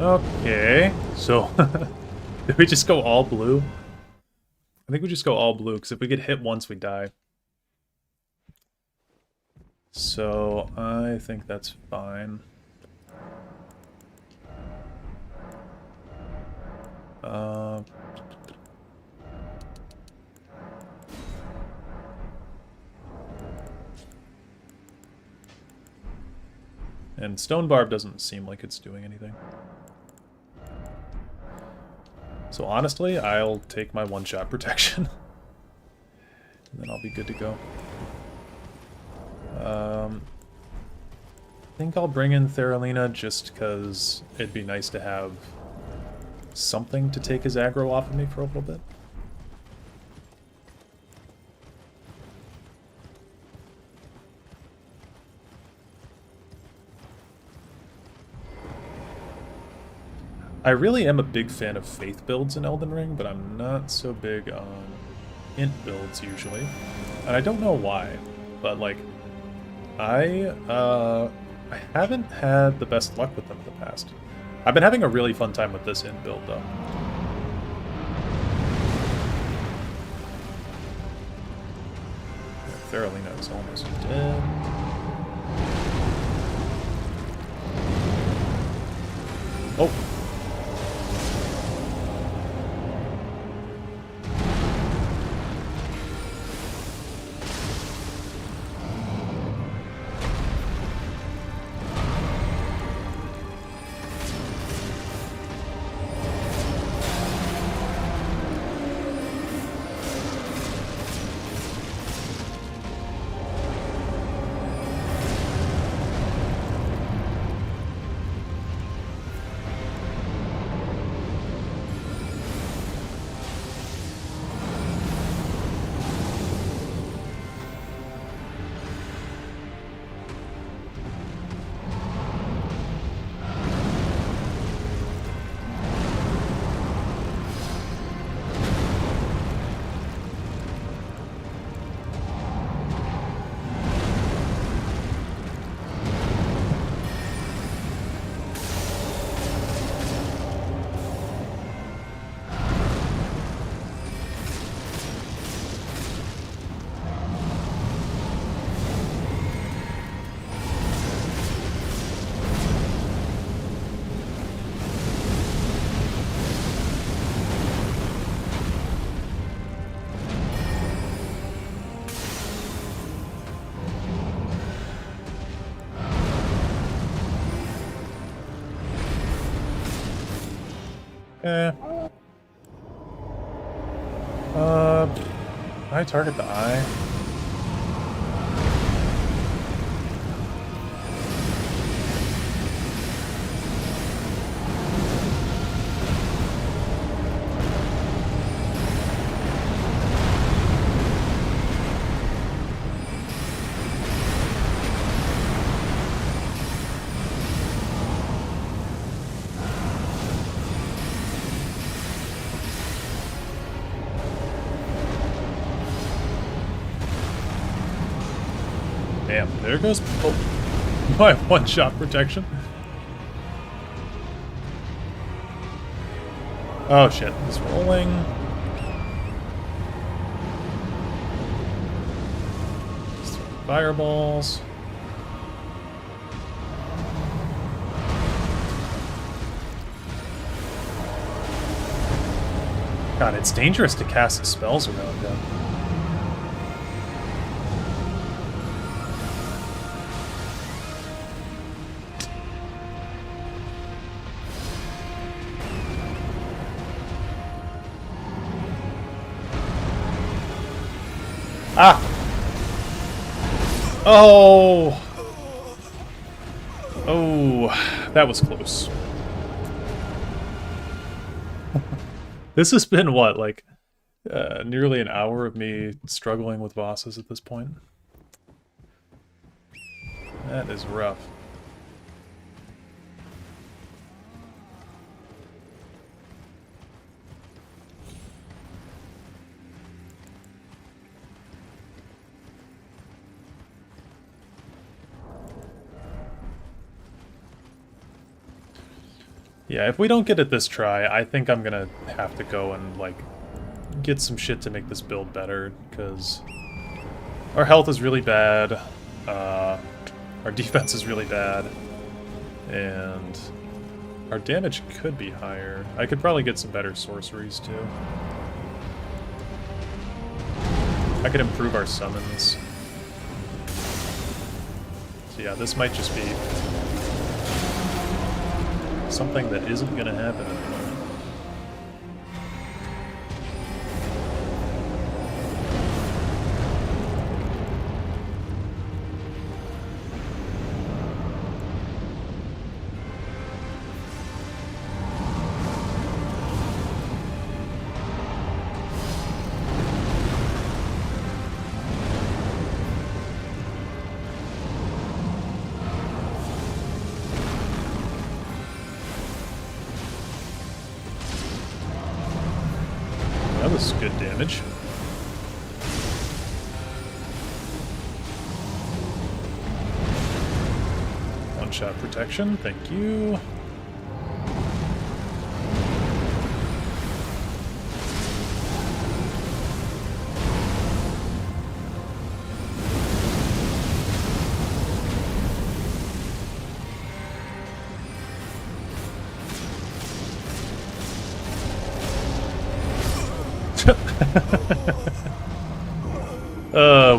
Okay, so did we just go all blue? I think we just go all blue, because if we get hit once, we die. So I think that's fine. And Stone Barb doesn't seem like it's doing anything. So honestly, I'll take my one-shot protection. And then I'll be good to go. I think I'll bring in Theralina just because it'd be nice to have something to take his aggro off of me for a little bit. I really am a big fan of Faith builds in Elden Ring, but I'm not so big on Int builds usually. And I don't know why, but like, I haven't had the best luck with them in the past. I've been having a really fun time with this Int build though. Theralina is almost dead. Oh! Eh. Can I target the eye? Damn, there goes my one-shot protection. Oh shit, he's rolling. Just throw fireballs. God, it's dangerous to cast spells around him. Ah! Oh! Oh, that was close. This has been, what, like, nearly an hour of me struggling with bosses at this point. That is rough. Yeah, if we don't get it this try, I think I'm gonna have to go and, like, get some shit to make this build better, because our health is really bad, our defense is really bad, and our damage could be higher. I could probably get some better sorceries, too. I could improve our summons. So yeah, this might just be something that isn't gonna happen at the moment. That was good damage. One-shot protection, thank you.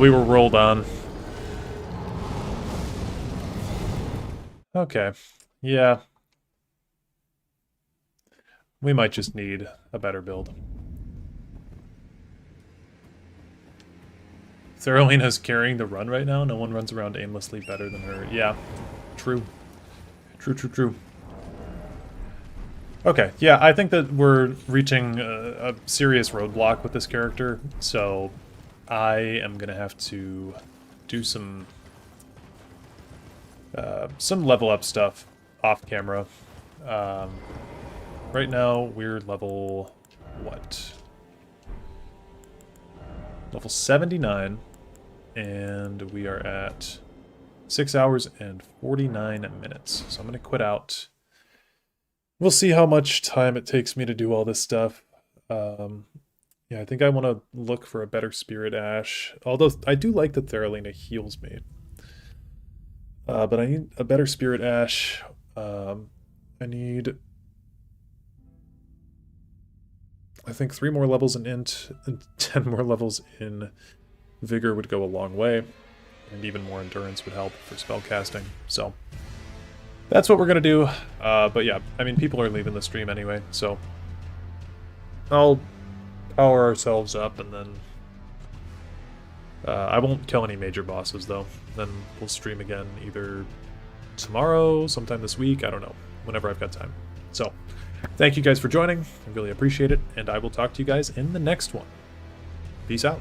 We were rolled on. Okay. Yeah. We might just need a better build. Theralina's carrying the run right now. No one runs around aimlessly better than her. Yeah. True. True. Okay, yeah, I think that we're reaching a serious roadblock with this character, so I am gonna have to do some level up stuff off camera. Right now we're level what? Level 79, and we are at 6 hours and 49 minutes. So I'm gonna quit out. We'll see how much time it takes me to do all this stuff. Yeah, I think I want to look for a better Spirit Ash. Although I do like that Theralina heals me. But I need a better Spirit Ash. I need, I think, 3 more levels in Int and 10 more levels in Vigor would go a long way. And even more Endurance would help for spellcasting. So that's what we're going to do. But yeah, I mean, people are leaving the stream anyway, so I'll power ourselves up, and then I won't kill any major bosses though. Then we'll stream again either tomorrow, sometime this week, I don't know, whenever I've got time. So, thank you guys for joining. I really appreciate it, and I will talk to you guys in the next one. Peace out.